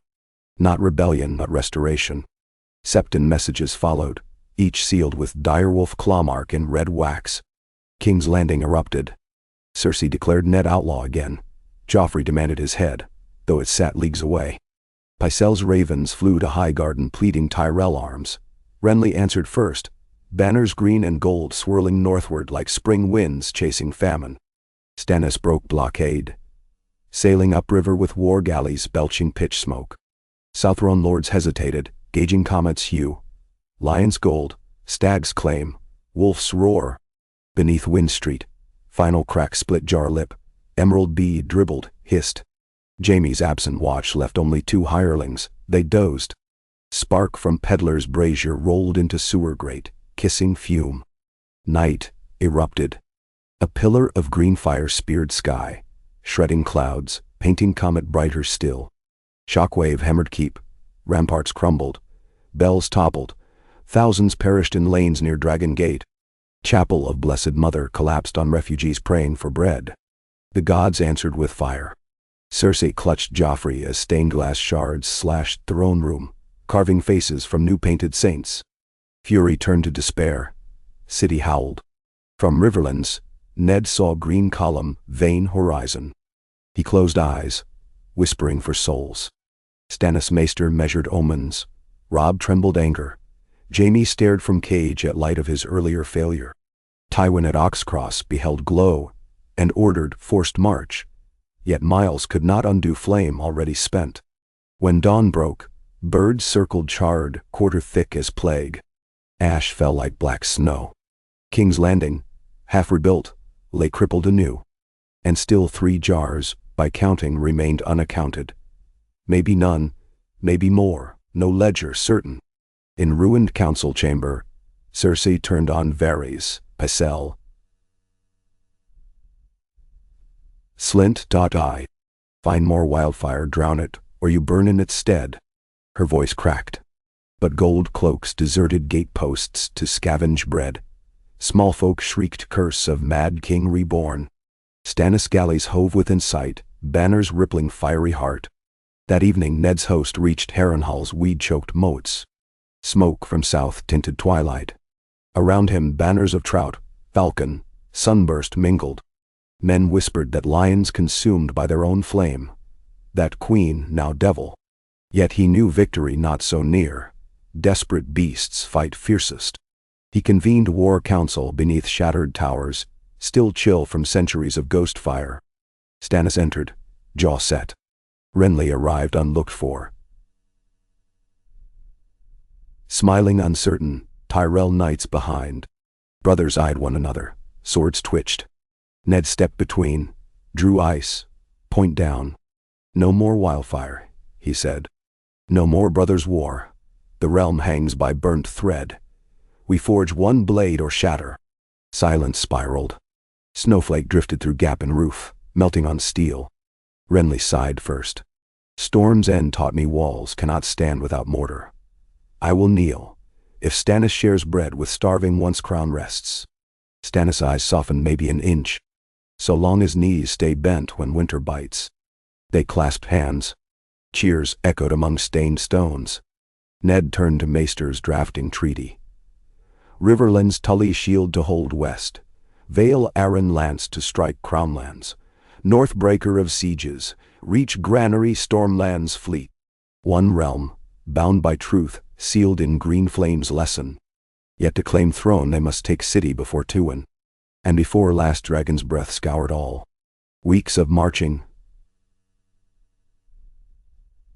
Not rebellion, but restoration. Septon messages followed, each sealed with direwolf clawmark in red wax. King's Landing erupted. Cersei declared Ned outlaw again. Joffrey demanded his head, though it sat leagues away. Pycelle's ravens flew to Highgarden pleading Tyrell arms. Renly answered first, banners green and gold swirling northward like spring winds chasing famine. Stannis broke blockade, sailing upriver with war galleys belching pitch smoke. Southron lords hesitated, gauging comet's hue. Lion's gold, stag's claim, wolf's roar. Beneath Wind Street, final crack split jar lip, emerald bead dribbled, hissed. Jaime's absent watch left only 2 hirelings. They dozed. Spark from peddler's brazier rolled into sewer grate, kissing fume. Night erupted. A pillar of green fire speared sky, shredding clouds, painting comet brighter still. Shockwave hammered keep. Ramparts crumbled. Bells toppled. Thousands perished in lanes near Dragon Gate. Chapel of Blessed Mother collapsed on refugees praying for bread. The gods answered with fire. Cersei clutched Joffrey as stained glass shards slashed throne room, carving faces from new painted saints. Fury turned to despair. City howled. From Riverlands, Ned saw green column, vain horizon. He closed eyes, whispering for souls. Stannis Maester measured omens. Robb trembled anger. Jaime stared from cage at light of his earlier failure. Tywin at Oxcross beheld glow and ordered forced march, yet miles could not undo flame already spent. When dawn broke, birds circled charred, quarter thick as plague. Ash fell like black snow. King's Landing, half rebuilt, lay crippled anew. And still 3 jars, by counting, remained unaccounted. Maybe none, maybe more, no ledger certain. In ruined council chamber, Cersei turned on Varys, Pycelle. Slint.I. Find more wildfire, drown it, or you burn in its stead. Her voice cracked. But gold cloaks deserted gateposts to scavenge bread. Small folk shrieked curse of mad king reborn. Stannis' galleys hove within sight, banners rippling fiery heart. That evening Ned's host reached Harrenhal's weed-choked moats. Smoke from south tinted twilight. Around him banners of trout, falcon, sunburst mingled. Men whispered that lions consumed by their own flame. That queen, now devil. Yet he knew victory not so near. Desperate beasts fight fiercest. He convened war council beneath shattered towers, still chill from centuries of ghost fire. Stannis entered, jaw set. Renly arrived unlooked for. Smiling uncertain, Tyrell knights behind. Brothers eyed one another, swords twitched. Ned stepped between, drew ice, point down. No more wildfire, he said. No more brothers' war. The realm hangs by burnt thread. We forge one blade or shatter. Silence spiraled. Snowflake drifted through gap in roof, melting on steel. Renly sighed first. Storm's end taught me walls cannot stand without mortar. I will kneel, if Stannis shares bread with starving once crown rests. Stannis' eyes softened maybe an inch, so long as knees stay bent when winter bites. They clasped hands. Cheers echoed among stained stones. Ned turned to Maester's drafting treaty. River lends Tully shield to hold west. Vale Arryn lance to strike crownlands. North breaker of sieges, reach granary Stormland's fleet. One realm, bound by truth, sealed in green flames lesson. Yet to claim throne they must take city before Tuin. And before last dragon's breath scoured all. Weeks of marching,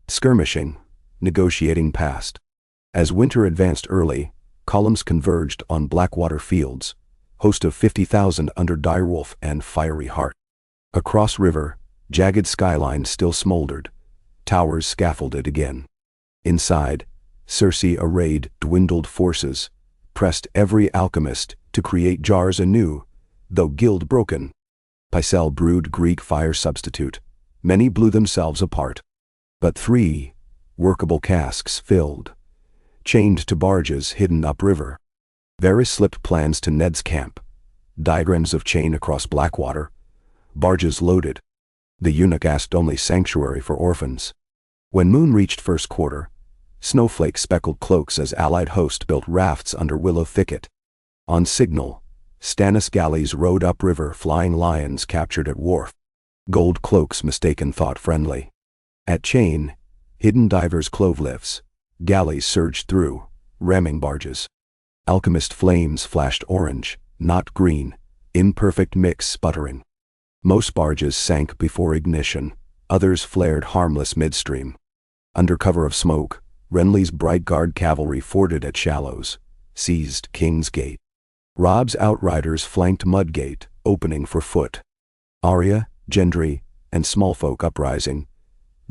skirmishing, negotiating passed. As winter advanced early, columns converged on Blackwater fields, host of 50,000 under Direwolf and Fiery Heart. Across river, jagged skylines still smoldered, towers scaffolded again. Inside, Cersei arrayed dwindled forces, pressed every alchemist to create jars anew, though guild broken. Pycelle brewed Greek fire substitute, many blew themselves apart. But 3 workable casks filled, chained to barges hidden upriver. Varys slipped plans to Ned's camp, diagrams of chain across Blackwater, barges loaded. The eunuch asked only sanctuary for orphans. When moon reached first quarter, snowflake speckled cloaks as allied host built rafts under willow thicket. On signal, Stannis galleys rode upriver flying lions captured at wharf. Gold cloaks mistaken thought friendly. At chain, hidden divers clove lifts, galleys surged through, ramming barges. Alchemist flames flashed orange, not green, imperfect mix sputtering. Most barges sank before ignition, others flared harmless midstream. Under cover of smoke, Renly's Bright Guard cavalry forded at shallows, seized King's Gate. Robb's outriders flanked Mudgate, opening for foot. Arya, Gendry, and Smallfolk uprising,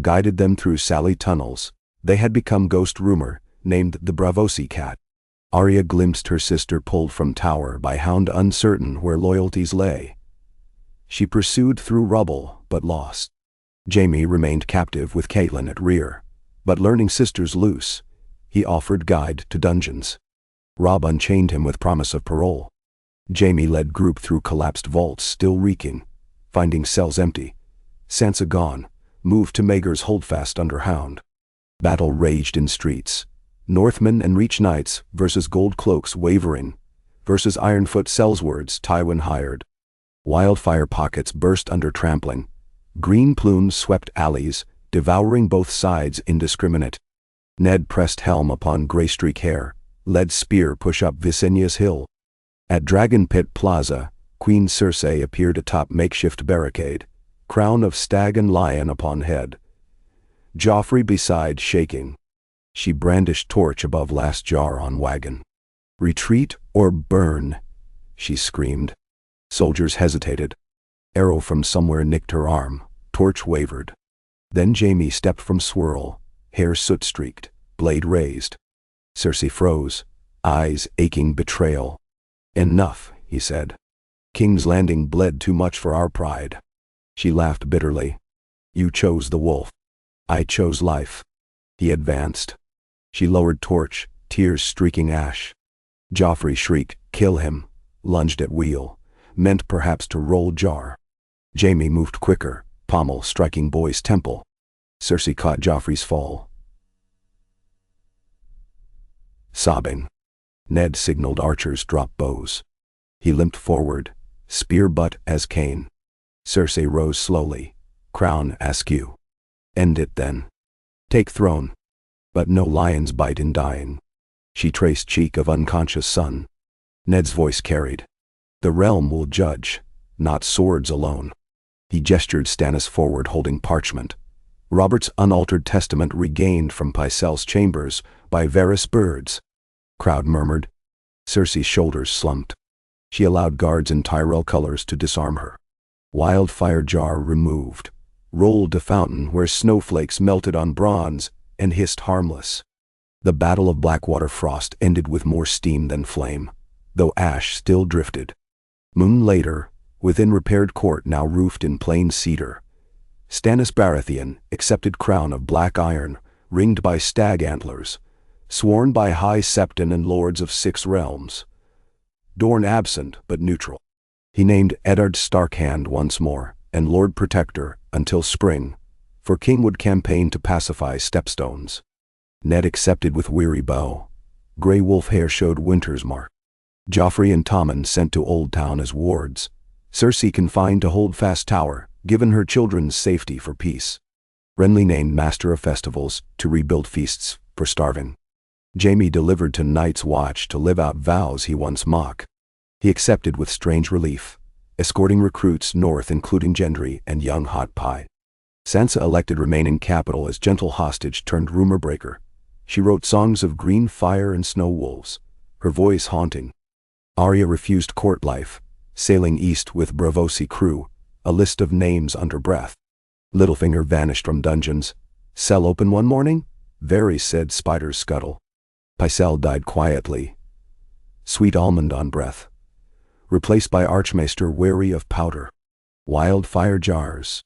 guided them through Sally tunnels. They had become ghost rumor, named the Bravosi Cat. Arya glimpsed her sister pulled from tower by hound uncertain where loyalties lay. She pursued through rubble, but lost. Jaime remained captive with Catelyn at rear, but learning sisters loose, he offered guide to dungeons. Robb unchained him with promise of parole. Jaime led group through collapsed vaults still reeking, finding cells empty. Sansa gone, moved to Maegor's holdfast under Hound. Battle raged in streets. Northmen and Reach Knights versus Gold Cloaks wavering, versus Ironfoot Sellswords Tywin hired. Wildfire pockets burst under trampling. Green plumes swept alleys, devouring both sides indiscriminate. Ned pressed helm upon Greystreak hair, led spear push up Visenia's hill. At Dragon Pit Plaza, Queen Cersei appeared atop makeshift barricade, crown of stag and lion upon head. Joffrey beside shaking. She brandished torch above last jar on wagon. Retreat or burn, she screamed. Soldiers hesitated. Arrow from somewhere nicked her arm, torch wavered. Then Jaime stepped from swirl, hair soot-streaked, blade raised. Cersei froze, eyes aching betrayal. Enough, he said. King's Landing bled too much for our pride. She laughed bitterly. You chose the wolf. I chose life. He advanced. She lowered torch, tears streaking ash. Joffrey shrieked, kill him. lunged at wheel, meant perhaps to roll jar. Jaime moved quicker, pommel striking boy's temple. Cersei caught Joffrey's fall. Sobbing. Ned signaled archers drop bows. He limped forward, spear butt as cane. Cersei rose slowly, crown askew. End it then. Take throne. But no lion's bite in dying. She traced cheek of unconscious son. Ned's voice carried. The realm will judge, not swords alone. He gestured Stannis forward holding parchment. Robert's unaltered testament regained from Pycelle's chambers by Varys birds. Crowd murmured. Cersei's shoulders slumped. She allowed guards in Tyrell colors to disarm her. Wildfire jar removed. Rolled to fountain where snowflakes melted on bronze and hissed harmless. The battle of Blackwater Frost ended with more steam than flame, though ash still drifted. Moon later, within repaired court now roofed in plain cedar, Stannis Baratheon accepted crown of black iron, ringed by stag antlers, sworn by high septon and lords of 6 realms. Dorne absent but neutral. He named Eddard Starkhand once more, and Lord Protector, until spring, for King would campaign to pacify Stepstones. Ned accepted with weary bow. Grey wolf hair showed winter's mark. Joffrey and Tommen sent to Old Town as wards. Cersei confined to Holdfast Tower, given her children's safety for peace. Renly named Master of Festivals to rebuild feasts for starving. Jaime delivered to Night's Watch to live out vows he once mocked. He accepted with strange relief, escorting recruits north including Gendry and young Hot Pie. Sansa elected remain in capital as gentle hostage turned rumor breaker. She wrote songs of green fire and snow wolves, her voice haunting. Arya refused court life, sailing east with Braavosi crew, a list of names under breath. Littlefinger vanished from dungeons. Cell open one morning? Varys said spiders scuttle. Pycelle died quietly. Sweet almond on breath. Replaced by Archmaester wary of powder. Wildfire jars.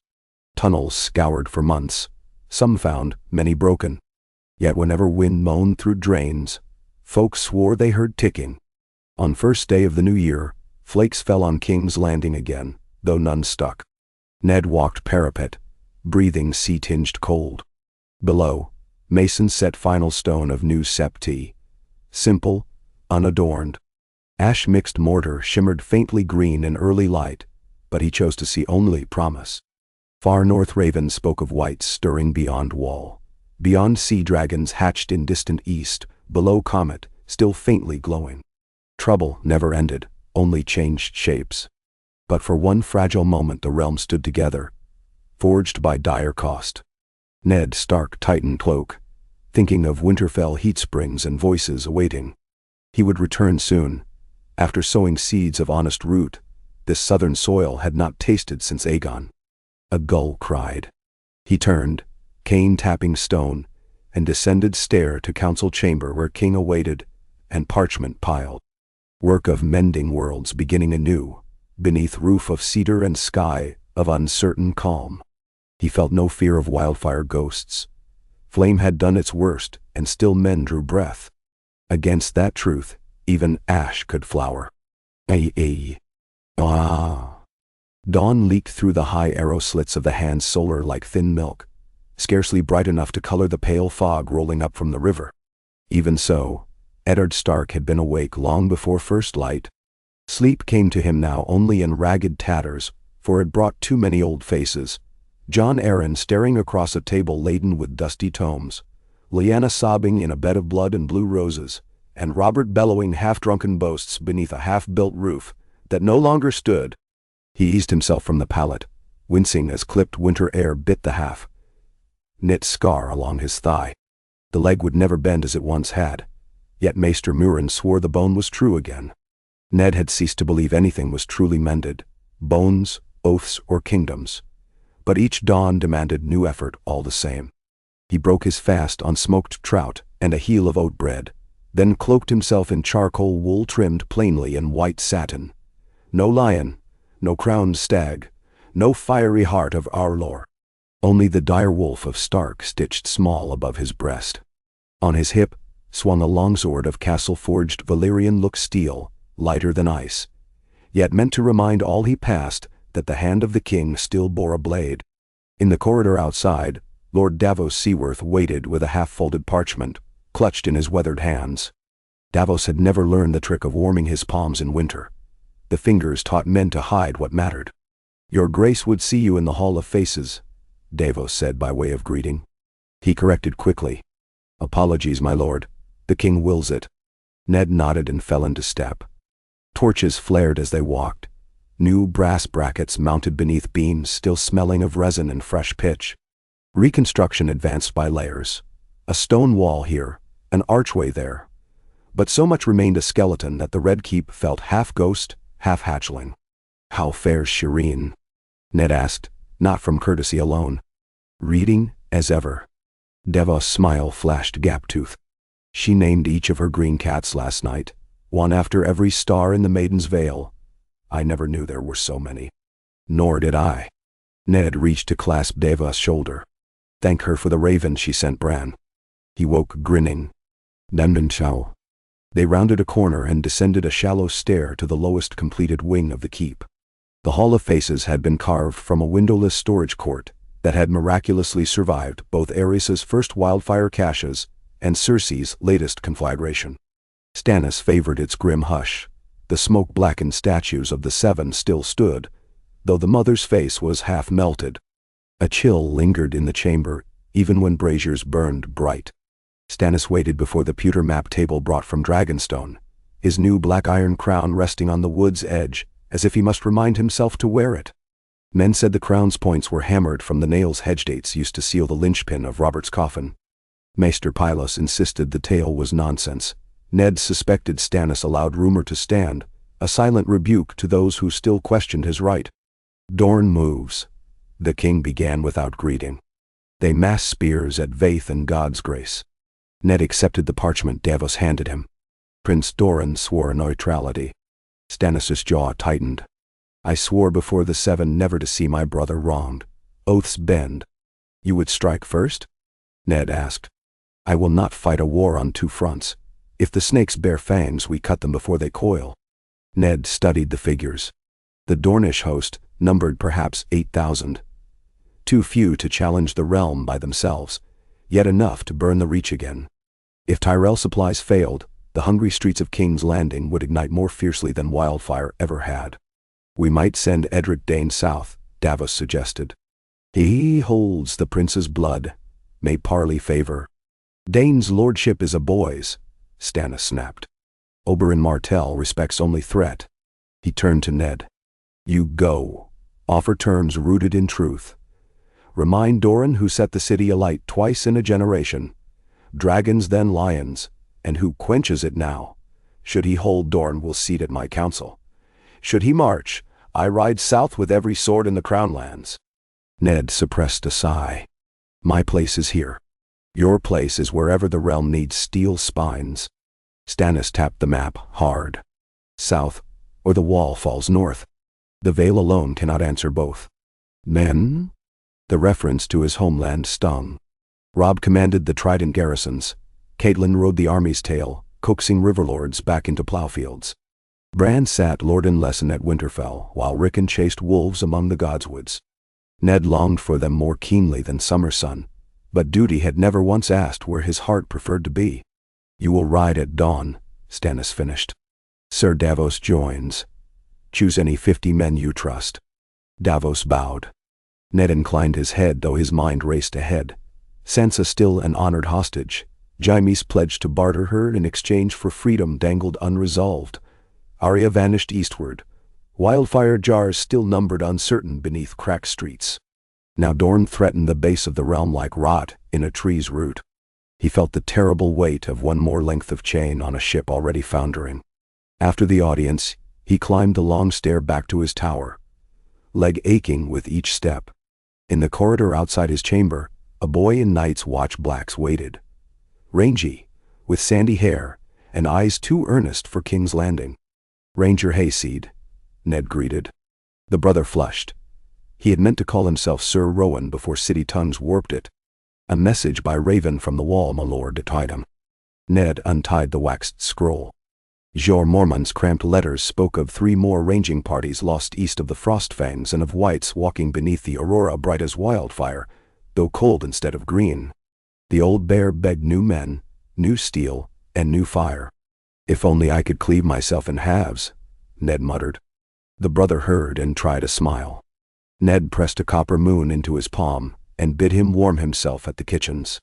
Tunnels scoured for months. Some found, many broken. Yet whenever wind moaned through drains, folks swore they heard ticking. On first day of the new year, flakes fell on King's Landing again, though none stuck. Ned walked parapet, breathing sea-tinged cold. Below, Mason set final stone of new septi. Simple, unadorned. Ash-mixed mortar shimmered faintly green in early light, but he chose to see only promise. Far north ravens spoke of whites stirring beyond wall. Beyond sea dragons hatched in distant east, below comet, still faintly glowing. Trouble never ended, only changed shapes. But for one fragile moment the realm stood together, forged by dire cost. Ned Stark tightened cloak, thinking of Winterfell heat springs and voices awaiting. He would return soon. After sowing seeds of honest root, this southern soil had not tasted since Aegon. A gull cried. He turned, cane tapping stone, and descended stair to council chamber where King awaited, and parchment piled. Work of mending worlds beginning anew, beneath roof of cedar and sky of uncertain calm. He felt no fear of wildfire ghosts. Flame had done its worst, and still men drew breath. Against that truth, even ash could flower. Dawn leaked through the high arrow slits of the hands solar like thin milk, scarcely bright enough to color the pale fog rolling up from the river. Even so, Eddard Stark had been awake long before first light. Sleep came to him now only in ragged tatters, for it brought too many old faces. Jon Arryn staring across a table laden with dusty tomes, Lyanna sobbing in a bed of blood and blue roses, and Robert bellowing half-drunken boasts beneath a half-built roof that no longer stood. He eased himself from the pallet, wincing as clipped winter air bit the half-knit scar along his thigh. The leg would never bend as it once had, yet Maester Murin swore the bone was true again. Ned had ceased to believe anything was truly mended, bones, oaths, or kingdoms. But each dawn demanded new effort all the same. He broke his fast on smoked trout and a heel of oat bread, then cloaked himself in charcoal wool trimmed plainly in white satin. No lion, no crowned stag, no fiery heart of Arlor. Only the dire wolf of Stark stitched small above his breast. On his hip swung a longsword of castle-forged Valyrian-look steel, lighter than ice, yet meant to remind all he passed that the hand of the king still bore a blade. In the corridor outside, Lord Davos Seaworth waited with a half-folded parchment, clutched in his weathered hands. Davos had never learned the trick of warming his palms in winter. The fingers taught men to hide what mattered. "Your Grace would see you in the Hall of Faces," Davos said by way of greeting. He corrected quickly. "Apologies, my lord. The king wills it." Ned nodded and fell into step. Torches flared as they walked. New brass brackets mounted beneath beams still smelling of resin and fresh pitch. Reconstruction advanced by layers. A stone wall here, an archway there. But so much remained a skeleton that the Red Keep felt half ghost, half hatchling. "How fares Shireen?" Ned asked, not from courtesy alone. "Reading, as ever." Davos' smile flashed gap-tooth. "She named each of her green cats last night, one after every star in the Maiden's Veil. I never knew there were so many." "Nor did I." Ned reached to clasp Davos' shoulder. "Thank her for the raven she sent Bran." He woke, grinning. "Nemden Chow." They rounded a corner and descended a shallow stair to the lowest completed wing of the keep. The Hall of Faces had been carved from a windowless storage court that had miraculously survived both Aerys's first wildfire caches and Cersei's latest conflagration. Stannis favored its grim hush. The smoke-blackened statues of the Seven still stood, though the mother's face was half melted. A chill lingered in the chamber, even when braziers burned bright. Stannis waited before the pewter map table brought from Dragonstone, his new black iron crown resting on the wood's edge, as if he must remind himself to wear it. Men said the crown's points were hammered from the nails hedge dates used to seal the linchpin of Robert's coffin. Maester Pylos insisted the tale was nonsense. Ned suspected Stannis allowed rumor to stand, a silent rebuke to those who still questioned his right. "Dorne moves," the king began without greeting. "They mass spears at Vaith and God's grace." Ned accepted the parchment Davos handed him. Prince Doran swore neutrality. Stannis' jaw tightened. "I swore before the Seven never to see my brother wronged. Oaths bend." "You would strike first?" Ned asked. "I will not fight a war on two fronts. If the snakes bear fangs, we cut them before they coil." Ned studied the figures. The Dornish host numbered perhaps 8,000. Too few to challenge the realm by themselves, yet enough to burn the Reach again. If Tyrell supplies failed, the hungry streets of King's Landing would ignite more fiercely than Wildfire ever had. "We might send Edric Dane south," Davos suggested. "He holds the prince's blood. May parley favor." "Dane's lordship is a boy's," Stannis snapped. "Oberyn Martell respects only threat." He turned to Ned. "You go. Offer terms rooted in truth. Remind Doran who set the city alight twice in a generation. Dragons then lions, and who quenches it now. Should he hold, Dorne will seat at my council. Should he march, I ride south with every sword in the Crown lands." Ned suppressed a sigh. "My place is here. Your place is wherever the realm needs steel spines." Stannis tapped the map hard. "South, or the wall falls north. The Vale alone cannot answer both." "Men?" The reference to his homeland stung. Robb commanded the Trident garrisons. Catelyn rode the army's tail, coaxing riverlords back into plowfields. Bran sat Lord and Lesson at Winterfell, while Rickon chased wolves among the Godswoods. Ned longed for them more keenly than summer sun, but duty had never once asked where his heart preferred to be. "You will ride at dawn," Stannis finished. "Sir Davos joins. Choose any 50 men you trust." Davos bowed. Ned inclined his head, though his mind raced ahead. Sansa still an honored hostage. Jaime's pledged to barter her in exchange for freedom dangled unresolved. Arya vanished eastward. Wildfire jars still numbered uncertain beneath cracked streets. Now Dorne threatened the base of the realm like rot in a tree's root. He felt the terrible weight of one more length of chain on a ship already foundering. After the audience, he climbed the long stair back to his tower, leg aching with each step. In the corridor outside his chamber, a boy in Night's Watch blacks waited. Rangy, with sandy hair, and eyes too earnest for King's Landing. "Ranger Hayseed," Ned greeted. The brother flushed. He had meant to call himself Sir Rowan before city tongues warped it. "A message by Raven from the wall, my lord," tied him. Ned untied the waxed scroll. Jor Mormon's cramped letters spoke of 3 more ranging parties lost east of the Frostfangs and of whites walking beneath the aurora bright as wildfire, though cold instead of green. The old bear begged new men, new steel, and new fire. "If only I could cleave myself in halves," Ned muttered. The brother heard and tried a smile. Ned pressed a copper moon into his palm and bid him warm himself at the kitchens.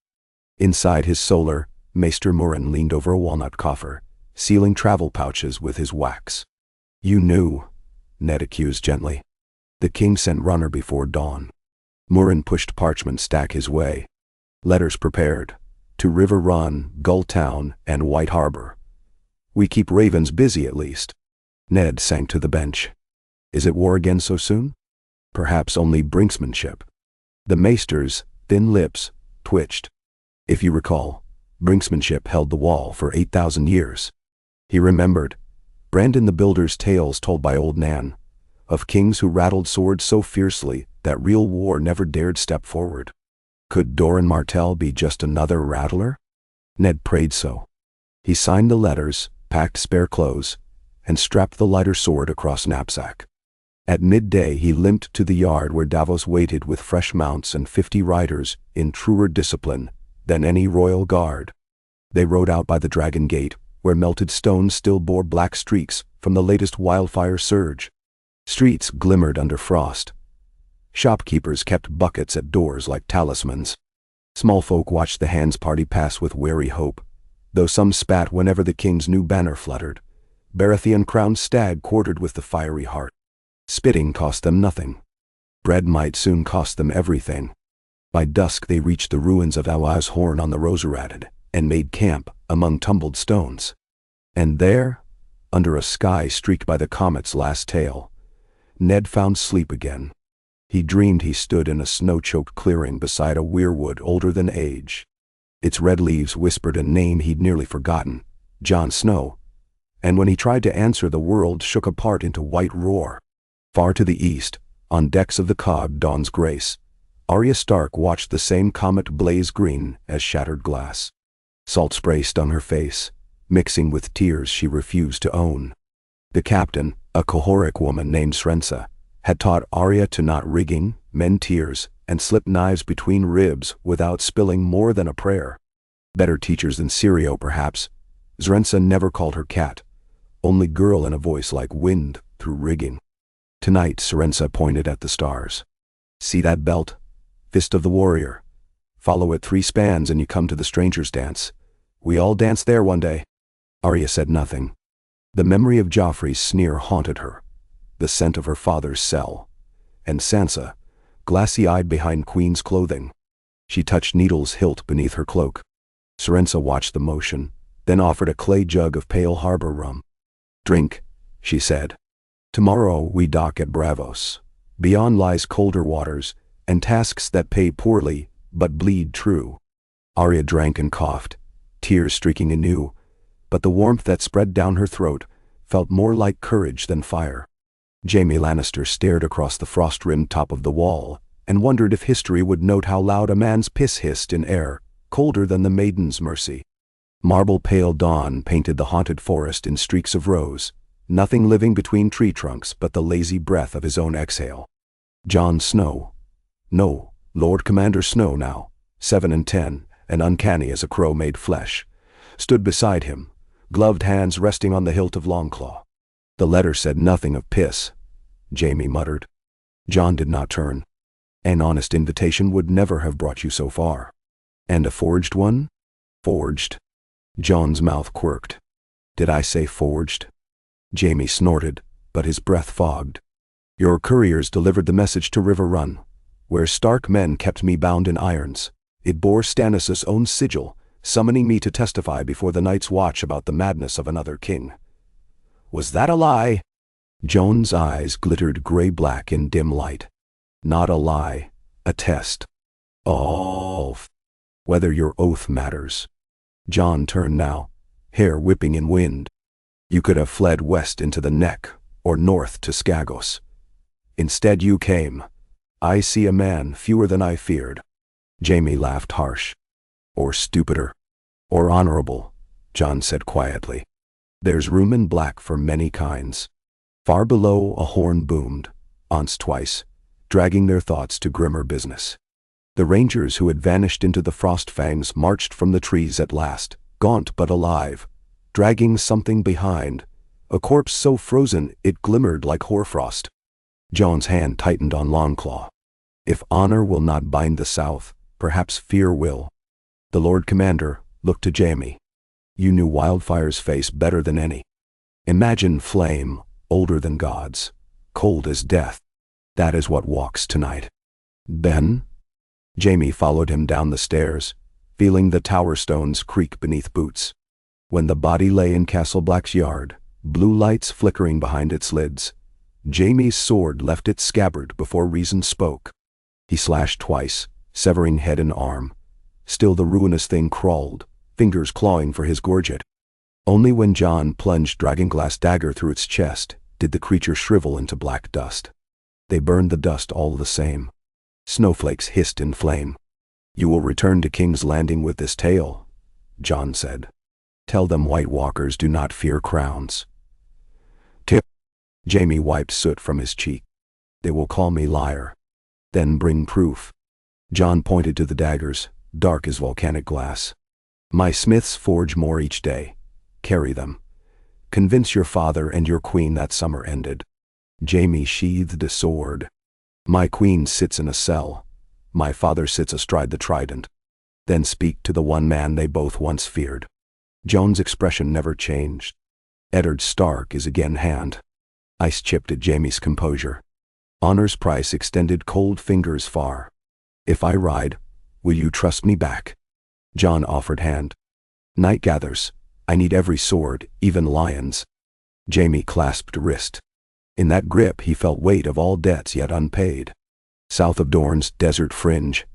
Inside his solar, Maester Murren leaned over a walnut coffer, sealing travel pouches with his wax. "You knew," Ned accused gently. "The king sent runner before dawn." Murren pushed parchment stack his way. "Letters prepared. To River Run, Gull Town, and White Harbor. We keep ravens busy at least." Ned sank to the bench. "Is it war again so soon?" "Perhaps only brinksmanship." The maester's thin lips twitched. "If you recall, brinksmanship held the wall for 8,000 years. He remembered Brandon the Builder's tales told by old Nan, of kings who rattled swords so fiercely that real war never dared step forward. Could Doran Martell be just another rattler? Ned prayed so. He signed the letters, packed spare clothes, and strapped the lighter sword across knapsack. At midday he limped to the yard where Davos waited with fresh mounts and 50 riders in truer discipline than any royal guard. They rode out by the Dragon Gate, where melted stones still bore black streaks from the latest wildfire surge. Streets glimmered under frost. Shopkeepers kept buckets at doors like talismans. Small folk watched the Hands party pass with wary hope, though some spat whenever the king's new banner fluttered. Baratheon-crowned stag quartered with the fiery heart. Spitting cost them nothing. Bread might soon cost them everything. By dusk they reached the ruins of Awaz Horn on the Roseratid and made camp among tumbled stones. And there, under a sky streaked by the comet's last tail, Ned found sleep again. He dreamed he stood in a snow-choked clearing beside a weirwood older than age. Its red leaves whispered a name he'd nearly forgotten, Jon Snow. And when he tried to answer, the world shook apart into white roar. Far to the east, on decks of the cog Dawn's Grace, Arya Stark watched the same comet blaze green as shattered glass. Salt spray stung her face, mixing with tears she refused to own. The captain, a Kohoric woman named Srensa, had taught Arya to knot rigging, mend tiers, and slip knives between ribs without spilling more than a prayer. Better teachers than Sirio, perhaps. Srensa never called her cat, only girl in a voice like wind through rigging. Tonight Srensa pointed at the stars. "See that belt? Fist of the warrior. Follow it 3 spans and you come to the stranger's dance. We all danced there one day." Arya said nothing. The memory of Joffrey's sneer haunted her, the scent of her father's cell, and Sansa, glassy-eyed behind Queen's clothing. She touched Needle's hilt beneath her cloak. Srensa watched the motion, then offered a clay jug of pale harbor rum. "Drink," she said. "Tomorrow we dock at Bravos. Beyond lies colder waters, and tasks that pay poorly but bleed true." Arya drank and coughed, tears streaking anew, but the warmth that spread down her throat felt more like courage than fire. Jaime Lannister stared across the frost-rimmed top of the wall and wondered if history would note how loud a man's piss hissed in air colder than the maiden's mercy. Marble-pale dawn painted the haunted forest in streaks of rose, nothing living between tree trunks but the lazy breath of his own exhale. Jon Snow. No, Lord Commander Snow now, 7 and 10, and uncanny as a crow made flesh, stood beside him, gloved hands resting on the hilt of Longclaw. "The letter said nothing of piss," Jaime muttered. Jon did not turn. "An honest invitation would never have brought you so far." "And a forged one?" "Forged." Jon's mouth quirked. "Did I say forged?" Jaime snorted, but his breath fogged. "Your couriers delivered the message to River Run, where Stark men kept me bound in irons. It bore Stannis' own sigil, summoning me to testify before the Night's Watch about the madness of another king." "Was that a lie?" Jon's eyes glittered gray-black in dim light. "Not a lie, a test." "Oh, whether your oath matters." Jon turned now, hair whipping in wind. "You could have fled west into the Neck, or north to Skagos. Instead you came. I see a man fewer than I feared." Jaime laughed harsh. "Or stupider. Or honorable," Jon said quietly. There's room in black for many kinds. Far below a horn boomed, once twice, dragging their thoughts to grimmer business. The rangers who had vanished into the frost fangs marched from the trees at last, gaunt but alive, dragging something behind, a corpse so frozen it glimmered like hoarfrost. Joan's hand tightened on Longclaw. If honor will not bind the South, perhaps fear will. The Lord Commander looked to Jaime. You knew Wildfire's face better than any. Imagine flame, older than gods, cold as death. That is what walks tonight. Then? Jaime followed him down the stairs, feeling the tower stones creak beneath boots. When the body lay in Castle Black's yard, blue lights flickering behind its lids, Jaime's sword left its scabbard before reason spoke. He slashed twice, severing head and arm. Still the ruinous thing crawled, fingers clawing for his gorget. Only when Jon plunged dragonglass dagger through its chest did the creature shrivel into black dust. They burned the dust all the same. Snowflakes hissed in flame. You will return to King's Landing with this tale, Jon said. Tell them White Walkers do not fear crowns. Tip. Jaime wiped soot from his cheek. They will call me liar. Then bring proof. Jon pointed to the daggers, dark as volcanic glass. My smiths forge more each day. Carry them. Convince your father and your queen that summer ended. Jaime sheathed a sword. My queen sits in a cell. My father sits astride the trident. Then speak to the one man they both once feared. Joan's expression never changed. Eddard Stark is again hand. Ice chipped at Jaime's composure. Honor's price extended cold fingers far. If I ride, will you trust me back? Jon offered hand. Night gathers. I need every sword, even lions. Jaime clasped wrist. In that grip he felt weight of all debts yet unpaid. South of Dorne's desert fringe,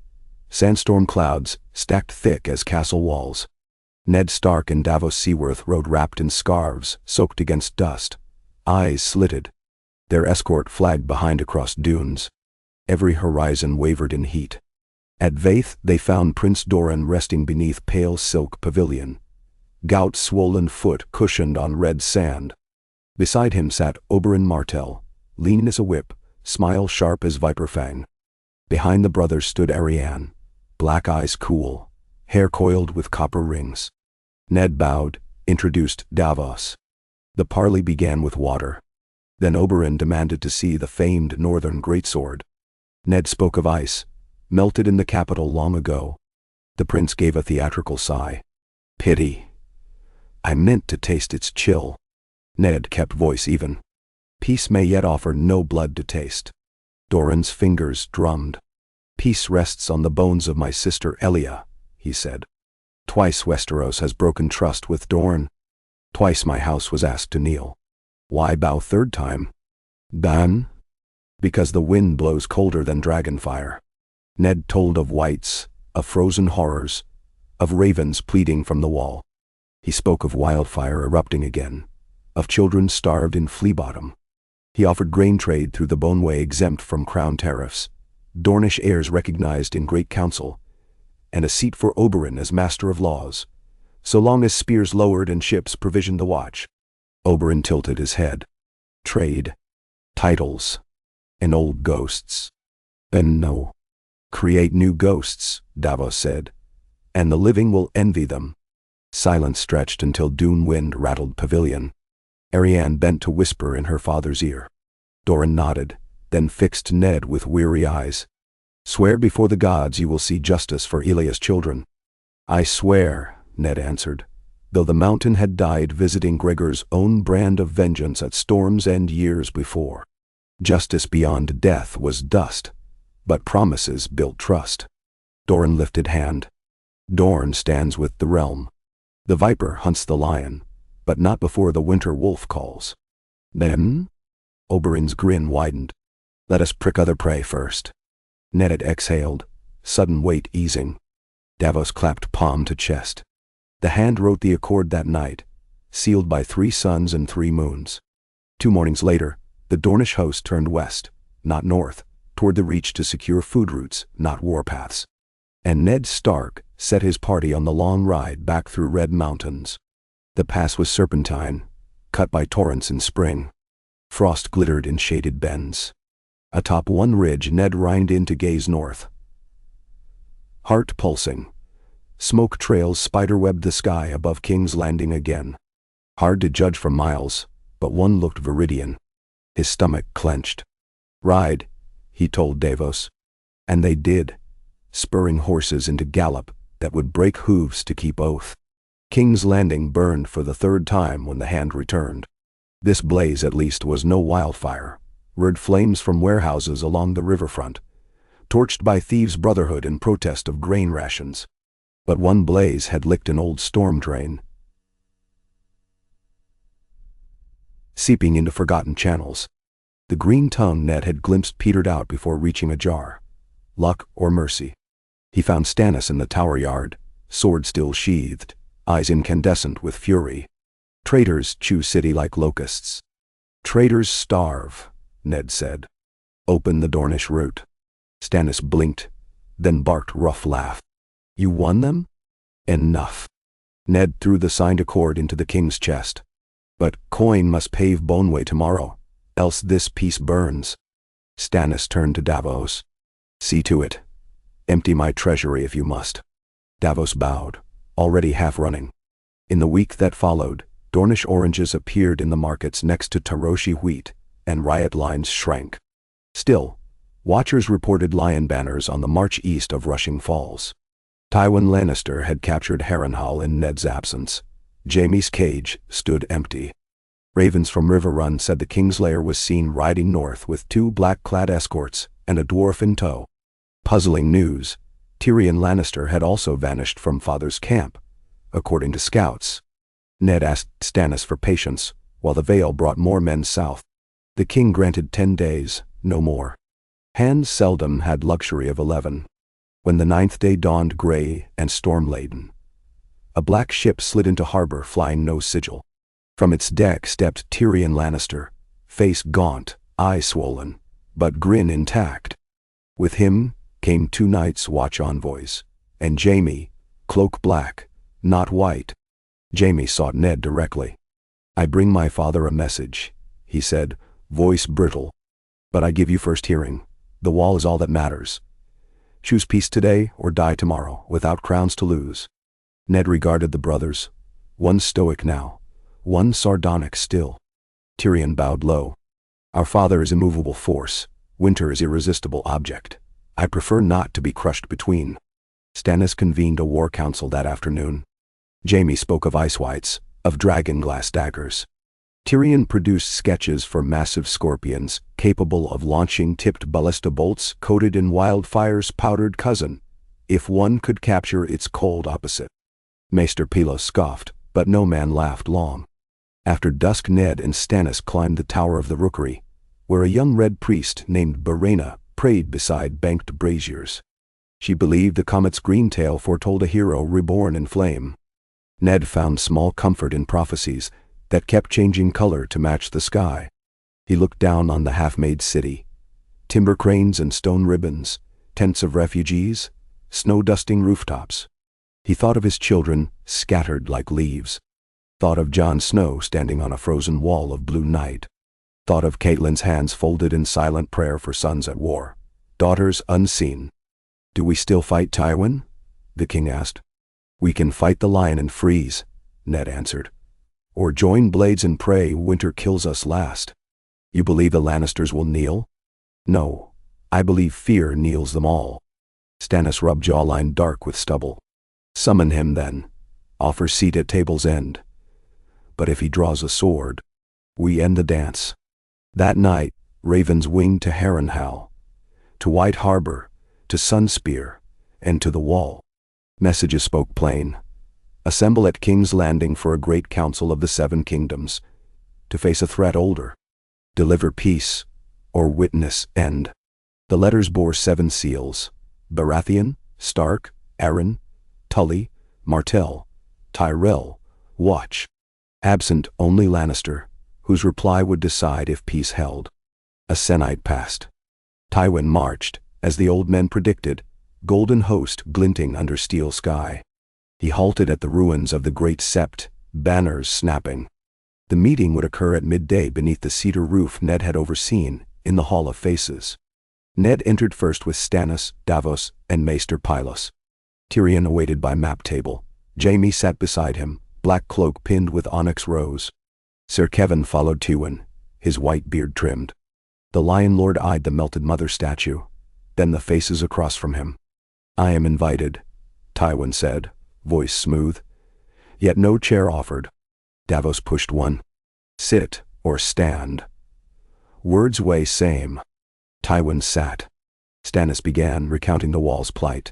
sandstorm clouds stacked thick as castle walls. Ned Stark and Davos Seaworth rode wrapped in scarves, soaked against dust, eyes slitted. Their escort flagged behind across dunes. Every horizon wavered in heat. At Vaith they found Prince Doran resting beneath pale silk pavilion. Gout-swollen foot cushioned on red sand. Beside him sat Oberyn Martell, lean as a whip, smile sharp as viper fang. Behind the brothers stood Arianne, black eyes cool, hair coiled with copper rings. Ned bowed, introduced Davos. The parley began with water. Then Oberyn demanded to see the famed northern greatsword. Ned spoke of ice, melted in the capital long ago. The prince gave a theatrical sigh. Pity. I meant to taste its chill. Ned kept voice even. Peace may yet offer no blood to taste. Doran's fingers drummed. Peace rests on the bones of my sister Elia, he said. Twice Westeros has broken trust with Dorne. Twice my house was asked to kneel. Why bow third time? Dan? Because the wind blows colder than dragonfire. Ned told of whites, of frozen horrors, of ravens pleading from the wall. He spoke of wildfire erupting again, of children starved in Flea Bottom. He offered grain trade through the Boneway exempt from crown tariffs, Dornish heirs recognized in Great Council, and a seat for Oberyn as master of laws, so long as spears lowered and ships provisioned the watch. Oberyn tilted his head. Trade, titles, and old ghosts. And no. Create new ghosts, Davos said, and the living will envy them. Silence stretched until dune wind rattled pavilion. Arianne bent to whisper in her father's ear. Doran nodded, then fixed Ned with weary eyes. Swear before the gods you will see justice for Elia's children. I swear, Ned answered, though the mountain had died visiting Gregor's own brand of vengeance at Storm's End years before. Justice beyond death was dust, but promises built trust. Doran lifted hand. Dorne stands with the realm. The viper hunts the lion, but not before the winter wolf calls. Then? Oberyn's grin widened. Let us prick other prey first. Ned had exhaled, sudden weight easing. Davos clapped palm to chest. The hand wrote the accord that night, sealed by 3 suns and 3 moons. 2 mornings later, the Dornish host turned west, not north, toward the Reach to secure food routes, not warpaths. And Ned Stark set his party on the long ride back through Red Mountains. The pass was serpentine, cut by torrents in spring. Frost glittered in shaded bends. Atop one ridge Ned reined in to gaze north. Heart pulsing. Smoke trails spiderwebbed the sky above King's Landing again. Hard to judge from miles, but one looked viridian. His stomach clenched. "Ride," he told Davos. And they did, spurring horses into gallop that would break hooves to keep oath. King's Landing burned for the third time when the hand returned. This blaze at least was no wildfire, red flames from warehouses along the riverfront, torched by thieves' brotherhood in protest of grain rations. But one blaze had licked an old storm drain, seeping into forgotten channels. The green tongue Ned had glimpsed petered out before reaching a jar. Luck or mercy? He found Stannis in the tower yard, sword still sheathed, eyes incandescent with fury. "Traitors chew city like locusts." "Traitors starve," Ned said. "Open the Dornish route." Stannis blinked, then barked rough laugh. "You won them?" "Enough." Ned threw the signed accord into the king's chest. "But coin must pave Boneway tomorrow, else this peace burns." Stannis turned to Davos. "See to it. Empty my treasury if you must." Davos bowed, already half running. In the week that followed, Dornish oranges appeared in the markets next to Taroshi wheat, and riot lines shrank. Still, watchers reported lion banners on the march east of Rushing Falls. Tywin Lannister had captured Harrenhal in Ned's absence. Jaime's cage stood empty. Ravens from River Run said the Kingslayer was seen riding north with 2 black-clad escorts and a dwarf in tow. Puzzling news, Tyrion Lannister had also vanished from Father's camp, according to scouts. Ned asked Stannis for patience, while the Vale brought more men south. The king granted 10 days, no more. Hands seldom had luxury of 11. When the 9th day dawned gray and storm-laden, a black ship slid into harbor flying no sigil. From its deck stepped Tyrion Lannister, face gaunt, eye swollen, but grin intact. With him came 2 Night's Watch envoys, and Jaime, cloak black, not white. Jaime sought Ned directly. "I bring my father a message," he said, voice brittle. "But I give you first hearing. The wall is all that matters. Choose peace today or die tomorrow, without crowns to lose." Ned regarded the brothers, one stoic now, one sardonic still. Tyrion bowed low. "Our father is immovable force. Winter is irresistible object. I prefer not to be crushed between." Stannis convened a war council that afternoon. Jaime spoke of ice whites, of dragon-glass daggers. Tyrion produced sketches for massive scorpions capable of launching tipped ballista bolts coated in Wildfire's powdered cousin, if one could capture its cold opposite. Maester Pelos scoffed, but no man laughed long. After dusk Ned and Stannis climbed the tower of the rookery, where a young red priest named Barena prayed beside banked braziers. She believed the comet's green tail foretold a hero reborn in flame. Ned found small comfort in prophecies that kept changing color to match the sky. He looked down on the half-made city. Timber cranes and stone ribbons, tents of refugees, snow-dusting rooftops. He thought of his children, scattered like leaves. Thought of Jon Snow standing on a frozen wall of blue night. Thought of Catelyn's hands folded in silent prayer for sons at war, daughters unseen. "Do we still fight, Tywin?" the king asked. "We can fight the lion and freeze," Ned answered. "Or join blades and pray winter kills us last." "You believe the Lannisters will kneel?" "No, I believe fear kneels them all." Stannis rubbed jawline dark with stubble. "Summon him then. Offer seat at table's end. But if he draws a sword, we end the dance." That night, ravens winged to Harrenhal, to White Harbor, to Sunspear, and to the Wall. Messages spoke plain. Assemble at King's Landing for a great council of the 7 kingdoms, to face a threat older. Deliver peace, or witness end. The letters bore 7 seals: Baratheon, Stark, Arryn, Tully, Martell, Tyrell, Watch. Absent only Lannister, whose reply would decide if peace held. A sennight passed. Tywin marched, as the old men predicted, golden host glinting under steel sky. He halted at the ruins of the great sept, banners snapping. The meeting would occur at midday beneath the cedar roof Ned had overseen, in the Hall of Faces. Ned entered first with Stannis, Davos, and Maester Pylos. Tyrion awaited by map table. Jaime sat beside him, black cloak pinned with onyx rose. Sir Kevin followed Tywin, his white beard trimmed. The Lion Lord eyed the melted mother statue, then the faces across from him. "I am invited," Tywin said, voice smooth. Yet no chair offered. Davos pushed one. "Sit or stand." Words weigh same. Tywin sat. Stannis began recounting the wall's plight.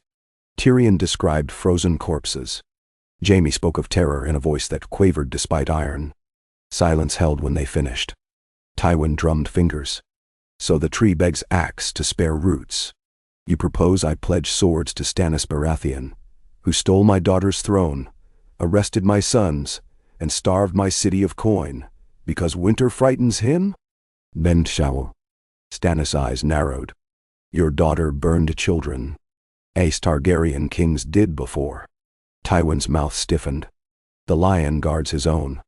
Tyrion described frozen corpses. Jaime spoke of terror in a voice that quavered despite iron. Silence held when they finished. Tywin drummed fingers. "So the tree begs axe to spare roots. You propose I pledge swords to Stannis Baratheon, who stole my daughter's throne, arrested my sons, and starved my city of coin, because winter frightens him?" Bend Shaw. Stannis' eyes narrowed. "Your daughter burned children. Ace Targaryen kings did before." Tywin's mouth stiffened. "The lion guards his own."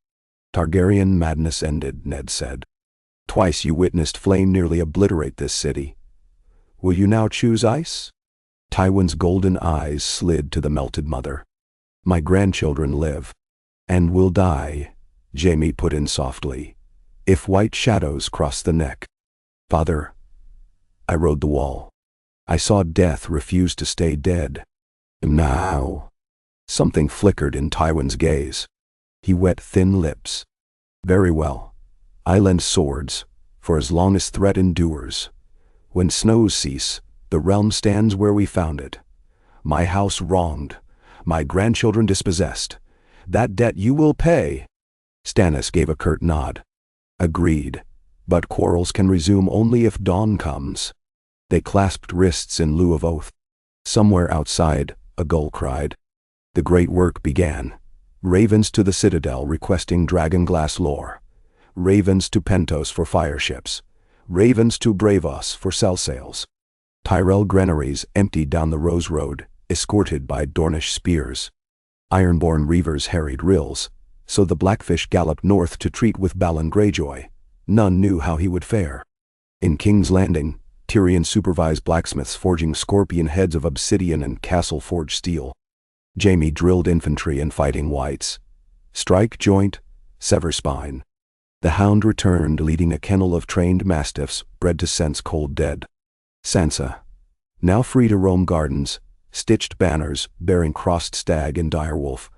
"Targaryen madness ended," Ned said. "Twice you witnessed flame nearly obliterate this city. Will you now choose ice?" Tywin's golden eyes slid to the melted mother. "My grandchildren live. And will die," Jaime put in softly, "if white shadows cross the neck. Father, I rode the wall. I saw death refuse to stay dead. Now." Something flickered in Tywin's gaze. He wet thin lips. "Very well. I lend swords, for as long as threat endures. When snows cease, the realm stands where we found it. My house wronged, my grandchildren dispossessed. That debt you will pay." Stannis gave a curt nod. "Agreed, but quarrels can resume only if dawn comes." They clasped wrists in lieu of oath. Somewhere outside, a gull cried. The great work began. Ravens to the citadel requesting dragonglass lore. Ravens to Pentos for fire ships. Ravens to Bravos for cell sails. Tyrell granaries emptied down the Rose Road, escorted by Dornish spears. Ironborn reavers harried rills, so the Blackfish galloped north to treat with Balon Greyjoy. None knew how he would fare. In King's Landing, Tyrion supervised blacksmiths forging scorpion heads of obsidian and castle-forged steel. Jaime drilled infantry and fighting wights. Strike joint, sever spine. The hound returned leading a kennel of trained mastiffs bred to sense cold dead. Sansa, now free to roam gardens, stitched banners bearing crossed stag and direwolf.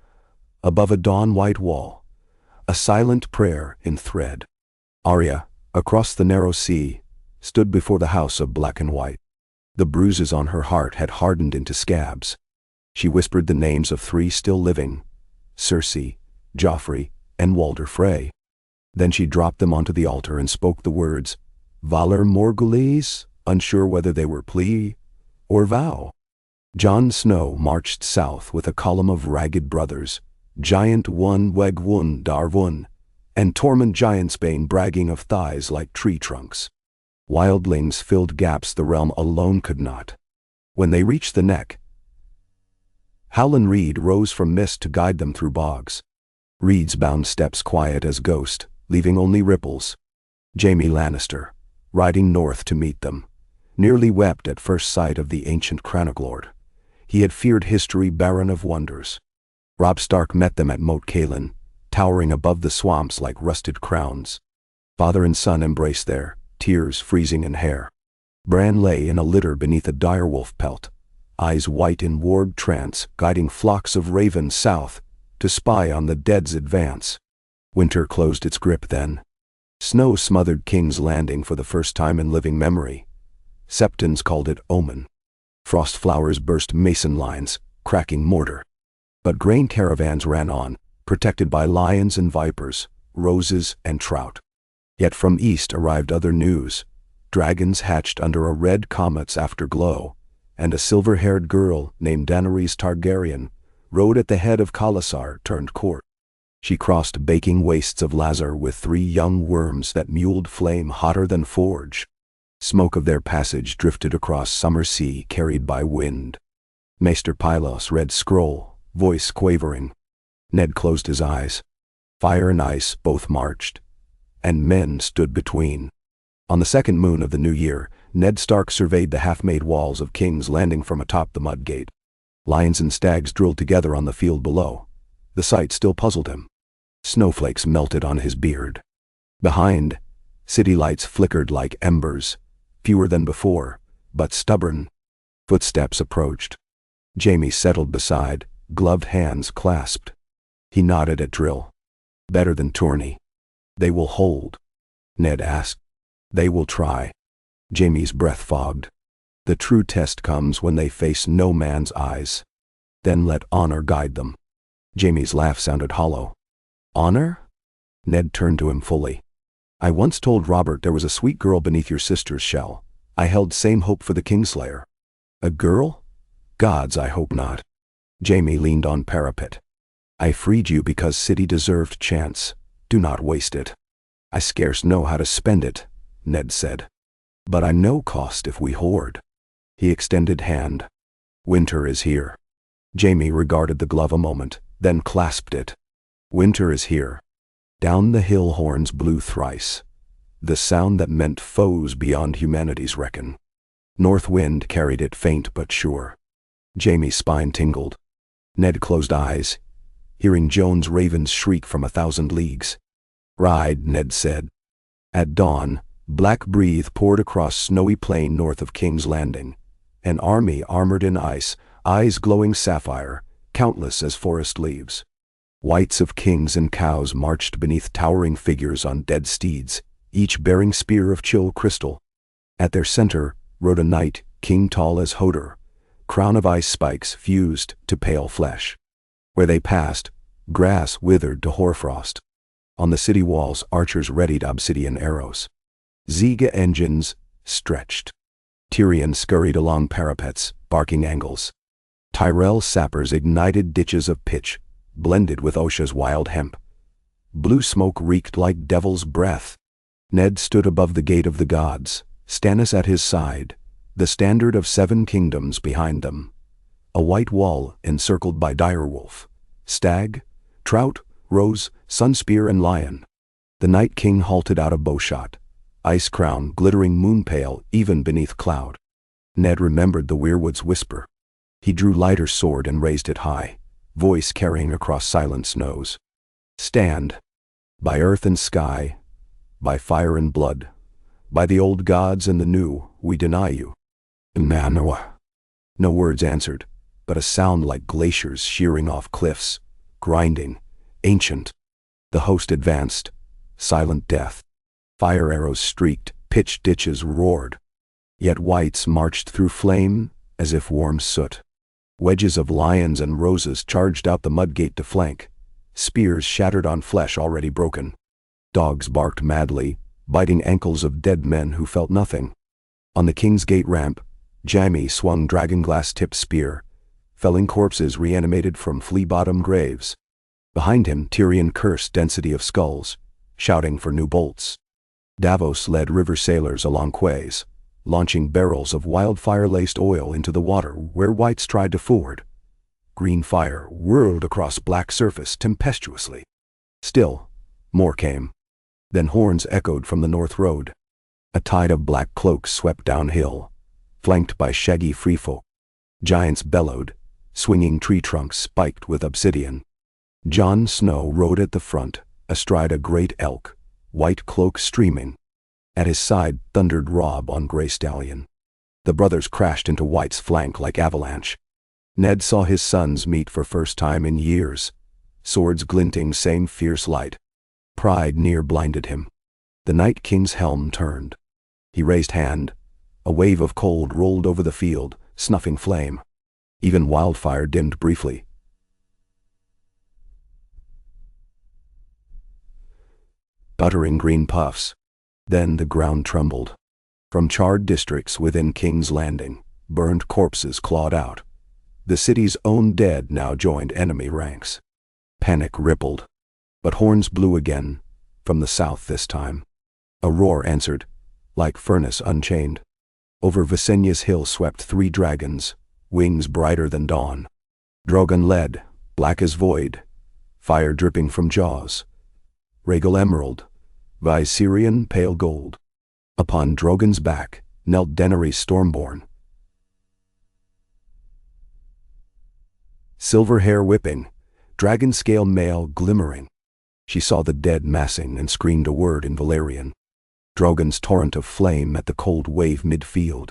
Above a dawn-white wall, a silent prayer in thread. Arya, across the narrow sea, stood before the house of black and white. The bruises on her heart had hardened into scabs. She whispered the names of 3 still living, Cersei, Joffrey, and Walder Frey. Then she dropped them onto the altar and spoke the words, Valar Morghulis, unsure whether they were plea or vow. Jon Snow marched south with a column of ragged brothers, Giant One Wegwun Darwun, and Tormund Giantsbane bragging of thighs like tree trunks. Wildlings filled gaps the realm alone could not. When they reached the neck, Howland Reed rose from mist to guide them through bogs. Reed's bound steps quiet as ghost, leaving only ripples. Jaime Lannister, riding north to meet them, nearly wept at first sight of the ancient Cranoglord. He had feared history barren of wonders. Robb Stark met them at Moat Cailin, towering above the swamps like rusted crowns. Father and son embraced there, tears freezing in hair. Bran lay in a litter beneath a direwolf pelt, eyes white in warped trance, guiding flocks of ravens south to spy on the dead's advance. Winter closed its grip then. Snow smothered King's Landing for the first time in living memory. Septons called it omen. Frost flowers burst mason lines, cracking mortar. But grain caravans ran on, protected by lions and vipers, roses and trout. Yet from east arrived other news. Dragons hatched under a red comet's afterglow, and a silver-haired girl named Daenerys Targaryen rode at the head of Khalasar turned court. She crossed baking wastes of Lazar with 3 young worms that muled flame hotter than forge. Smoke of their passage drifted across summer sea carried by wind. Maester Pylos read scroll, voice quavering. Ned closed his eyes. Fire and ice both marched, and men stood between. On the second moon of the new year, Ned Stark surveyed the half-made walls of King's Landing from atop the mud gate. Lions and stags drilled together on the field below. The sight still puzzled him. Snowflakes melted on his beard. Behind, city lights flickered like embers, fewer than before, but stubborn. Footsteps approached. Jaime settled beside, gloved hands clasped. He nodded at Drill. Better than Tourney. They will hold. Ned asked. They will try. Jaime's breath fogged. The true test comes when they face no man's eyes. Then let honor guide them. Jaime's laugh sounded hollow. Honor? Ned turned to him fully. I once told Robert there was a sweet girl beneath your sister's shell. I held same hope for the Kingslayer. A girl? Gods, I hope not. Jaime leaned on parapet. I freed you because city deserved chance. Do not waste it. I scarce know how to spend it, Ned said. But I know cost if we hoard. He extended hand. Winter is here. Jaime regarded the glove a moment, then clasped it. Winter is here. Down the hill horns blew thrice. The sound that meant foes beyond humanity's reckon. North wind carried it faint but sure. Jaime's spine tingled. Ned closed eyes, hearing Joan's ravens shriek from 1,000 leagues. Ride, Ned said. At dawn, black breath poured across snowy plain north of King's Landing. An army armored in ice, eyes glowing sapphire, countless as forest leaves. Whites of kings and cows marched beneath towering figures on dead steeds, each bearing spear of chill crystal. At their center rode a knight, king tall as Hodor, crown of ice spikes fused to pale flesh. Where they passed, grass withered to hoarfrost. On the city walls, archers readied obsidian arrows. Ziga engines stretched. Tyrion scurried along parapets, barking angles. Tyrell sappers ignited ditches of pitch, blended with Osha's wild hemp. Blue smoke reeked like devil's breath. Ned stood above the gate of the gods, Stannis at his side, the standard of 7 kingdoms behind them. A white wall encircled by direwolf, stag, trout, rose, sunspear, and lion. The Night King halted out of bowshot, ice crown glittering moonpale even beneath cloud. Ned remembered the weirwood's whisper. He drew lighter sword and raised it high, voice carrying across silent snows. Stand. By earth and sky, by fire and blood, by the old gods and the new, we deny you. Manoa. No words answered, but a sound like glaciers shearing off cliffs, grinding, ancient. The host advanced, silent death. Fire arrows streaked, pitch ditches roared. Yet whites marched through flame as if warm soot. Wedges of lions and roses charged out the mudgate to flank. Spears shattered on flesh already broken. Dogs barked madly, biting ankles of dead men who felt nothing. On the King's Gate ramp, Jaime swung dragonglass-tipped spear, felling corpses reanimated from flea-bottom graves. Behind him, Tyrion cursed density of skulls, shouting for new bolts. Davos led river sailors along quays, launching barrels of wildfire-laced oil into the water where whites tried to ford. Green fire whirled across black surface tempestuously. Still, more came. Then horns echoed from the north road. A tide of black cloaks swept downhill, flanked by shaggy freefolk. Giants bellowed, swinging tree trunks spiked with obsidian. Jon Snow rode at the front, astride a great elk, white cloak streaming. At his side thundered Robb on gray stallion. The brothers crashed into White's flank like avalanche. Ned saw his sons meet for first time in years, swords glinting same fierce light. Pride near blinded him. The Night King's helm turned. He raised hand. A wave of cold rolled over the field, snuffing flame. Even wildfire dimmed briefly. Buttering green puffs. Then the ground trembled. From charred districts within King's Landing, burned corpses clawed out. The city's own dead now joined enemy ranks. Panic rippled. But horns blew again, from the south this time. A roar answered, like furnace unchained. Over Visenya's hill swept 3 dragons, wings brighter than dawn. Drogon led, black as void, fire dripping from jaws, Rhaegal emerald, Viserion pale gold. Upon Drogon's back knelt Daenerys Stormborn, silver hair whipping, dragon scale mail glimmering. She saw the dead massing and screamed a word in Valyrian. Drogon's torrent of flame met the cold wave midfield,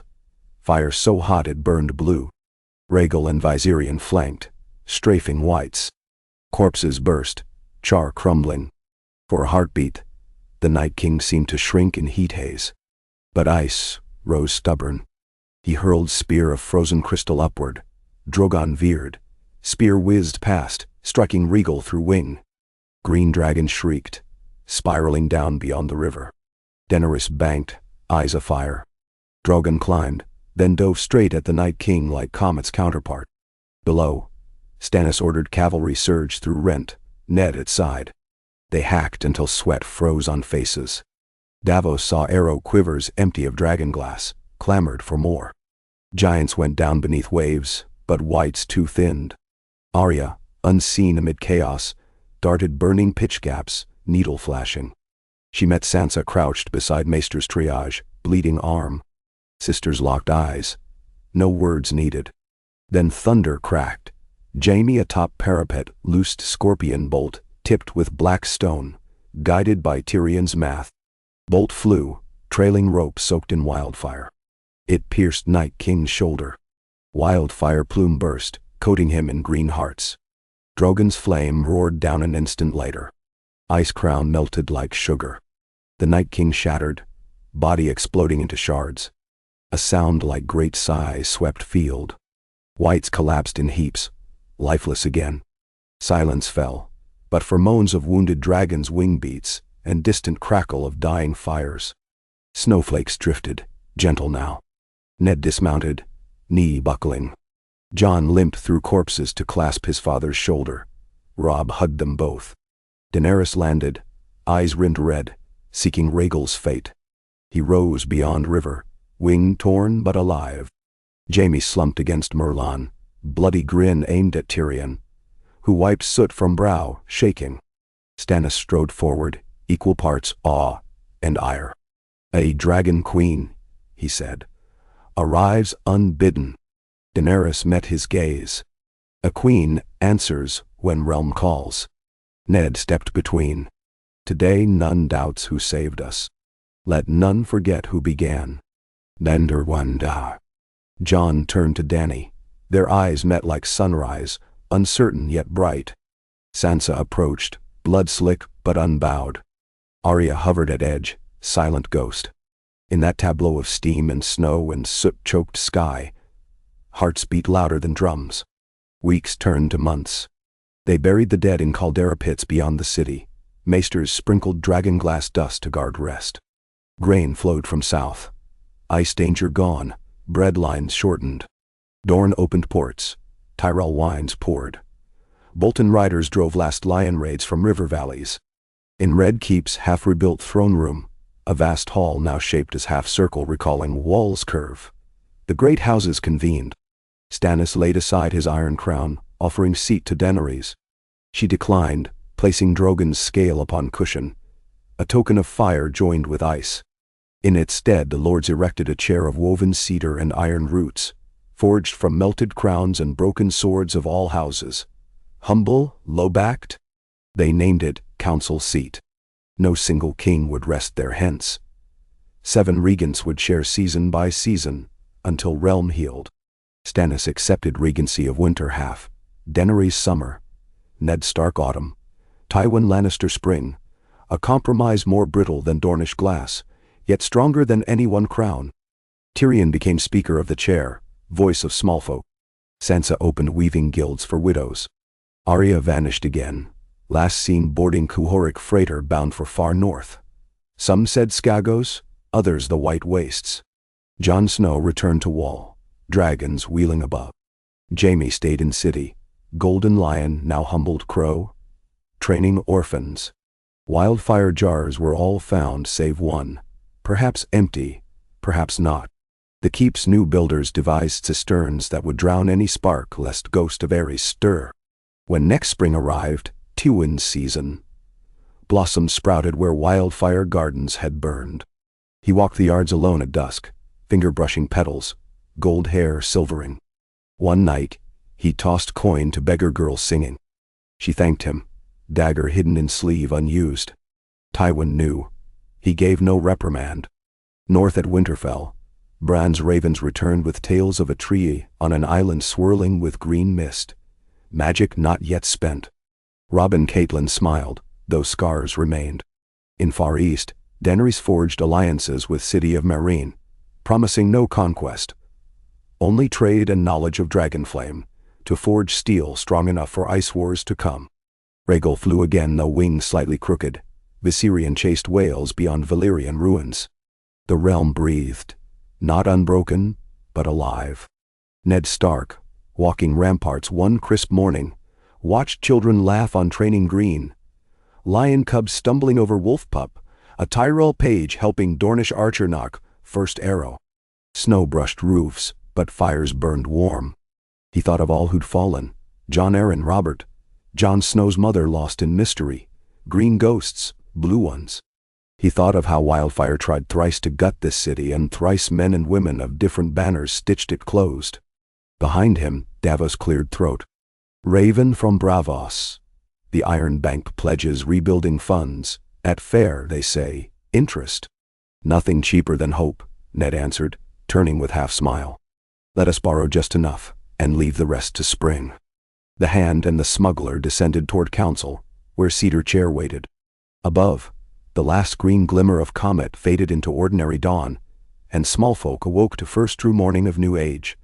fire so hot it burned blue. Rhaegal and Viserion flanked, strafing whites. Corpses burst, char crumbling. For a heartbeat, the Night King seemed to shrink in heat haze. But ice rose stubborn. He hurled spear of frozen crystal upward. Drogon veered. Spear whizzed past, striking Rhaegal through wing. Green dragon shrieked, spiraling down beyond the river. Daenerys banked, eyes afire. Drogon climbed, then dove straight at the Night King like Comet's counterpart. Below, Stannis ordered cavalry surge through rent, Ned at side. They hacked until sweat froze on faces. Davos saw arrow quivers empty of dragonglass, clamored for more. Giants went down beneath waves, but whites too thinned. Arya, unseen amid chaos, darted burning pitch gaps, needle flashing. She met Sansa crouched beside Maester's triage, bleeding arm. Sisters locked eyes. No words needed. Then thunder cracked. Jaime atop parapet loosed scorpion bolt, tipped with black stone, guided by Tyrion's math. Bolt flew, trailing rope soaked in wildfire. It pierced Night King's shoulder. Wildfire plume burst, coating him in green hearts. Drogon's flame roared down an instant later. Ice crown melted like sugar. The Night King shattered, body exploding into shards. A sound like great sighs swept field. Whites collapsed in heaps, lifeless again. Silence fell, but for moans of wounded dragons' wing beats and distant crackle of dying fires. Snowflakes drifted, gentle now. Ned dismounted, knee buckling. Jon limped through corpses to clasp his father's shoulder. Robb hugged them both. Daenerys landed, eyes rimmed red, seeking Rhaegal's fate. He rose beyond river, wing torn but alive. Jaime slumped against Merlon, bloody grin aimed at Tyrion, who wiped soot from brow, shaking. Stannis strode forward, equal parts awe and ire. "A dragon queen," he said, "arrives unbidden." Daenerys met his gaze. "A queen answers when realm calls." Ned stepped between. "Today none doubts who saved us. Let none forget who began. Nender Wanda." Jon turned to Dany. Their eyes met like sunrise, uncertain yet bright. Sansa approached, blood-slick but unbowed. Arya hovered at edge, silent ghost. In that tableau of steam and snow and soot-choked sky, hearts beat louder than drums. Weeks turned to months. They buried the dead in caldera pits beyond the city. Maesters sprinkled dragonglass dust to guard rest. Grain flowed from south. Ice danger gone, bread lines shortened. Dorne opened ports. Tyrell wines poured. Bolton riders drove last lion raids from river valleys. In Red Keep's half-rebuilt throne room, a vast hall now shaped as half-circle recalling Wall's curve, the great houses convened. Stannis laid aside his iron crown, offering seat to Daenerys. She declined, placing Drogon's scale upon cushion, a token of fire joined with ice. In its stead the lords erected a chair of woven cedar and iron roots, forged from melted crowns and broken swords of all houses. Humble, low-backed, they named it Council Seat. No single king would rest there hence. 7 regents would share season by season, until realm healed. Stannis accepted regency of winter half, Daenerys summer, Ned Stark autumn, Tywin Lannister spring, a compromise more brittle than Dornish glass, yet stronger than any one crown. Tyrion became speaker of the chair, voice of smallfolk. Sansa opened weaving guilds for widows. Arya vanished again, last seen boarding Kuhorik freighter bound for far north. Some said Skagos, others the White Wastes. Jon Snow returned to Wall, dragons wheeling above. Jaime stayed in city, golden lion now humbled crow, training orphans. Wildfire jars were all found save one, perhaps empty, perhaps not. The keep's new builders devised cisterns that would drown any spark lest ghost of Ares stir. When next spring arrived, Tywin's season, Blossoms sprouted where wildfire gardens had burned. He walked the yards alone at dusk, finger-brushing petals, gold hair silvering. One night, he tossed coin to beggar girl singing. She thanked him, dagger hidden in sleeve unused. Tywin knew. He gave no reprimand. North at Winterfell, Bran's ravens returned with tales of a tree on an island swirling with green mist. Magic not yet spent. Robin Catelyn smiled, though scars remained. In Far East, Daenerys forged alliances with City of Meereen, promising no conquest. Only trade and knowledge of Dragonflame, to forge steel strong enough for ice wars to come. Rhaegal flew again, though wings slightly crooked. Viserion chased whales beyond Valyrian ruins. The realm breathed, not unbroken, but alive. Ned Stark, walking ramparts one crisp morning, watched children laugh on training green. Lion cubs stumbling over wolf pup, a Tyrell page helping Dornish archer knock first arrow. Snow brushed roofs, but fires burned warm. He thought of all who'd fallen, Jon Arryn, Robert, Jon Snow's mother lost in mystery, green ghosts, blue ones. He thought of how Wildfire tried thrice to gut this city and thrice men and women of different banners stitched it closed. Behind him, Davos cleared throat. Raven from Braavos. The Iron Bank pledges rebuilding funds. At fair, they say, interest. Nothing cheaper than hope, Ned answered, turning with half-smile. Let us borrow just enough, and leave the rest to spring. The Hand and the smuggler descended toward Council, where Cedar Chair waited. Above, the last green glimmer of comet faded into ordinary dawn, and small folk awoke to first true morning of new age.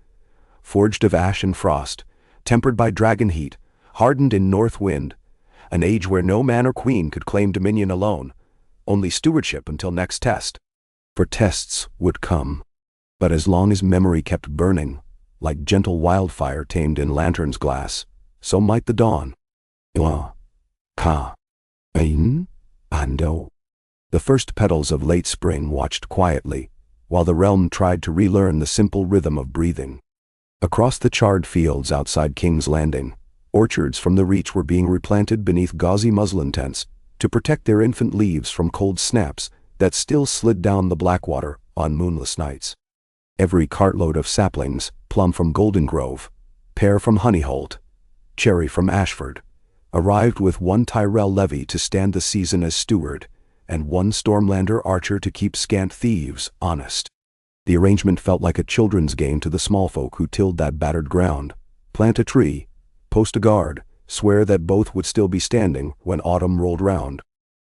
Forged of ash and frost, tempered by dragon heat, hardened in north wind, an age where no man or queen could claim dominion alone, only stewardship until next test. For tests would come. But as long as memory kept burning, like gentle wildfire tamed in lantern's glass, so might the dawn. Ando. The first petals of late spring watched quietly, while the realm tried to relearn the simple rhythm of breathing. Across the charred fields outside King's Landing, orchards from the Reach were being replanted beneath gauzy muslin tents to protect their infant leaves from cold snaps that still slid down the Blackwater on moonless nights. Every cartload of saplings, plum from Golden Grove, pear from Honeyholt, cherry from Ashford, arrived with one Tyrell levy to stand the season as steward, and one Stormlander archer to keep scant thieves honest. The arrangement felt like a children's game to the small folk who tilled that battered ground. Plant a tree, post a guard, swear that both would still be standing when autumn rolled round.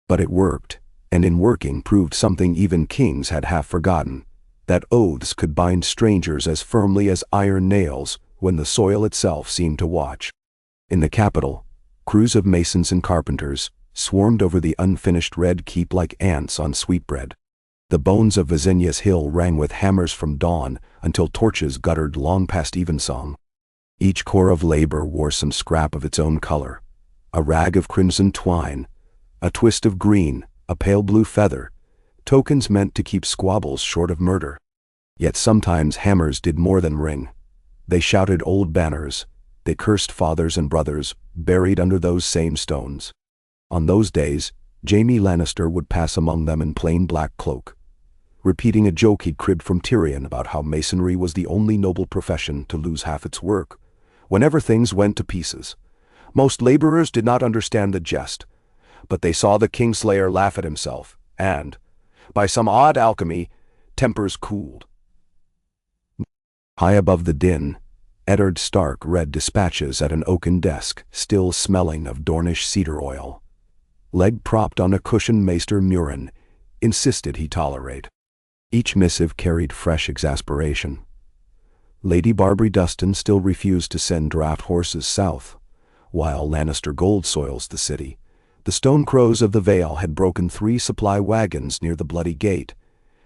But it worked, and in working proved something even kings had half forgotten, that oaths could bind strangers as firmly as iron nails when the soil itself seemed to watch. In the capital, crews of masons and carpenters swarmed over the unfinished red keep like ants on sweetbread. The bones of Visenia's hill rang with hammers from dawn until torches guttered long past evensong. Each core of labor wore some scrap of its own color, a rag of crimson twine, a twist of green, a pale blue feather, tokens meant to keep squabbles short of murder. Yet sometimes hammers did more than ring. They shouted old banners, they cursed fathers and brothers buried under those same stones. On those days, Jaime Lannister would pass among them in plain black cloak, repeating a joke he'd cribbed from Tyrion about how masonry was the only noble profession to lose half its work whenever things went to pieces. Most laborers did not understand the jest, but they saw the Kingslayer laugh at himself, and, by some odd alchemy, tempers cooled. High above the din, Eddard Stark read dispatches at an oaken desk, still smelling of Dornish cedar oil. Leg propped on a cushioned Maester Murin, insisted he tolerate. Each missive carried fresh exasperation. Lady Barbary Dustin still refused to send draft horses south, while Lannister gold soils the city. The stone crows of the Vale had broken 3 supply wagons near the Bloody Gate,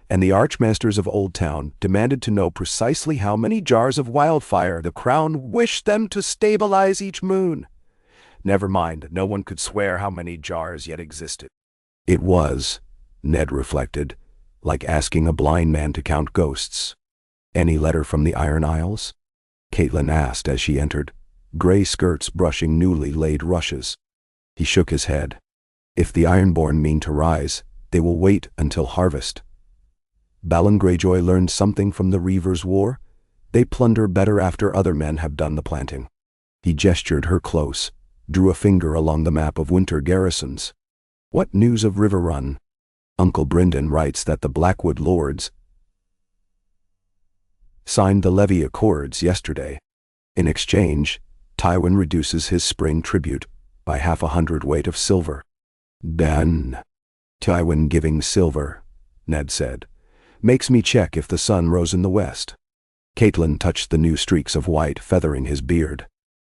and the Archmasters of Old Town demanded to know precisely how many jars of wildfire the crown wished them to stabilize each moon. Never mind, no one could swear how many jars yet existed. It was, Ned reflected, like asking a blind man to count ghosts. Any letter from the Iron Isles? Catelyn asked as she entered, gray skirts brushing newly laid rushes. He shook his head. If the Ironborn mean to rise, they will wait until harvest. Balin Greyjoy learned something from the Reavers' War. They plunder better after other men have done the planting. He gestured her close, drew a finger along the map of winter garrisons. What news of Riverrun? Uncle Brynden writes that the Blackwood Lords signed the levy accords yesterday. In exchange, Tywin reduces his spring tribute by 1/2 weight of silver. Then, Tywin giving silver, Ned said, makes me check if the sun rose in the west. Catelyn touched the new streaks of white feathering his beard.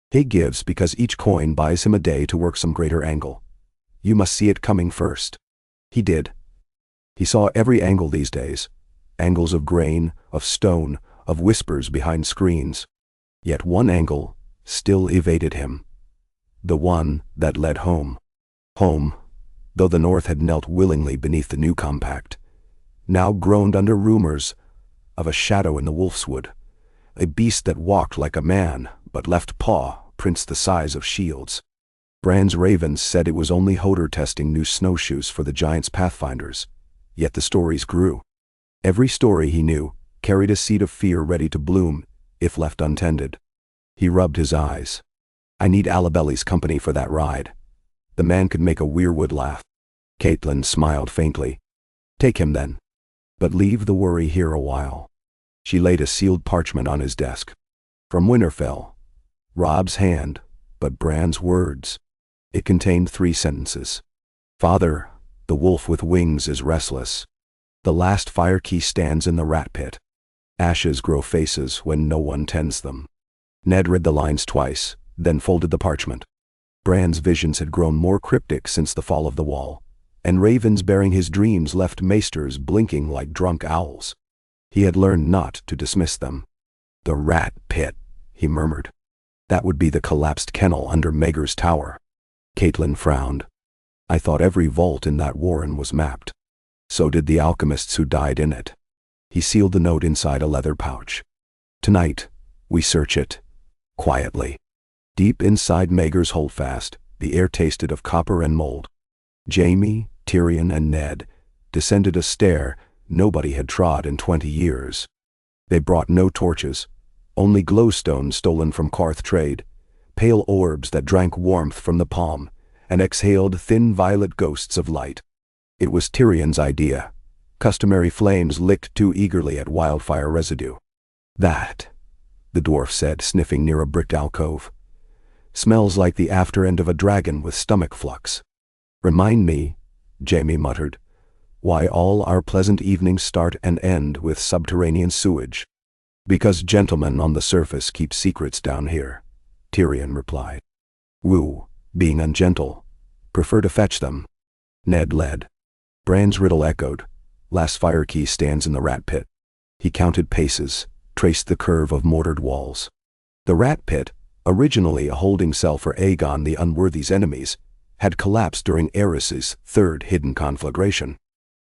He gives because each coin buys him a day to work some greater angle. You must see it coming first. He did. He saw every angle these days. Angles of grain, of stone, of whispers behind screens. Yet one angle still evaded him. The one that led home. Home, though the North had knelt willingly beneath the new compact, now groaned under rumors of a shadow in the Wolfswood, a beast that walked like a man but left paw prints the size of shields. Bran's ravens said it was only Hodor testing new snowshoes for the giants' pathfinders, yet the stories grew. Every story he knew carried a seed of fear ready to bloom if left untended. He rubbed his eyes. I need Alabelli's company for that ride. The man could make a weirwood laugh. Catelyn smiled faintly. Take him then. But leave the worry here a while. She laid a sealed parchment on his desk. From Winterfell. Robb's hand, but Bran's words. It contained 3 sentences. Father, the wolf with wings is restless. The last fire key stands in the rat pit. Ashes grow faces when no one tends them. Ned read the lines twice, then folded the parchment. Bran's visions had grown more cryptic since the fall of the wall, and ravens bearing his dreams left maesters blinking like drunk owls. He had learned not to dismiss them. The rat pit, he murmured. That would be the collapsed kennel under Maegor's tower. Catelyn frowned. I thought every vault in that warren was mapped. So did the alchemists who died in it. He sealed the note inside a leather pouch. Tonight, we search it. Quietly. Deep inside Maegor's holdfast, the air tasted of copper and mold. Jaime, Tyrion, and Ned descended a stair nobody had trod in 20 years. They brought no torches, only glowstones stolen from Qarth trade, pale orbs that drank warmth from the palm and exhaled thin violet ghosts of light. It was Tyrion's idea. Customary flames licked too eagerly at wildfire residue. That, the dwarf said, sniffing near a bricked alcove, smells like the after end of a dragon with stomach flux. Remind me, Jaime muttered, why all our pleasant evenings start and end with subterranean sewage. Because gentlemen on the surface keep secrets down here, Tyrion replied. Woo, being ungentle, prefer to fetch them. Ned led. Bran's riddle echoed. Last fire key stands in the rat pit. He counted paces, traced the curve of mortared walls. The rat pit, originally a holding cell for Aegon the Unworthy's enemies, had collapsed during Aerys's 3rd hidden conflagration.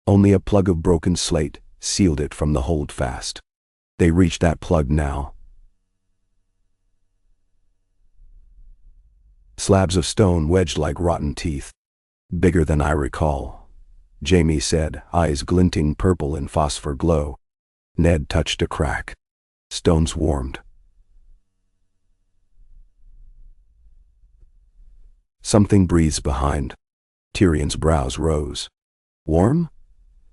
Only a plug of broken slate sealed it from the holdfast. They reached that plug now. Slabs of stone wedged like rotten teeth. Bigger than I recall, Jaime said, eyes glinting purple in phosphor glow. Ned touched a crack. Stones warmed. Something breathed behind. Tyrion's brows rose. Warm?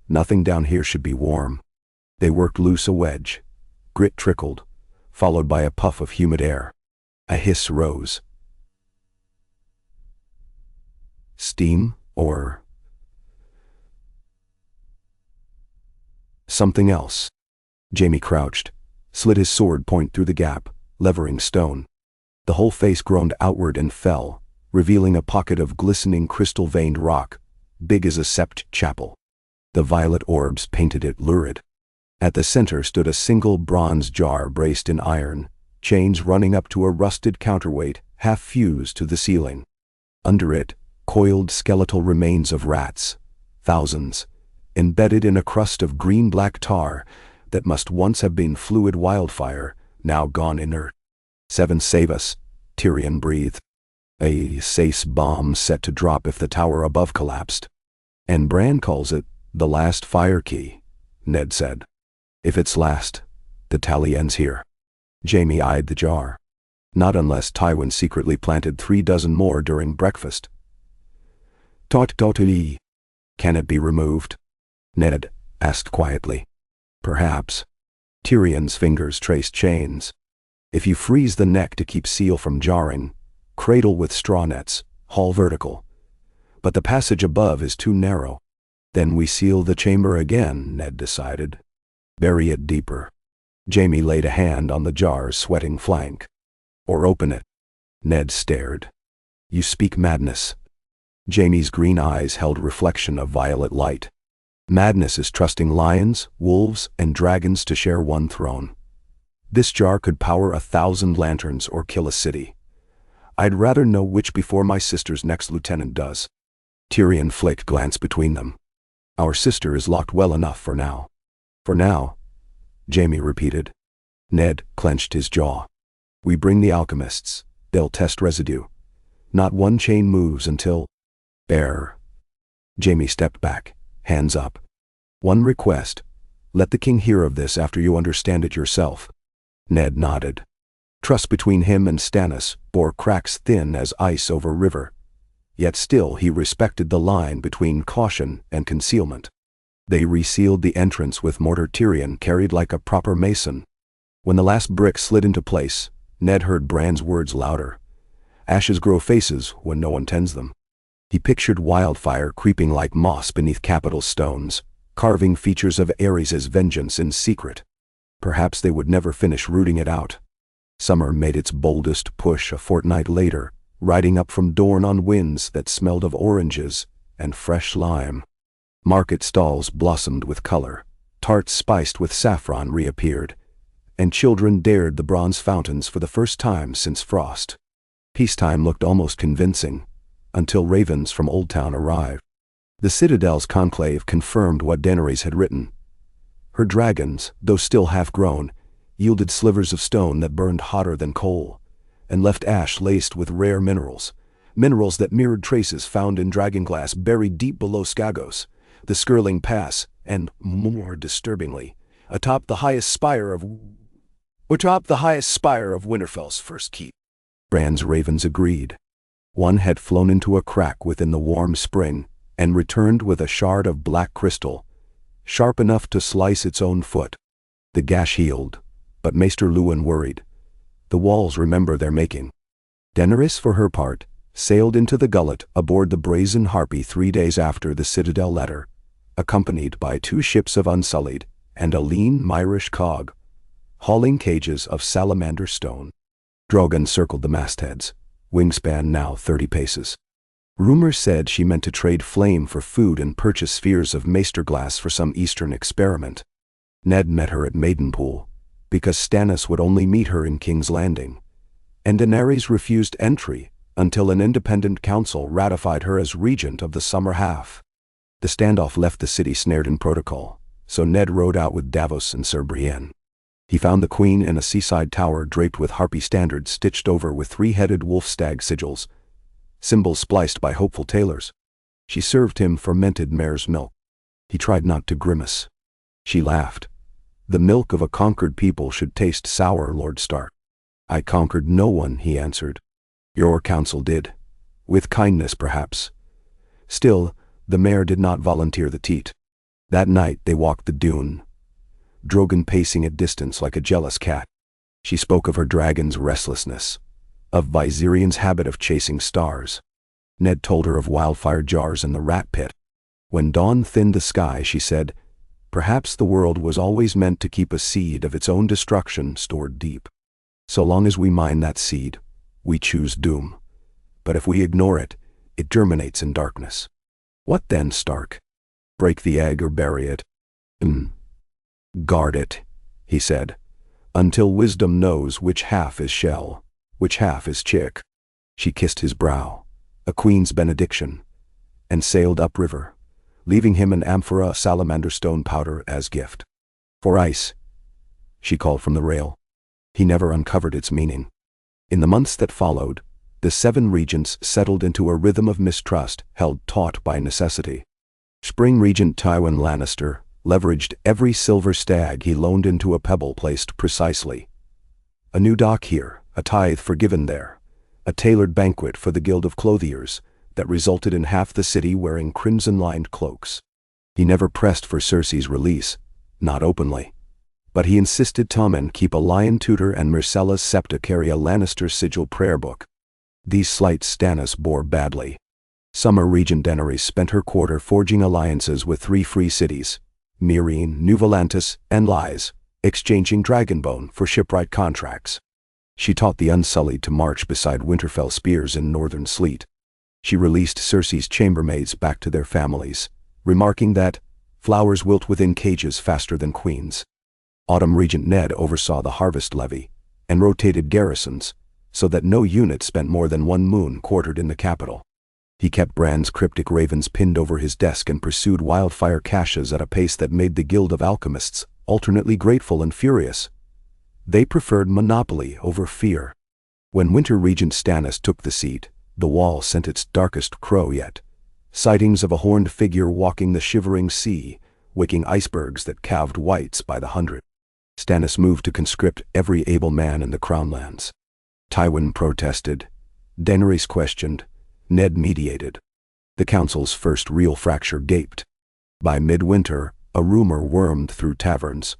Nothing down here should be warm. They worked loose a wedge. Grit trickled, followed by a puff of humid air. A hiss rose. Steam, or something else. Jaime crouched, slid his sword point through the gap, levering stone. The whole face groaned outward and fell, revealing a pocket of glistening crystal-veined rock, big as a sept chapel. The violet orbs painted it lurid. At the center stood a single bronze jar braced in iron, chains running up to a rusted counterweight half fused to the ceiling. Under it, coiled skeletal remains of rats, thousands, embedded in a crust of green-black tar that must once have been fluid wildfire, now gone inert. 7 save us, Tyrion breathed. A safe bomb set to drop if the tower above collapsed. And Bran calls it the last fire key, Ned said. If it's last, the tally ends here. Jaime eyed the jar. Not unless Tywin secretly planted 3 dozen more during breakfast. Totally. Can it be removed? Ned asked quietly. Perhaps. Tyrion's fingers traced chains. If you freeze the neck to keep seal from jarring, cradle with straw nets, haul vertical. But the passage above is too narrow. Then we seal the chamber again, Ned decided. Bury it deeper. Jaime laid a hand on the jar's sweating flank. Or open it. Ned stared. You speak madness. Jaime's green eyes held reflection of violet light. Madness is trusting lions, wolves, and dragons to share one throne. This jar could power 1,000 lanterns or kill a city. I'd rather know which before my sister's next lieutenant does. Tyrion flicked glance between them. Our sister is locked well enough for now. For now, Jaime repeated. Ned clenched his jaw. We bring the alchemists. They'll test residue. Not one chain moves until... Bear. Jaime stepped back, hands up. One request. Let the king hear of this after you understand it yourself. Ned nodded. Trust between him and Stannis bore cracks thin as ice over river. Yet still he respected the line between caution and concealment. They resealed the entrance with mortar Tyrion carried like a proper mason. When the last brick slid into place, Ned heard Bran's words louder. Ashes grow faces when no one tends them. He pictured Wildfire creeping like moss beneath Capitol stones, carving features of Aerys' vengeance in secret. Perhaps they would never finish rooting it out. Summer made its boldest push a fortnight later, riding up from Dorne on winds that smelled of oranges and fresh lime. Market stalls blossomed with color, tarts spiced with saffron reappeared, and children dared the bronze fountains for the first time since frost. Peacetime looked almost convincing, until ravens from Old Town arrived. The Citadel's conclave confirmed what Daenerys had written. Her dragons, though still half-grown, yielded slivers of stone that burned hotter than coal, and left ash laced with rare minerals that mirrored traces found in dragonglass buried deep below Skagos, the Skirling Pass, and, more disturbingly, atop the highest spire of Winterfell's first keep. Bran's ravens agreed. One had flown into a crack within the warm spring and returned with a shard of black crystal, sharp enough to slice its own foot. The gash healed, but Maester Luwin worried. The walls remember their making. Daenerys, for her part, sailed into the gullet aboard the Brazen Harpy 3 days after the Citadel letter, accompanied by 2 ships of Unsullied and a lean Myrish cog, hauling cages of salamander stone. Drogon circled the mastheads, wingspan now 30 paces. Rumor said she meant to trade flame for food and purchase spheres of maester glass for some eastern experiment. Ned met her at Maidenpool, because Stannis would only meet her in King's Landing, and Daenerys refused entry until an independent council ratified her as regent of the summer half. The standoff left the city snared in protocol, so Ned rode out with Davos and Sir Brienne. He found the queen in a seaside tower draped with harpy standards stitched over with 3-headed wolf-stag sigils, symbols spliced by hopeful tailors. She served him fermented mare's milk. He tried not to grimace. She laughed. The milk of a conquered people should taste sour, Lord Stark. I conquered no one, he answered. Your council did. With kindness, perhaps. Still, the mare did not volunteer the teat. That night they walked the dune, Drogon pacing at distance like a jealous cat. She spoke of her dragon's restlessness, of Viserion's habit of chasing stars. Ned told her of wildfire jars in the rat pit. When dawn thinned the sky, she said, perhaps the world was always meant to keep a seed of its own destruction stored deep. So long as we mine that seed, we choose doom. But if we ignore it, it germinates in darkness. What then, Stark? Break the egg or bury it? Guard it, he said, until wisdom knows which half is shell, which half is chick. She kissed his brow, a queen's benediction, and sailed upriver, leaving him an amphora of salamander stone powder as gift. For ice, she called from the rail. He never uncovered its meaning. In the months that followed, The 7 regents settled into a rhythm of mistrust held taut by necessity. Spring Regent Tywin Lannister leveraged every silver stag he loaned into a pebble placed precisely. A new dock here, a tithe forgiven there, a tailored banquet for the Guild of Clothiers that resulted in half the city wearing crimson-lined cloaks. He never pressed for Cersei's release, not openly. But he insisted Tommen keep a Lion Tutor and Myrcella's Septa carry a Lannister sigil prayer book. These slights Stannis bore badly. Summer Regent Daenerys spent her quarter forging alliances with 3 free cities, Meereen, New Volantis, and Lyse, exchanging Dragonbone for shipwright contracts. She taught the Unsullied to march beside Winterfell spears in northern sleet. She released Cersei's chambermaids back to their families, remarking that flowers wilt within cages faster than queens. Autumn Regent Ned oversaw the harvest levy and rotated garrisons so that no unit spent more than 1 moon quartered in the capital. He kept Bran's cryptic ravens pinned over his desk and pursued wildfire caches at a pace that made the Guild of Alchemists alternately grateful and furious. They preferred monopoly over fear. When Winter Regent Stannis took the seat, the Wall sent its darkest crow yet. Sightings of a horned figure walking the shivering sea, waking icebergs that calved whites by the hundred. Stannis moved to conscript every able man in the Crownlands. Tywin protested. Daenerys questioned. Ned mediated. The council's first real fracture gaped. By midwinter, a rumor wormed through taverns.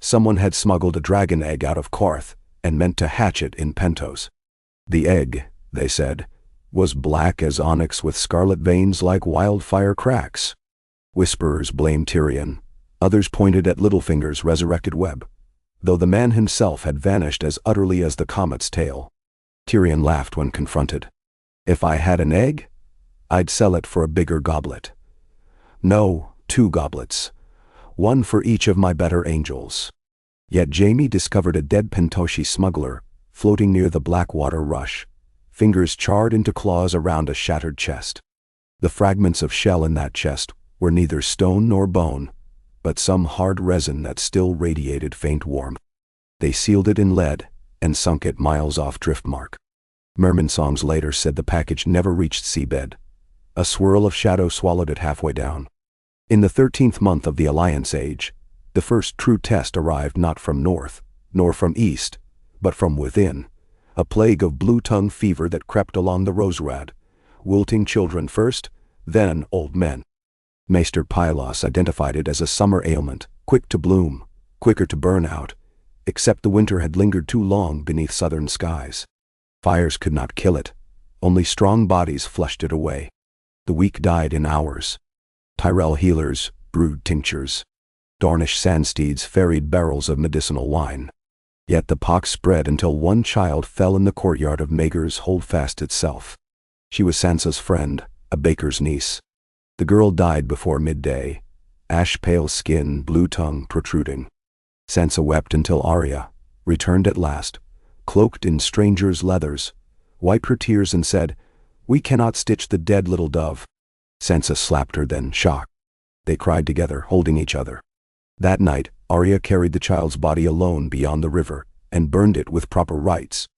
Someone had smuggled a dragon egg out of Qarth and meant to hatch it in Pentos. The egg, they said, was black as onyx with scarlet veins like wildfire cracks. Whisperers blamed Tyrion. Others pointed at Littlefinger's resurrected web, though the man himself had vanished as utterly as the comet's tail. Tyrion laughed when confronted. If I had an egg, I'd sell it for a bigger goblet. No, 2 goblets. 1 for each of my better angels. Yet Jaime discovered a dead Pentoshi smuggler floating near the Blackwater Rush, fingers charred into claws around a shattered chest. The fragments of shell in that chest were neither stone nor bone, but some hard resin that still radiated faint warmth. They sealed it in lead and sunk it miles off Driftmark. Merman songs later said the package never reached seabed. A swirl of shadow swallowed it halfway down. In the 13th month of the Alliance Age, the first true test arrived not from north, nor from east, but from within, a plague of blue-tongue fever that crept along the Roserad, wilting children first, then old men. Maester Pylos identified it as a summer ailment, quick to bloom, quicker to burn out, except the winter had lingered too long beneath southern skies. Fires could not kill it, only strong bodies flushed it away. The weak died in hours. Tyrell healers brewed tinctures. Dornish sandsteeds ferried barrels of medicinal wine. Yet the pox spread until 1 child fell in the courtyard of Maegor's Holdfast itself. She was Sansa's friend, a baker's niece. The girl died before midday, ash-pale skin, blue tongue protruding. Sansa wept until Arya returned at last, cloaked in stranger's leathers, wiped her tears and said, "We cannot stitch the dead little dove." Sansa slapped her then, shocked. They cried together, holding each other. That night, Arya carried the child's body alone beyond the river and burned it with proper rites.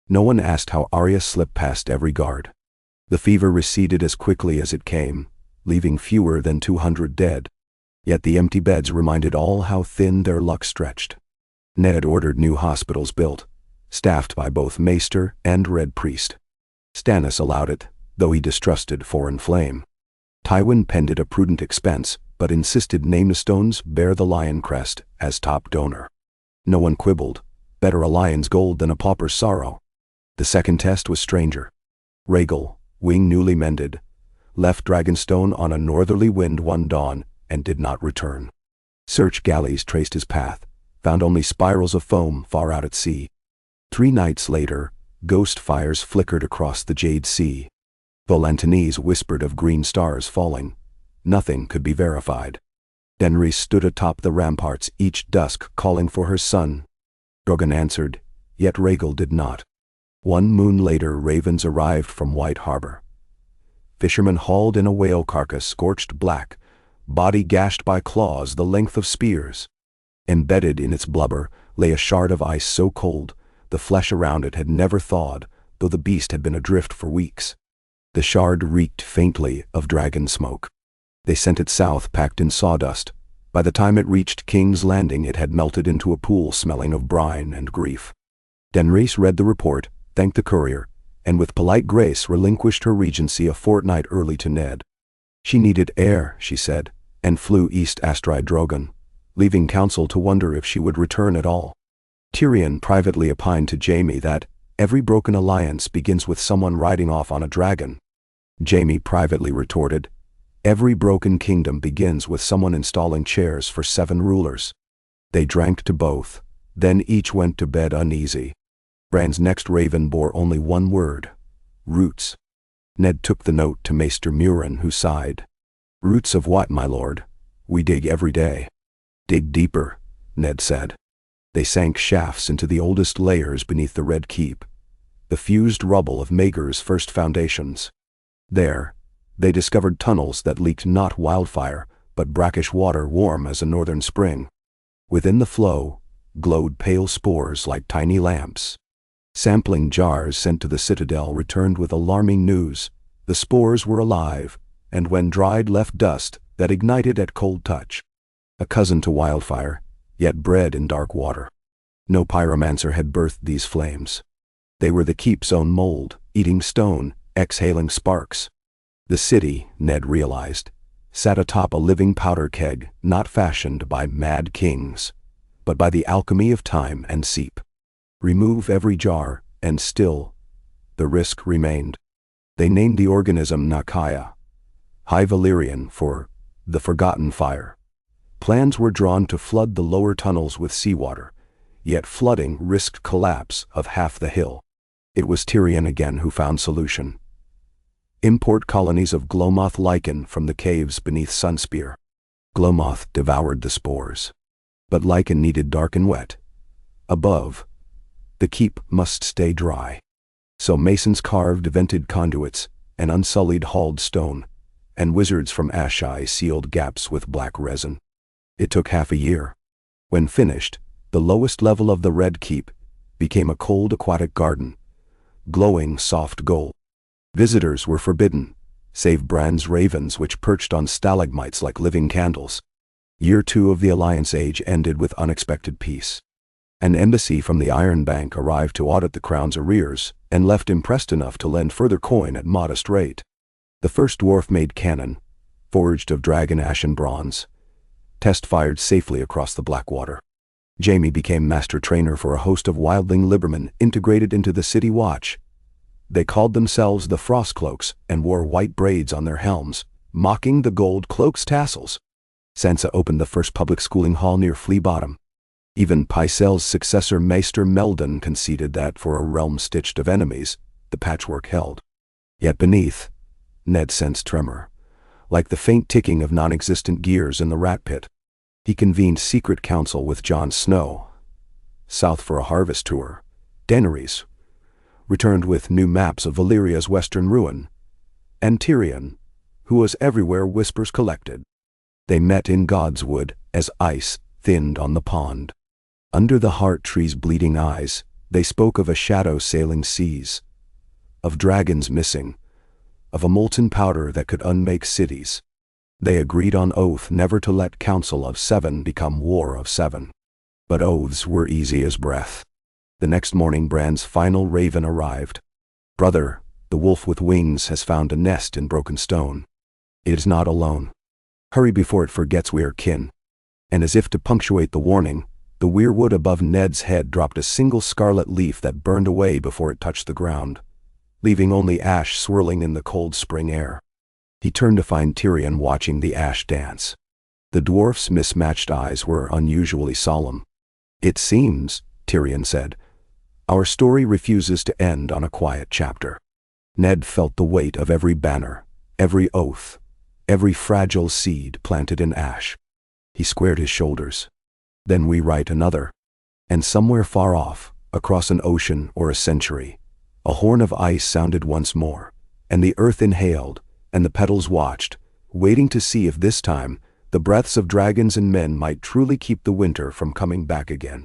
No one asked how Arya slipped past every guard. The fever receded as quickly as it came, leaving fewer than 200 dead. Yet the empty beds reminded all how thin their luck stretched. Ned ordered new hospitals built, staffed by both Maester and Red Priest. Stannis allowed it, though he distrusted foreign flame. Tywin penned it a prudent expense, but insisted Namestones bear the lion crest as top donor. No one quibbled. Better a lion's gold than a pauper's sorrow. The second test was stranger. Rhaegal, wing newly mended, left Dragonstone on a northerly wind one dawn and did not return. Search galleys traced his path, found only spirals of foam far out at sea. 3 nights later, ghost fires flickered across the Jade Sea. Volantinese whispered of green stars falling. Nothing could be verified. Daenerys stood atop the ramparts each dusk calling for her son. Drogon answered, yet Rhaegal did not. 1 moon later ravens arrived from White Harbor. Fishermen hauled in a whale carcass scorched black, body gashed by claws the length of spears. Embedded in its blubber lay a shard of ice so cold, the flesh around it had never thawed, though the beast had been adrift for weeks. The shard reeked faintly of dragon smoke. They sent it south packed in sawdust. By the time it reached King's Landing, it had melted into a pool smelling of brine and grief. Denrice read the report, thanked the courier, and with polite grace relinquished her regency a fortnight early to Ned. She needed air, she said, and flew east astride Drogon, leaving council to wonder if she would return at all. Tyrion privately opined to Jaime that every broken alliance begins with someone riding off on a dragon. Jaime privately retorted, every broken kingdom begins with someone installing chairs for 7 rulers. They drank to both, then each went to bed uneasy. Bran's next raven bore only one word: roots. Ned took the note to Maester Murin, who sighed. Roots of what, my lord? We dig every day. Dig deeper, Ned said. They sank shafts into the oldest layers beneath the Red Keep, the fused rubble of Maegor's first foundations. There, they discovered tunnels that leaked not wildfire, but brackish water warm as a northern spring. Within the flow glowed pale spores like tiny lamps. Sampling jars sent to the citadel returned with alarming news. The spores were alive, and when dried left dust that ignited at cold touch. A cousin to wildfire, yet bred in dark water. No pyromancer had birthed these flames. They were the keep's own mold, eating stone, exhaling sparks. The city, Ned realized, sat atop a living powder keg not fashioned by mad kings, but by the alchemy of time and seep. Remove every jar, and still, the risk remained. They named the organism Nakaya, High Valyrian for the Forgotten Fire. Plans were drawn to flood the lower tunnels with seawater, yet flooding risked collapse of half the hill. It was Tyrion again who found solution. Import colonies of glowmoth lichen from the caves beneath Sunspear. Glowmoth devoured the spores. But lichen needed dark and wet. Above, the keep must stay dry. So masons carved vented conduits and unsullied hauled stone, and wizards from Ashai sealed gaps with black resin. It took half a year. When finished, the lowest level of the Red Keep became a cold aquatic garden, glowing soft gold. Visitors were forbidden, save Bran's ravens which perched on stalagmites like living candles. Year 2 of the Alliance Age ended with unexpected peace. An embassy from the Iron Bank arrived to audit the crown's arrears and left impressed enough to lend further coin at modest rate. The first dwarf-made cannon, forged of dragon ash and bronze, test-fired safely across the Blackwater. Jaime became master trainer for a host of wildling Libermen integrated into the city watch. They called themselves the Frostcloaks and wore white braids on their helms, mocking the gold cloak's tassels. Sansa opened the first public schooling hall near Flea Bottom. Even Pycelle's successor Maester Meldon conceded that for a realm stitched of enemies, the patchwork held. Yet beneath, Ned sensed tremor, like the faint ticking of non-existent gears in the rat pit. He convened secret council with Jon Snow, south for a harvest tour. Daenerys returned with new maps of Valyria's western ruin, and Tyrion, who was everywhere whispers collected. They met in Godswood as ice thinned on the pond. Under the heart tree's bleeding eyes, they spoke of a shadow sailing seas, of dragons missing, of a molten powder that could unmake cities. They agreed on oath never to let Council of 7 become War of 7. But oaths were easy as breath. The next morning Bran's final raven arrived. Brother, the wolf with wings has found a nest in broken stone. It is not alone. Hurry before it forgets we are kin. And as if to punctuate the warning, the weirwood above Ned's head dropped a single scarlet leaf that burned away before it touched the ground, leaving only ash swirling in the cold spring air. He turned to find Tyrion watching the ash dance. The dwarf's mismatched eyes were unusually solemn. It seems, Tyrion said, our story refuses to end on a quiet chapter. Ned felt the weight of every banner, every oath, every fragile seed planted in ash. He squared his shoulders. Then we write another. And somewhere far off, across an ocean or a century, a horn of ice sounded once more, and the earth inhaled, and the petals watched, waiting to see if this time the breaths of dragons and men might truly keep the winter from coming back again.